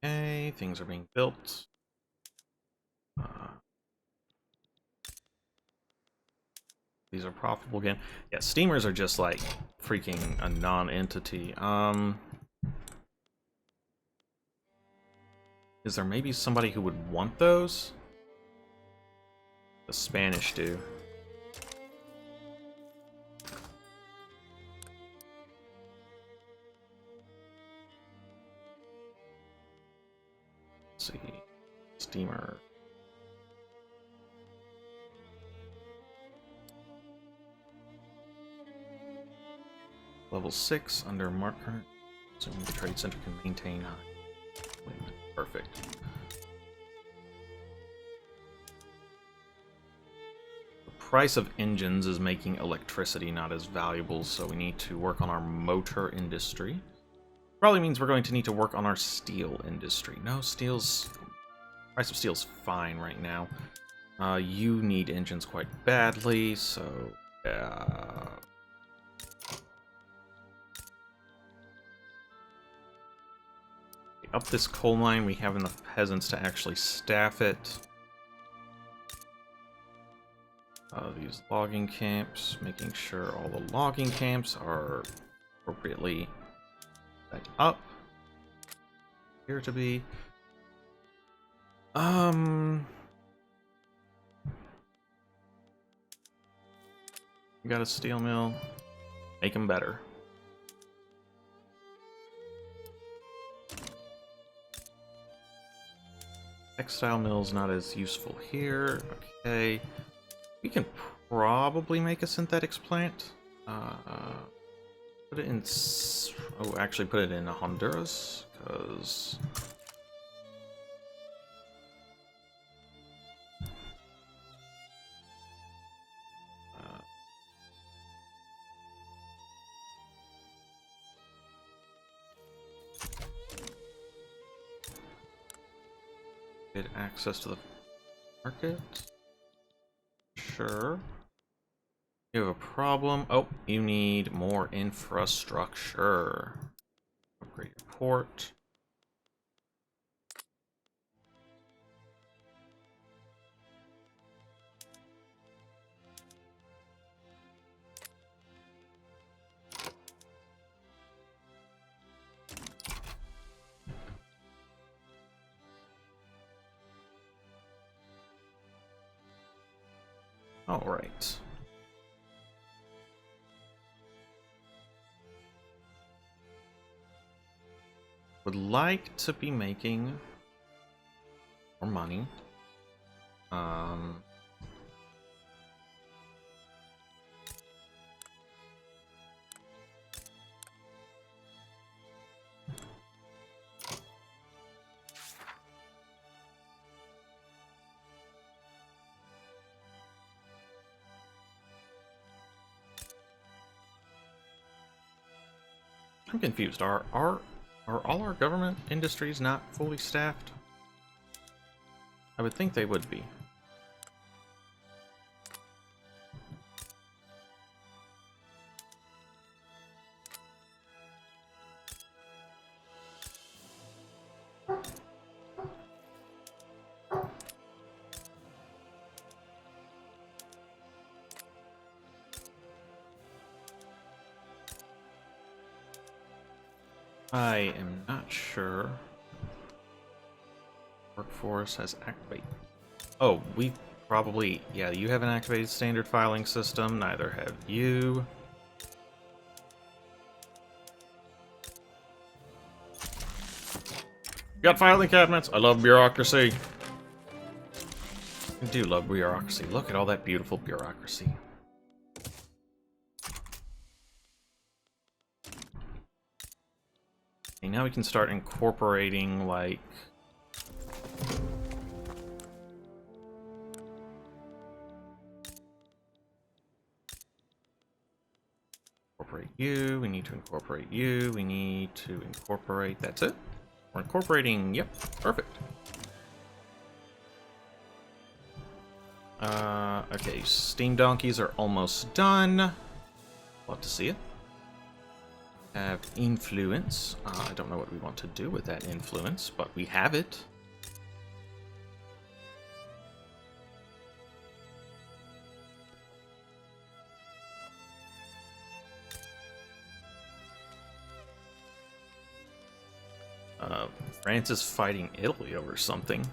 Okay, things are being built. These are profitable again. Yeah, steamers are just like freaking a non-entity. Is there maybe somebody who would want those? The Spanish do. Let's see. Steamer. Level 6 under marker. Assuming the trade center can maintain high. Perfect. The price of engines is making electricity not as valuable, so we need to work on our motor industry. Probably means we're going to need to work on our steel industry. No, price of steel's fine right now. You need engines quite badly, so up this coal mine, we have enough peasants to actually staff it. These logging camps, making sure all the logging camps are appropriately set up. Here to be. We got a steel mill. Make them better. Textile mill's not as useful here. Okay. We can probably make a synthetics plant. Put it in... Oh, actually put it in Honduras, because... get access to the market. Sure. You have a problem. Oh, you need more infrastructure. Upgrade your port. All right. Would like to be making more money. I'm confused. Are all our government industries not fully staffed? I would think they would be. I am not sure. Workforce has activate. Oh, we probably, yeah, you have an activated standard filing system, neither have you. Got filing cabinets. I love bureaucracy. I do love bureaucracy. Look at all that beautiful bureaucracy. Okay, now we can start incorporating, like... Incorporate you, we need to incorporate you, we need to incorporate... That's it? We're incorporating... Yep, perfect. Okay, steam donkeys are almost done. Love to see it. Have influence. I don't know what we want to do with that influence, but we have it. France is fighting Italy over something.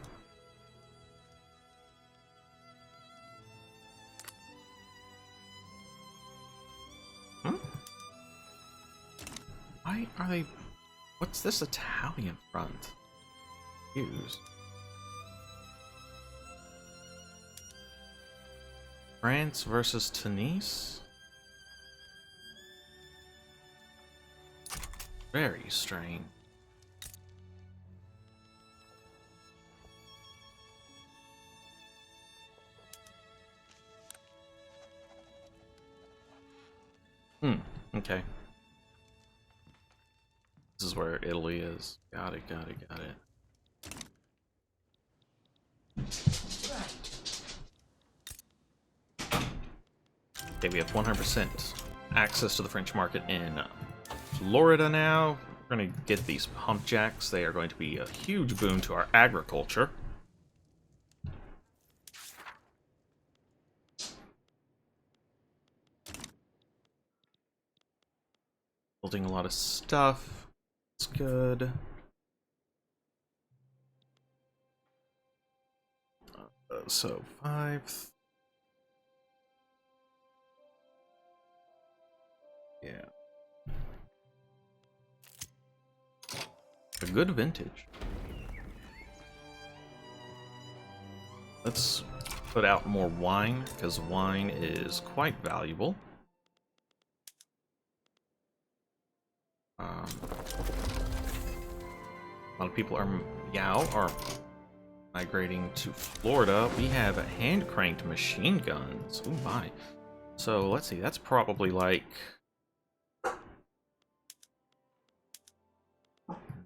Why are they... What's this Italian front? Use. France versus Tunis? Very strange. Okay. This is where Italy is. Got it. Okay, we have 100% access to the French market in Florida now. We're going to get these hump jacks. They are going to be a huge boon to our agriculture. Building a lot of stuff. It's good. So 5. Yeah. A good vintage. Let's put out more wine, because wine is quite valuable. A lot of people are migrating to Florida. We have hand-cranked machine guns. Oh my. So let's see, that's probably like...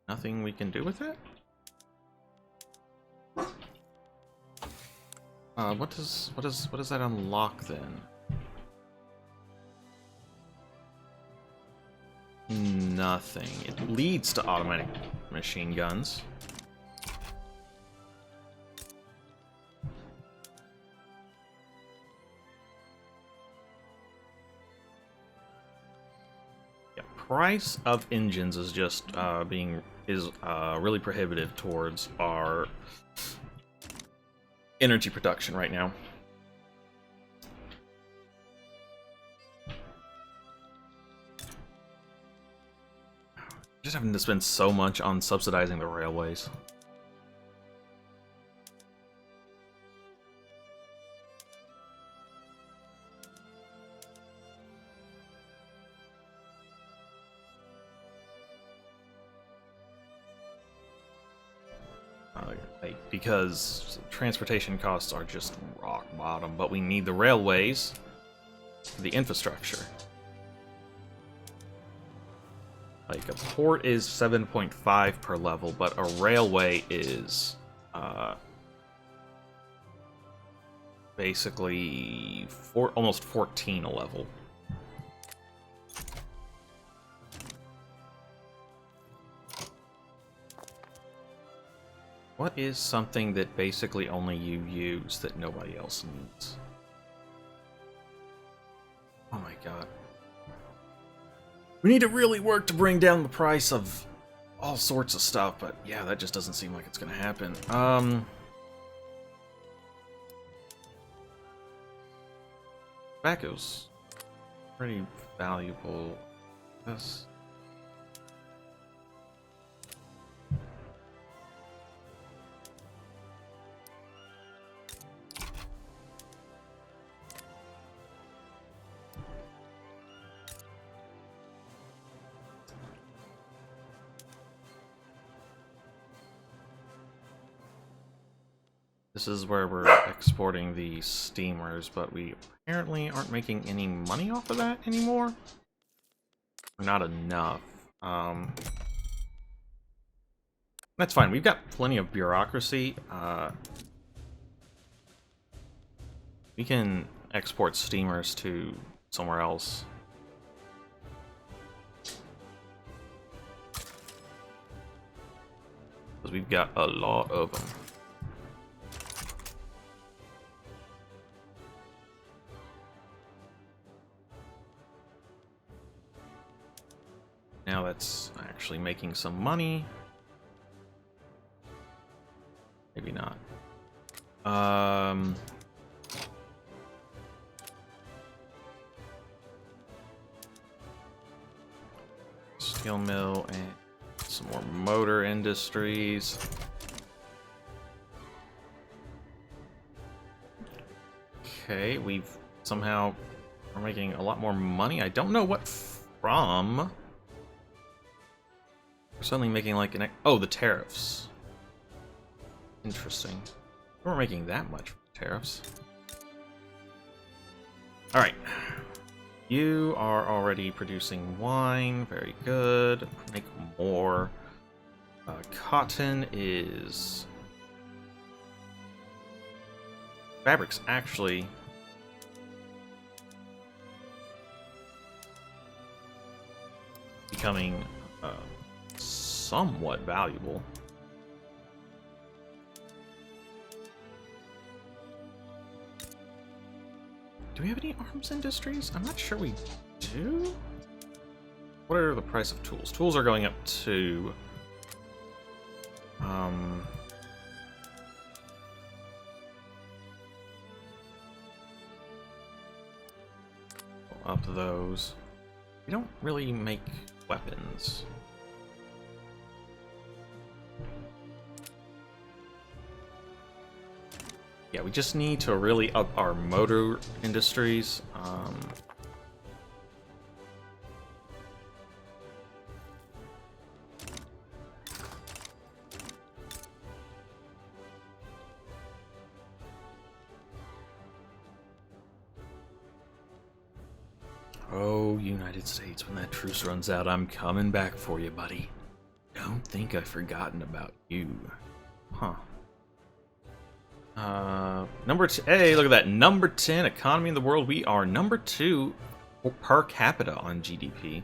Nothing we can do with it? What does that unlock then? Nothing. It leads to automatic machine guns. Yeah, price of engines is just really prohibitive towards our energy production right now. Just having to spend so much on subsidizing the railways. Because transportation costs are just rock bottom, but we need the railways for the infrastructure. Like, a port is 7.5 per level, but a railway is basically almost 14 a level. What is something that basically only you use that nobody else needs? Oh my god. We need to really work to bring down the price of all sorts of stuff, but yeah, that just doesn't seem like it's gonna happen. Tobacco's pretty valuable. Yes. This is where we're exporting the steamers, but we apparently aren't making any money off of that anymore. Not enough. That's fine. We've got plenty of bureaucracy. We can export steamers to somewhere else. Because we've got a lot of them. Now that's actually making some money. Maybe not. Steel mill and some more motor industries. Okay, we've somehow are making a lot more money. I don't know what from. We're suddenly making like an... Oh, the tariffs. Interesting. We weren't making that much from tariffs. Alright. You are already producing wine. Very good. Make more. Cotton is... Fabric's actually... becoming... somewhat valuable. Do we have any arms industries? I'm not sure we do. What are the price of tools? Tools are going up to up to those. We don't really make weapons. Yeah, we just need to really up our motor industries. Oh, United States, when that truce runs out, I'm coming back for you, buddy. Don't think I've forgotten about you. Huh. Number 2. Hey, look at that. Number 10 economy in the world. We are number 2 per capita on GDP.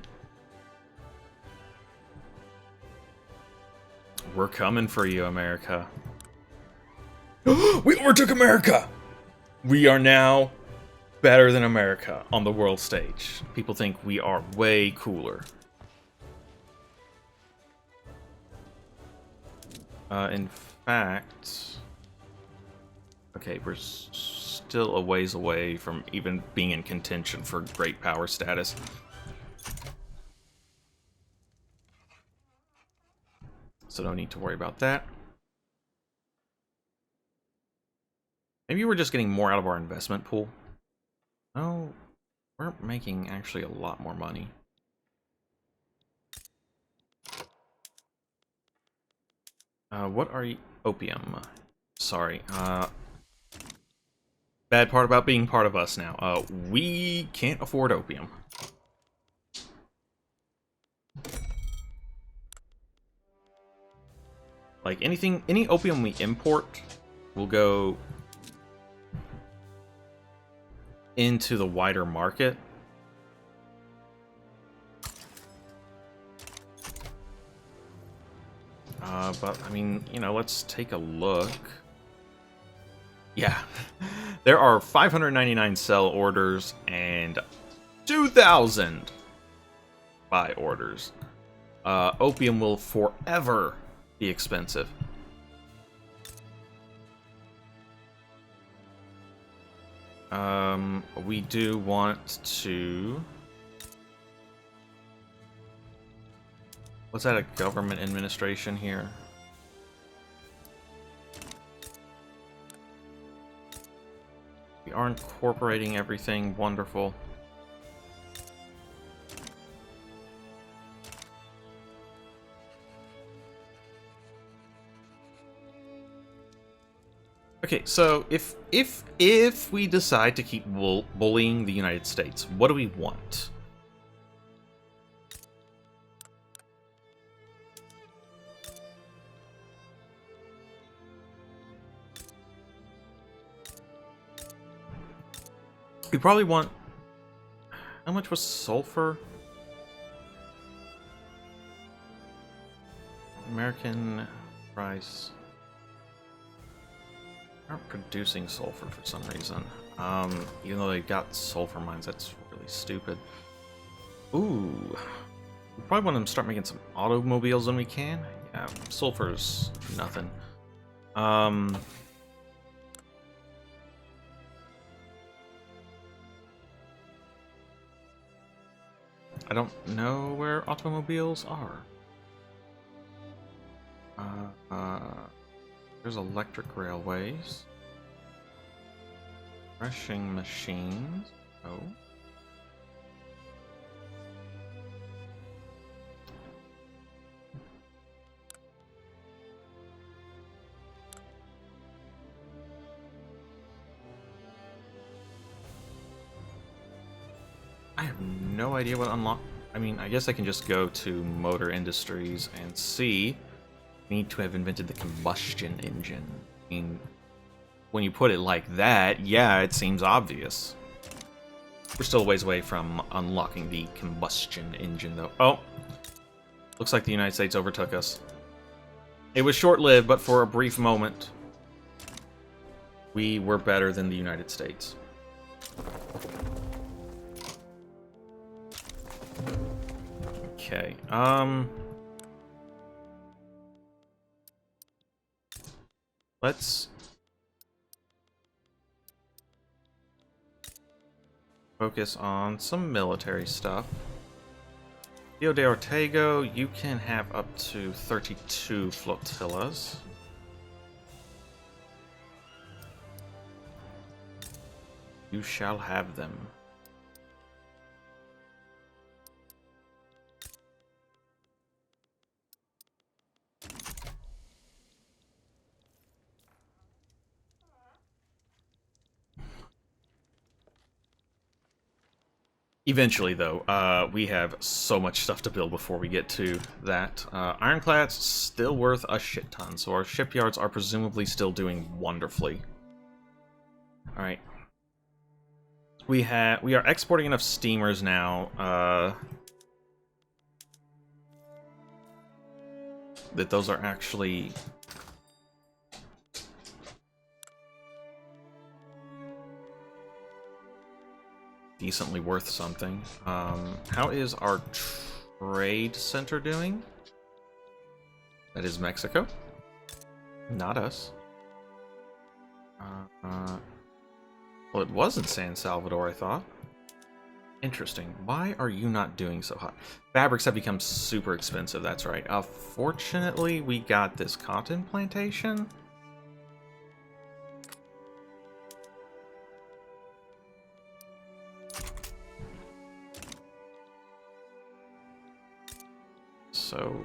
We're coming for you, America. We overtook America! We are now better than America on the world stage. People think we are way cooler. In fact... Okay, we're still a ways away from even being in contention for great power status. so no need to worry about that. Maybe we're just getting more out of our investment pool. No, we're making actually a lot more money. What are you? Opium. Sorry. Bad part about being part of us now. We can't afford opium. Like any opium we import will go into the wider market. But I mean, you know, let's take a look. Yeah, there are 599 sell orders and 2,000 buy orders. Opium will forever be expensive. We do want to... Let's add a government administration here. We are incorporating everything. Wonderful. Okay, so if we decide to keep bullying the United States, what do we want? We probably want... How much was sulfur? American price. Aren't producing sulfur for some reason. Even though they've got sulfur mines, that's really stupid. Ooh. We probably want to start making some automobiles when we can. Yeah, sulfur's nothing. I don't know where automobiles are. There's electric railways. Threshing machines. Oh. I have no idea what unlock... I mean, I guess I can just go to Motor Industries and see. Need to have invented the combustion engine. I mean, when you put it like that, yeah, it seems obvious. We're still a ways away from unlocking the combustion engine, though. Oh! Looks like the United States overtook us. It was short-lived, but for a brief moment, we were better than the United States. Okay, let's focus on some military stuff. Rio de Ortego, you can have up to 32 flotillas. You shall have them. Eventually, though, we have so much stuff to build before we get to that. Ironclad's still worth a shit ton, so our shipyards are presumably still doing wonderfully. Alright. We are exporting enough steamers now, that those are actually... decently worth something. How is our trade center doing? That is Mexico. Not us. Well, it was in San Salvador, I thought. Interesting. Why are you not doing so hot? Fabrics have become super expensive, that's right. Fortunately, we got this cotton plantation. So,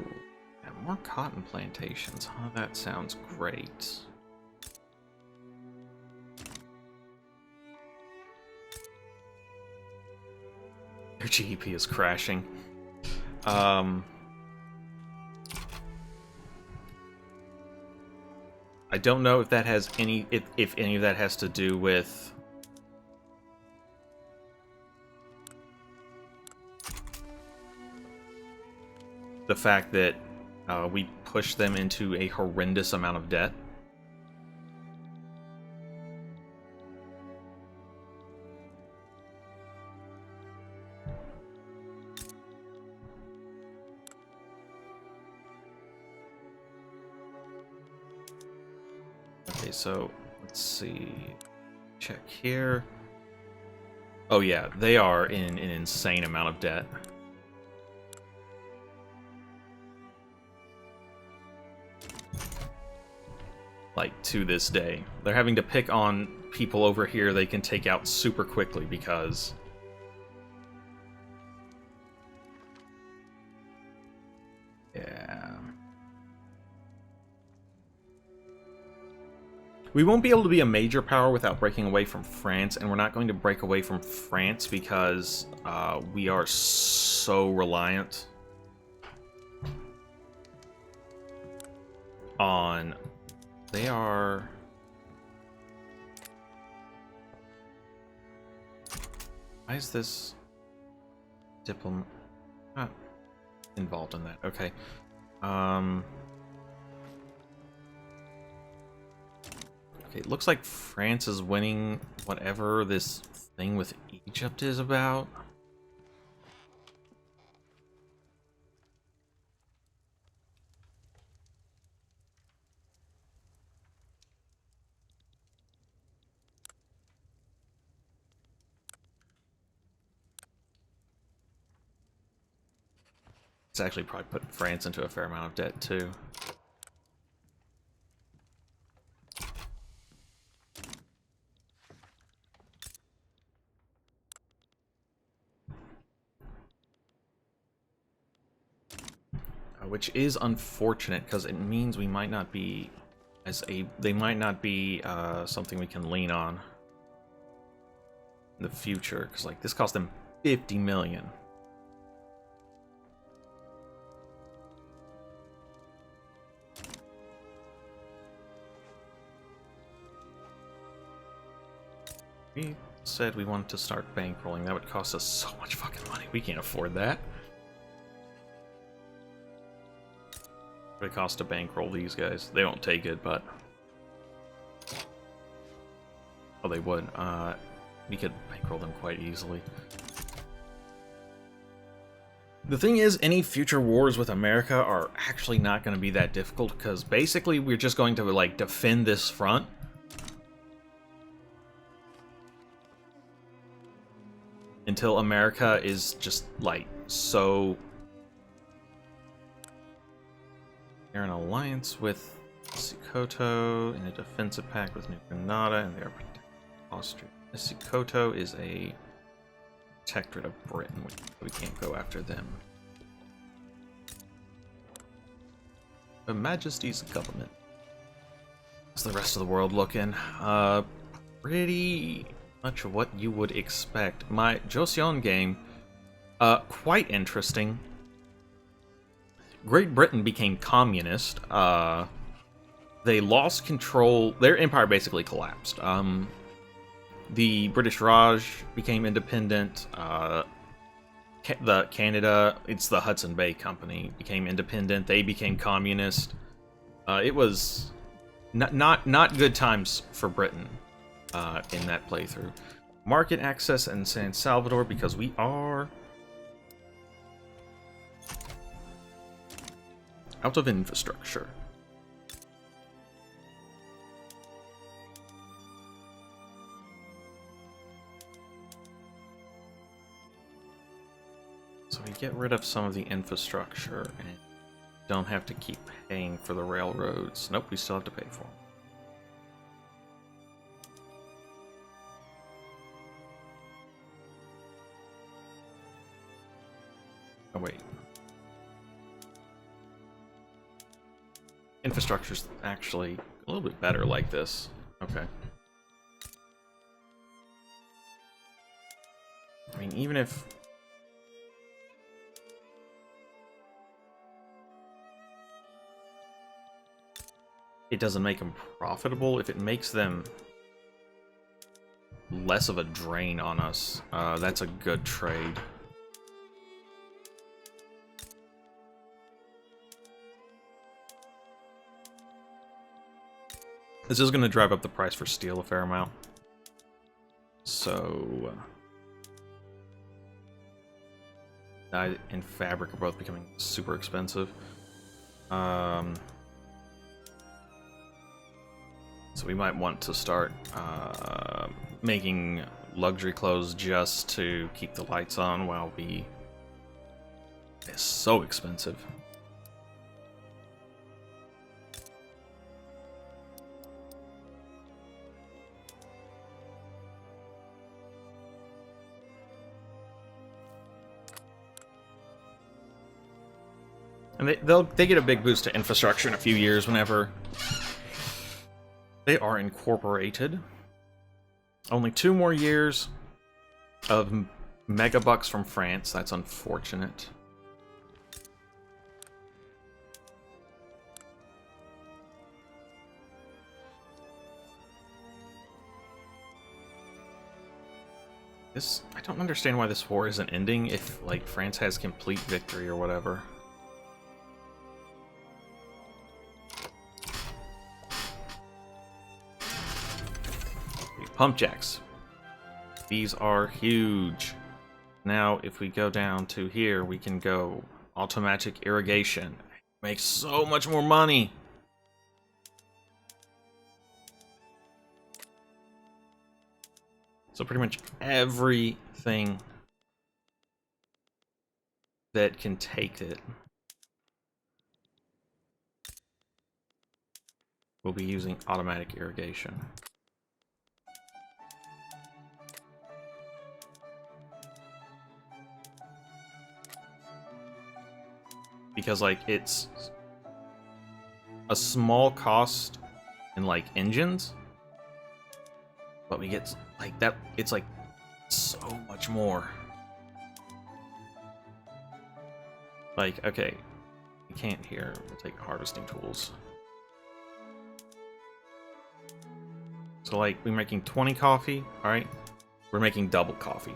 yeah, more cotton plantations, huh? That sounds great. Their GDP is crashing. I don't know if that has any, if any of that has to do with the fact that we pushed them into a horrendous amount of debt. Okay, so let's see. Check here. Oh yeah, they are in an insane amount of debt. Like, to this day. They're having to pick on people over here they can take out super quickly because... yeah. We won't be able to be a major power without breaking away from France, and we're not going to break away from France because we are so reliant on... They are... Why is this diplomat not involved in that? Okay. Okay, it looks like France is winning whatever this thing with Egypt is about. It's actually probably put France into a fair amount of debt, too. Which is unfortunate, because it means we might not be they might not be something we can lean on in the future, because like this cost them 50 million. We said we wanted to start bankrolling. That would cost us so much fucking money. We can't afford that. It would cost to bankroll these guys. They won't take it, but... oh, they would. We could bankroll them quite easily. The thing is, any future wars with America are actually not going to be that difficult, because basically we're just going to, like, defend this front. Until America is just, like, so... They're in an alliance with Sikoto in a defensive pact with New Granada, and they are protecting Austria. Sikoto is a protectorate of Britain. We can't go after them. Her Majesty's government. How's the rest of the world looking? Pretty much what you would expect. My Joseon game, quite interesting. Great Britain became communist. They lost control. Their empire basically collapsed. The British Raj became independent. The Canada, it's the Hudson Bay Company, became independent. They became communist. It was not good times for Britain in that playthrough. Market access in San Salvador, because we are out of infrastructure. So we get rid of some of the infrastructure and don't have to keep paying for the railroads. Nope, we still have to pay for them. Oh, wait. Infrastructure's actually a little bit better like this. Okay. I mean, even if... it doesn't make them profitable, if it makes them less of a drain on us, that's a good trade. This is going to drive up the price for steel a fair amount. So... dye and fabric are both becoming super expensive. So we might want to start making luxury clothes just to keep the lights on while we... it's so expensive. And they get a big boost to infrastructure in a few years whenever they are incorporated. Only 2 more years of mega bucks from France. That's unfortunate. This, I don't understand why this war isn't ending if, like, France has complete victory or whatever. Pump jacks. These are huge. Now, if we go down to here, we can go automatic irrigation. Makes so much more money. So pretty much everything that can take it will be using automatic irrigation. Because, like, it's a small cost in, like, engines, but we get, like, that, it's, like, so much more. Like, okay, we can't here, we'll take harvesting tools. So, like, we're making 20 coffee, alright? We're making double coffee.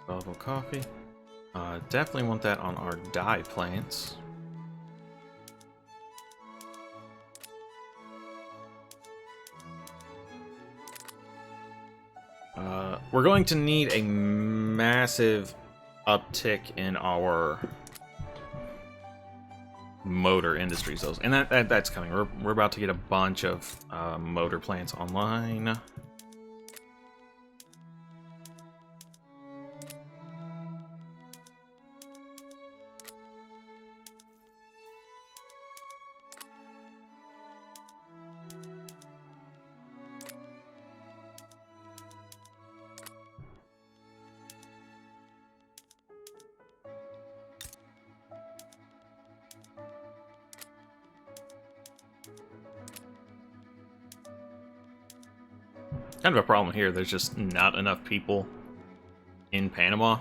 Double coffee. Definitely want that on our dye plants. We're going to need a massive uptick in our motor industries, and that's coming. We're about to get a bunch of motor plants online. Kind of a problem here. There's just not enough people in Panama.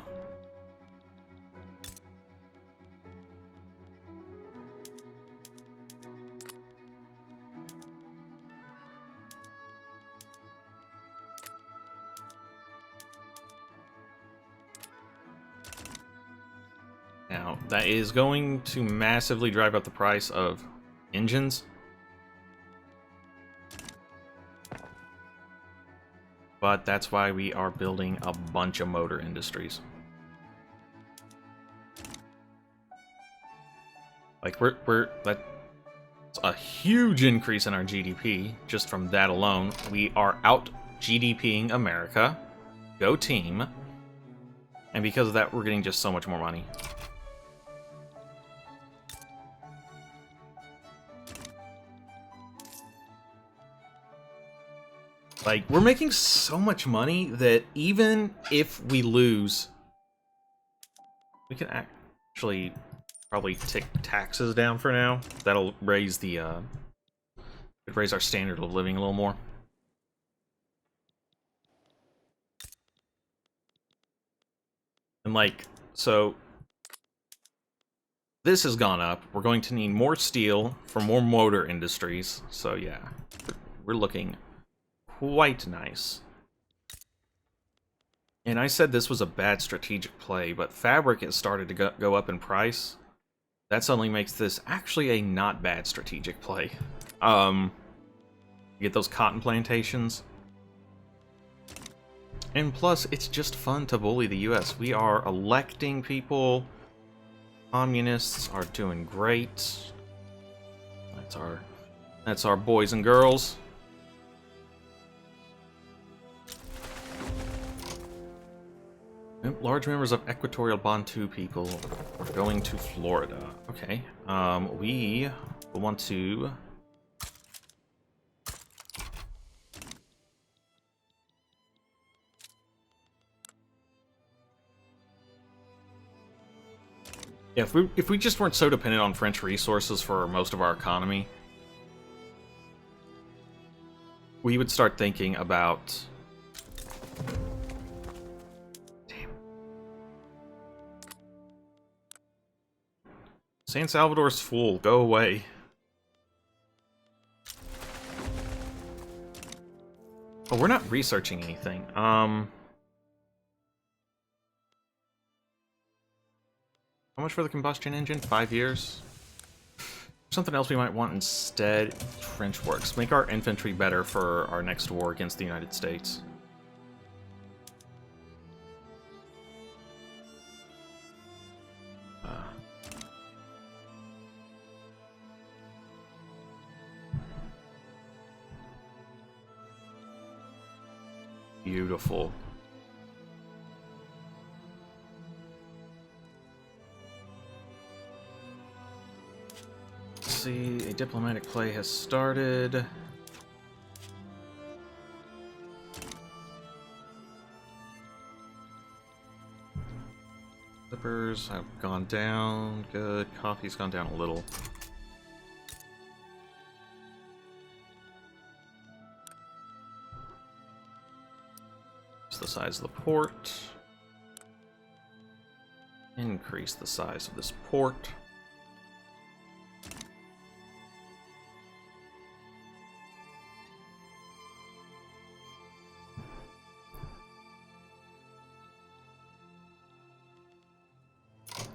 Now, that is going to massively drive up the price of engines. But that's why we are building a bunch of motor industries. Like, that's a huge increase in our GDP just from that alone. We are out GDPing America. Go team. And because of that, we're getting just so much more money. Like, we're making so much money that even if we lose, we can actually probably tick taxes down for now. That'll raise the, raise our standard of living a little more. And like, so this has gone up. We're going to need more steel for more motor industries. So yeah, we're looking quite nice. And I said this was a bad strategic play, but fabric has started to go up in price. That suddenly makes this actually a not bad strategic play. You get those cotton plantations. And plus, it's just fun to bully the US. We are electing people. Communists are doing great. That's our boys and girls. Large members of Equatorial Bantu people are going to Florida. Okay. We will want to... Yeah, if we just weren't so dependent on French resources for most of our economy, we would start thinking about... San Salvador's full. Go away. Oh, we're not researching anything. How much for the combustion engine? 5 years? Something else we might want instead. French works. Make our infantry better for our next war against the United States. Beautiful. Let's see, a diplomatic play has started. Clippers have gone down. Good. Coffee's gone down a little. The size of the port. Increase the size of this port.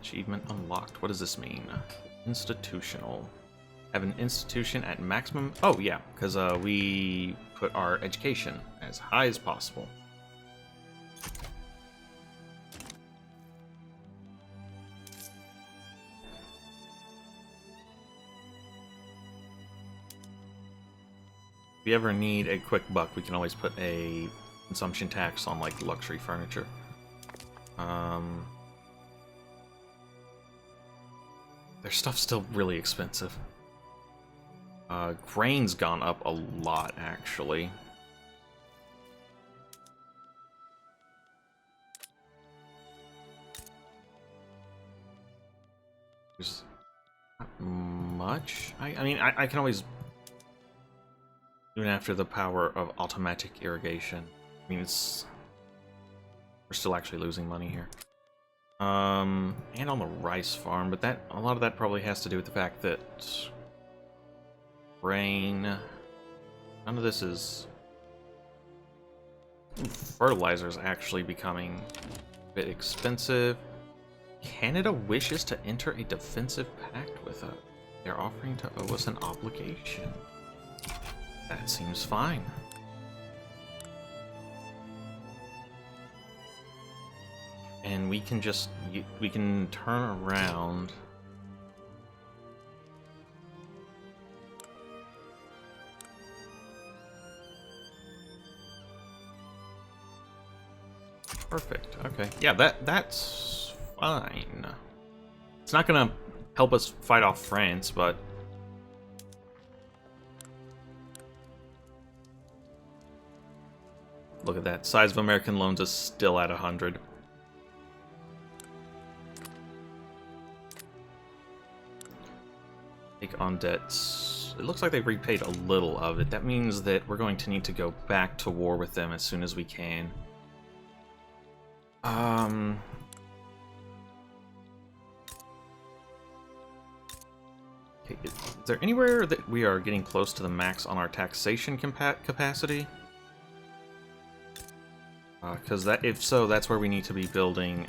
Achievement unlocked. What does this mean? Institutional. Have an institution at maximum. Oh yeah, because we put our education as high as possible. If you ever need a quick buck, we can always put a consumption tax on, like, luxury furniture. Their stuff's still really expensive. Grain's gone up a lot, actually. There's not much. I mean, I can always... Even after the power of automatic irrigation. I mean, it's... We're still actually losing money here. And on the rice farm, but that a lot of that probably has to do with the fact that... Rain... None of this is... Fertilizer's actually becoming a bit expensive. Canada wishes to enter a defensive pact with us. They're offering to owe us an obligation. That seems fine. And we can just... we can turn around Perfect. Okay. Yeah, that's fine. It's not gonna help us fight off France, but look at that. Size of American loans is still at 100. Take on debts. It looks like they've repaid a little of it. That means that we're going to need to go back to war with them as soon as we can. Okay, is there anywhere that we are getting close to the max on our taxation capacity? Because if so, that's where we need to be building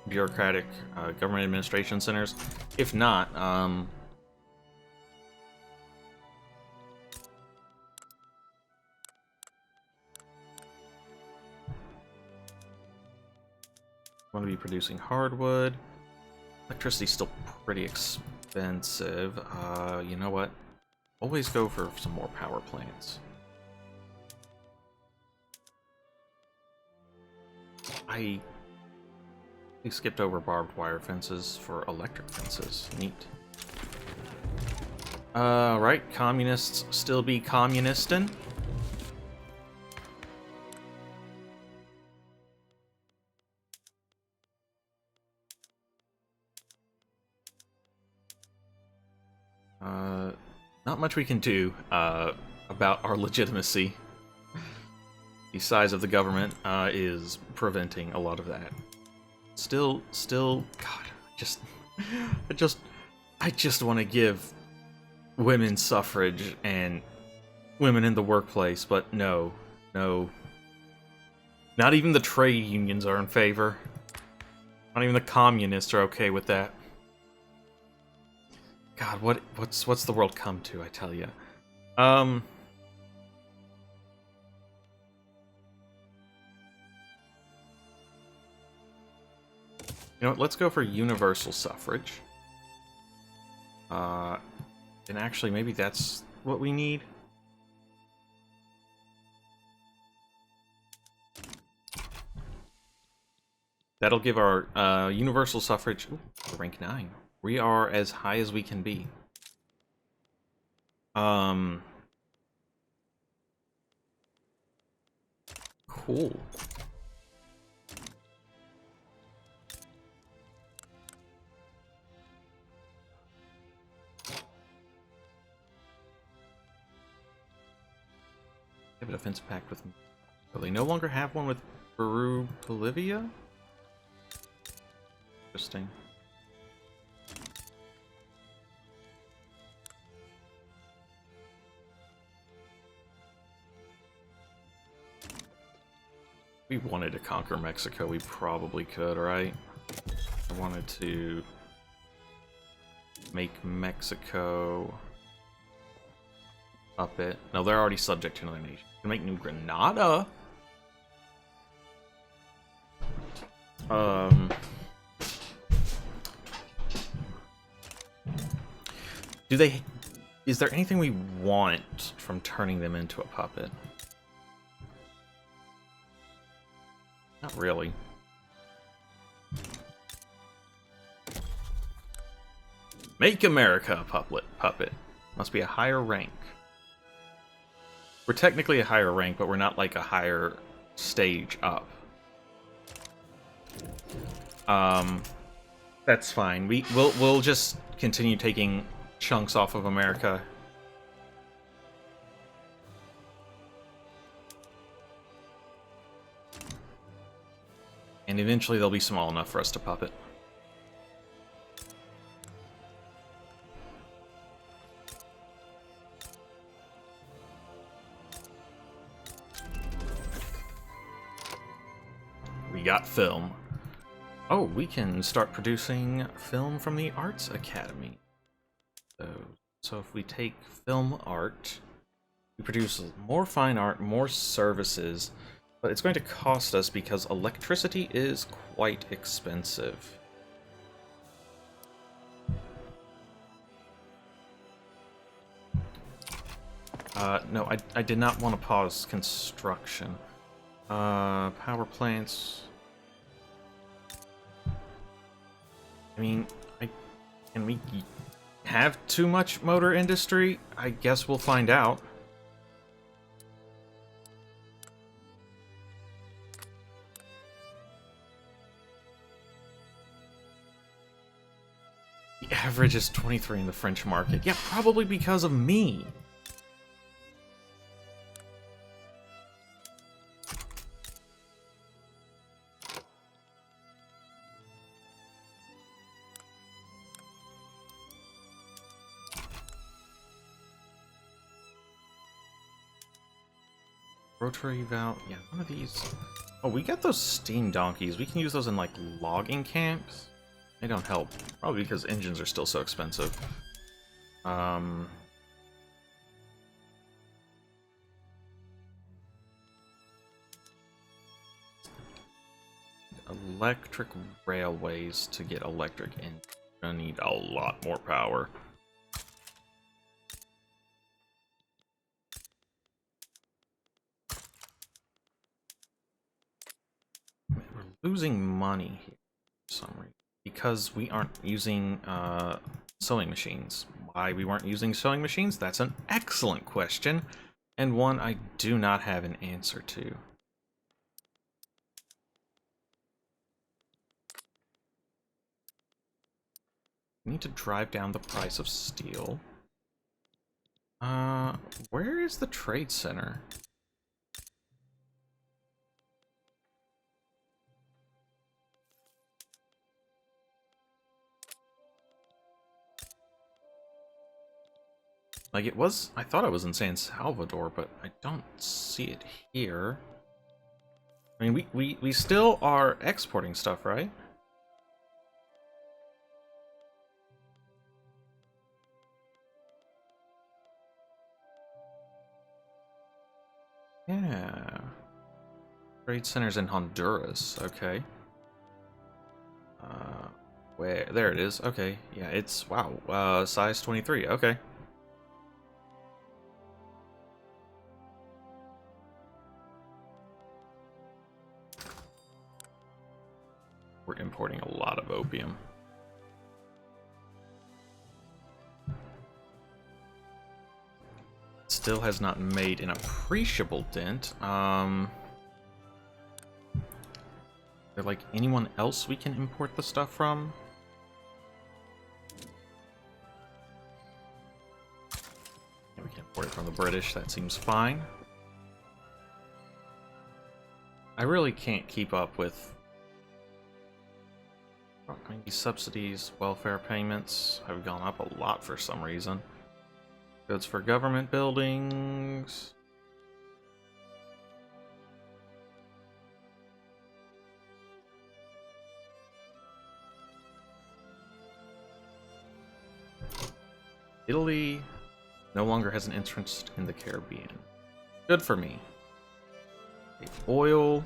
bureaucratic government administration centers. If not, want to be producing hardwood. Electricity's still pretty expensive. You know what? Always go for some more power plants. I skipped over barbed wire fences for electric fences. Neat. Right. Communists still be communistin'. Not much we can do about our legitimacy. The size of the government is preventing a lot of that. Still, God, I just want to give women suffrage and women in the workplace, but no. Not even the trade unions are in favor. Not even the communists are okay with that. God, what's the world come to, I tell you. You know what, let's go for universal suffrage. And actually, maybe that's what we need. That'll give our universal suffrage rank 9. We are as high as we can be. Cool. Have a defense pact with... Will they no longer have one with Peru, Bolivia? Interesting. We wanted to conquer Mexico, we probably could, right? I wanted to make Mexico puppet. No, they're already subject to another nation. We can make New Granada. Do they... Is there anything we want from turning them into a puppet? Not really. Make America a puppet. Must be a higher rank. We're technically a higher rank, but we're not like a higher stage up. That's fine. We'll just continue taking chunks off of America. And eventually they'll be small enough for us to puppet. We got film. Oh, we can start producing film from the Arts Academy. So if we take film art, we produce more fine art, more services, but it's going to cost us because electricity is quite expensive. No, I did not want to pause construction. Power plants. I mean, can we have too much motor industry? I guess we'll find out. The average is 23 in the French market. Yeah, probably because of me. Rotary valve. Yeah, one of these. Oh, we got those steam donkeys. We can use those in, like, logging camps. They don't help. Probably because engines are still so expensive. Electric railways to get electric engines. Gonna need a lot more power. We're losing money here for some reason because we aren't using sewing machines. Why we weren't using sewing machines? That's an excellent question, and one I do not have an answer to. We need to drive down the price of steel. Where is the trade center? Like, it was, I thought it was in San Salvador, but I don't see it here. I mean, we still are exporting stuff, right? Yeah. Trade centers in Honduras, okay. Where, there it is, okay. Yeah, it's, wow, size 23, okay. We're importing a lot of opium. Still has not made an appreciable dent. Is there, like, anyone else we can import the stuff from? Yeah, we can import it from the British, that seems fine. I really can't keep up with... I mean, these subsidies, welfare payments have gone up a lot for some reason. Goods for government buildings. Italy no longer has an interest in the Caribbean. Good for me. Okay, oil.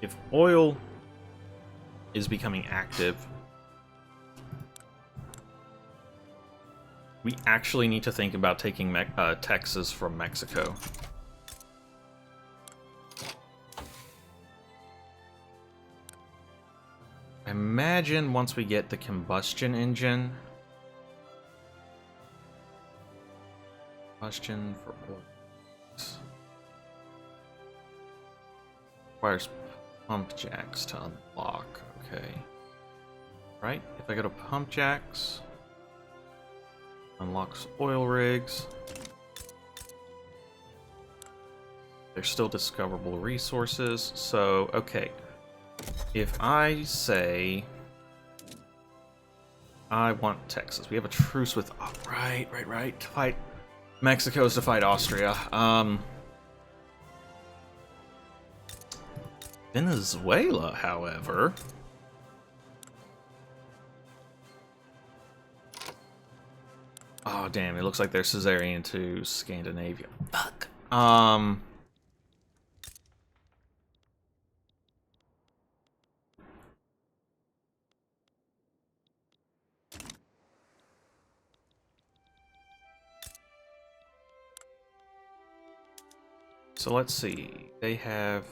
If oil is becoming active, we actually need to think about taking Texas from Mexico. I imagine once we get the combustion engine... Combustion for oil. Requires pump jacks to unlock. Okay. Right? If I go to pump jacks, unlocks oil rigs. They're still discoverable resources. So, okay. If I say I want Texas, we have a truce with... Oh, right. To fight Mexico's to fight Austria. Venezuela, however... Oh, damn, it looks like they're Caesarean to Scandinavia. Fuck. so let's see. They have...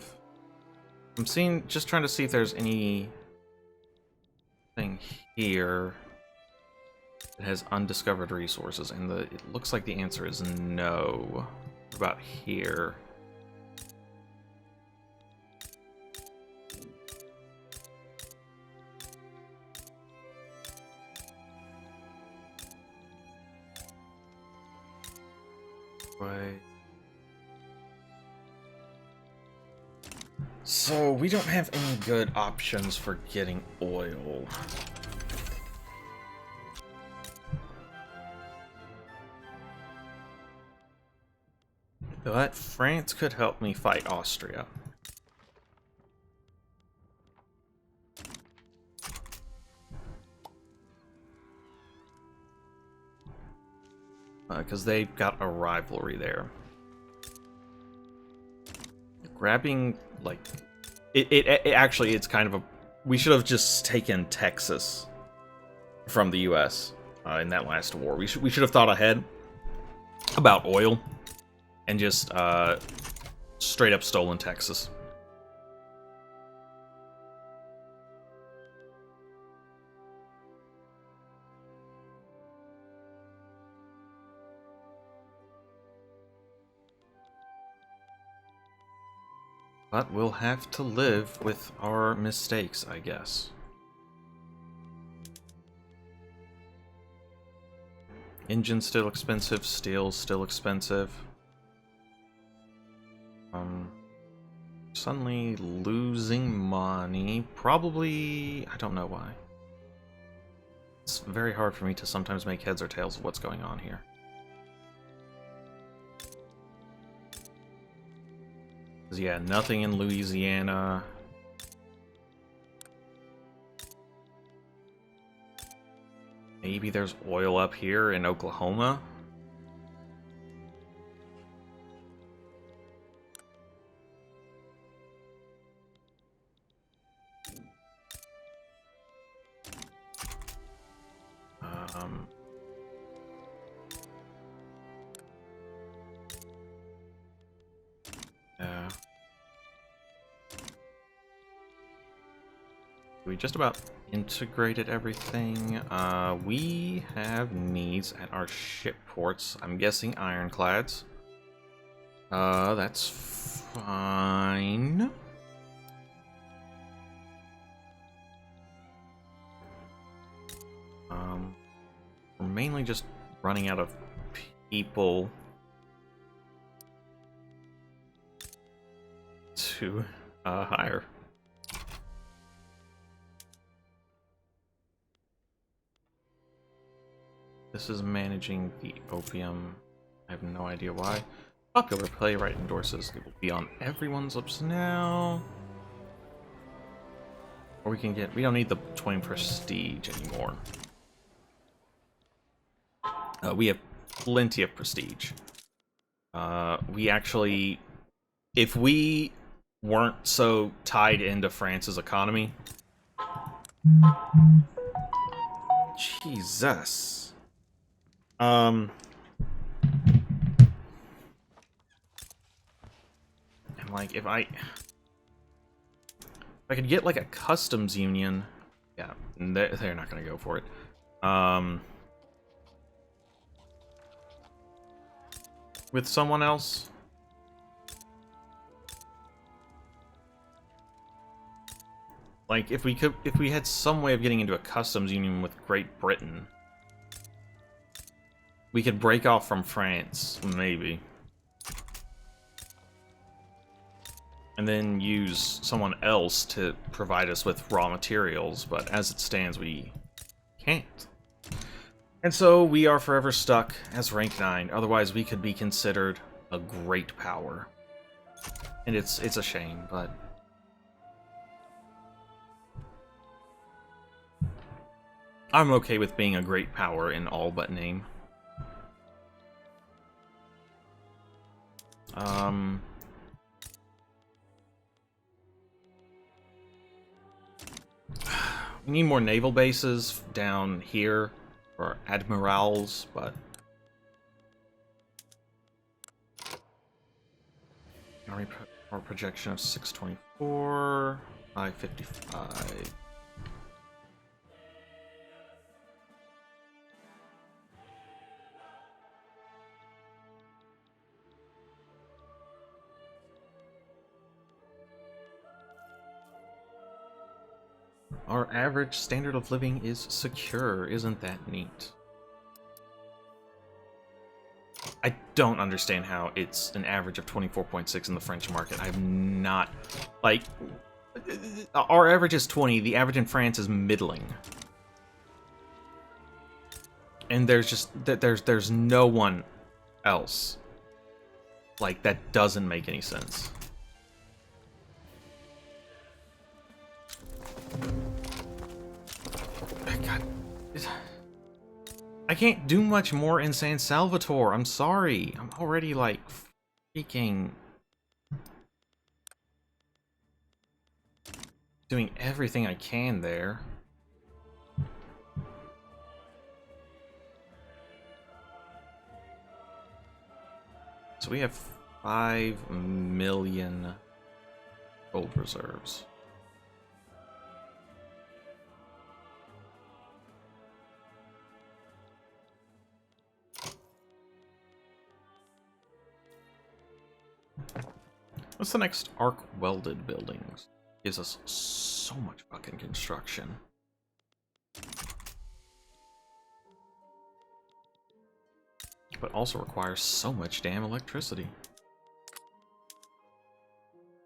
I'm seeing, just trying to see if there's anything here that has undiscovered resources, and it looks like the answer is no. What about here? Right. So, we don't have any good options for getting oil. But France could help me fight Austria. Because they've got a rivalry there. Grabbing, like... It actually, it's kind of a... We should have just taken Texas from the US in that last war. We should have thought ahead about oil and just straight up stolen Texas. But we'll have to live with our mistakes, I guess. Engine's still expensive, steel's still expensive. Suddenly losing money. Probably... I don't know why. It's very hard for me to sometimes make heads or tails of what's going on here. Yeah, nothing in Louisiana. Maybe there's oil up here in Oklahoma? Yeah. We just about integrated everything. We have needs at our ship ports. I'm guessing ironclads. That's fine. We're mainly just running out of people to hire. This is managing the opium. I have no idea why. Popular playwright endorses. It will be on everyone's lips now. Or we can get... We don't need the 20 prestige anymore. We have plenty of prestige. We actually... If we weren't so tied into France's economy... Jesus. And like, if I could get like a customs union, yeah, they're not gonna go for it. With someone else, like if we had some way of getting into a customs union with Great Britain, we could break off from France, maybe. And then use someone else to provide us with raw materials, but as it stands, we can't. And so we are forever stuck as rank 9, otherwise we could be considered a great power. And it's a shame, but... I'm okay with being a great power in all but name. We need more naval bases down here, or admirals, but... Our projection of 624, 555. Our average standard of living is secure. Isn't that neat? I don't understand how it's an average of 24.6 in the French market. I'm not... Like, our average is 20. The average in France is middling. And there's just... There's no one else. Like, that doesn't make any sense. God... I can't do much more in San Salvatore. I'm sorry. I'm already, like, freaking... doing everything I can there. So we have 5 million gold reserves. What's the next arc welded buildings? Gives us so much fucking construction. But also requires so much damn electricity.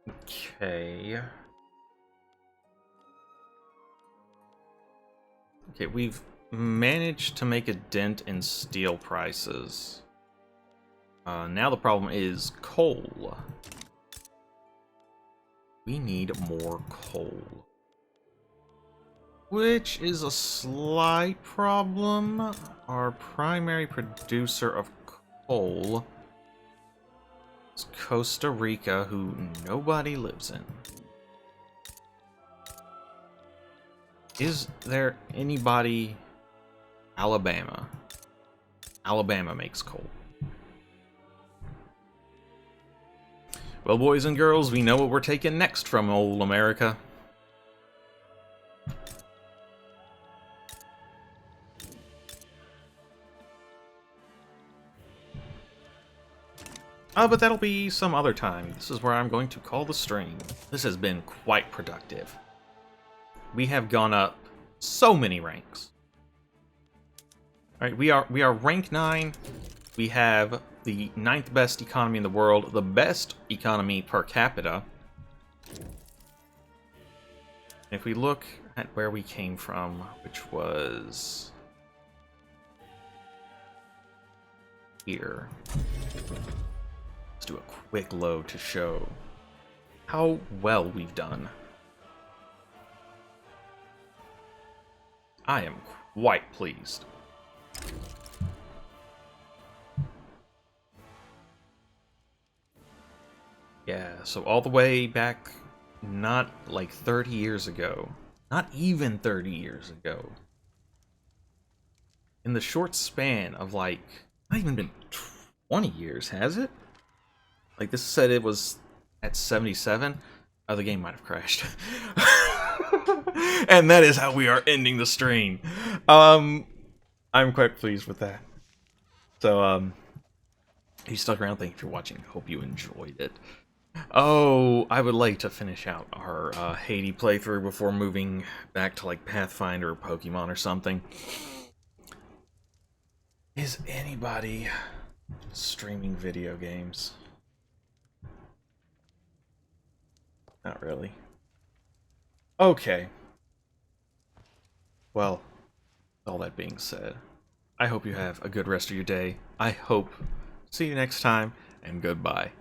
Okay. Okay, we've managed to make a dent in steel prices. Now the problem is coal. We need more coal. Which is a slight problem. Our primary producer of coal is Costa Rica, who nobody lives in. Is there anybody... Alabama. Alabama makes coal. Well, boys and girls, we know what we're taking next from old America. But that'll be some other time. This is where I'm going to call the stream. This has been quite productive. We have gone up so many ranks. Alright, we are rank 9. We have the 9th best economy in the world, the best economy per capita. If we look at where we came from, which was here. Let's do a quick load to show how well we've done. I am quite pleased. Yeah, so all the way back, not like 30 years ago, not even 30 years ago, in the short span of like, not even been 20 years, has it? Like this said it was at 77, oh, the game might have crashed. And that is how we are ending the stream. I'm quite pleased with that. So, if you stuck around, thank you for watching. Hope you enjoyed it. Oh, I would like to finish out our Haiti playthrough before moving back to like Pathfinder or Pokemon or something. Is anybody streaming video games? Not really. Okay. Well, all that being said, I hope you have a good rest of your day. I hope see you next time, and goodbye.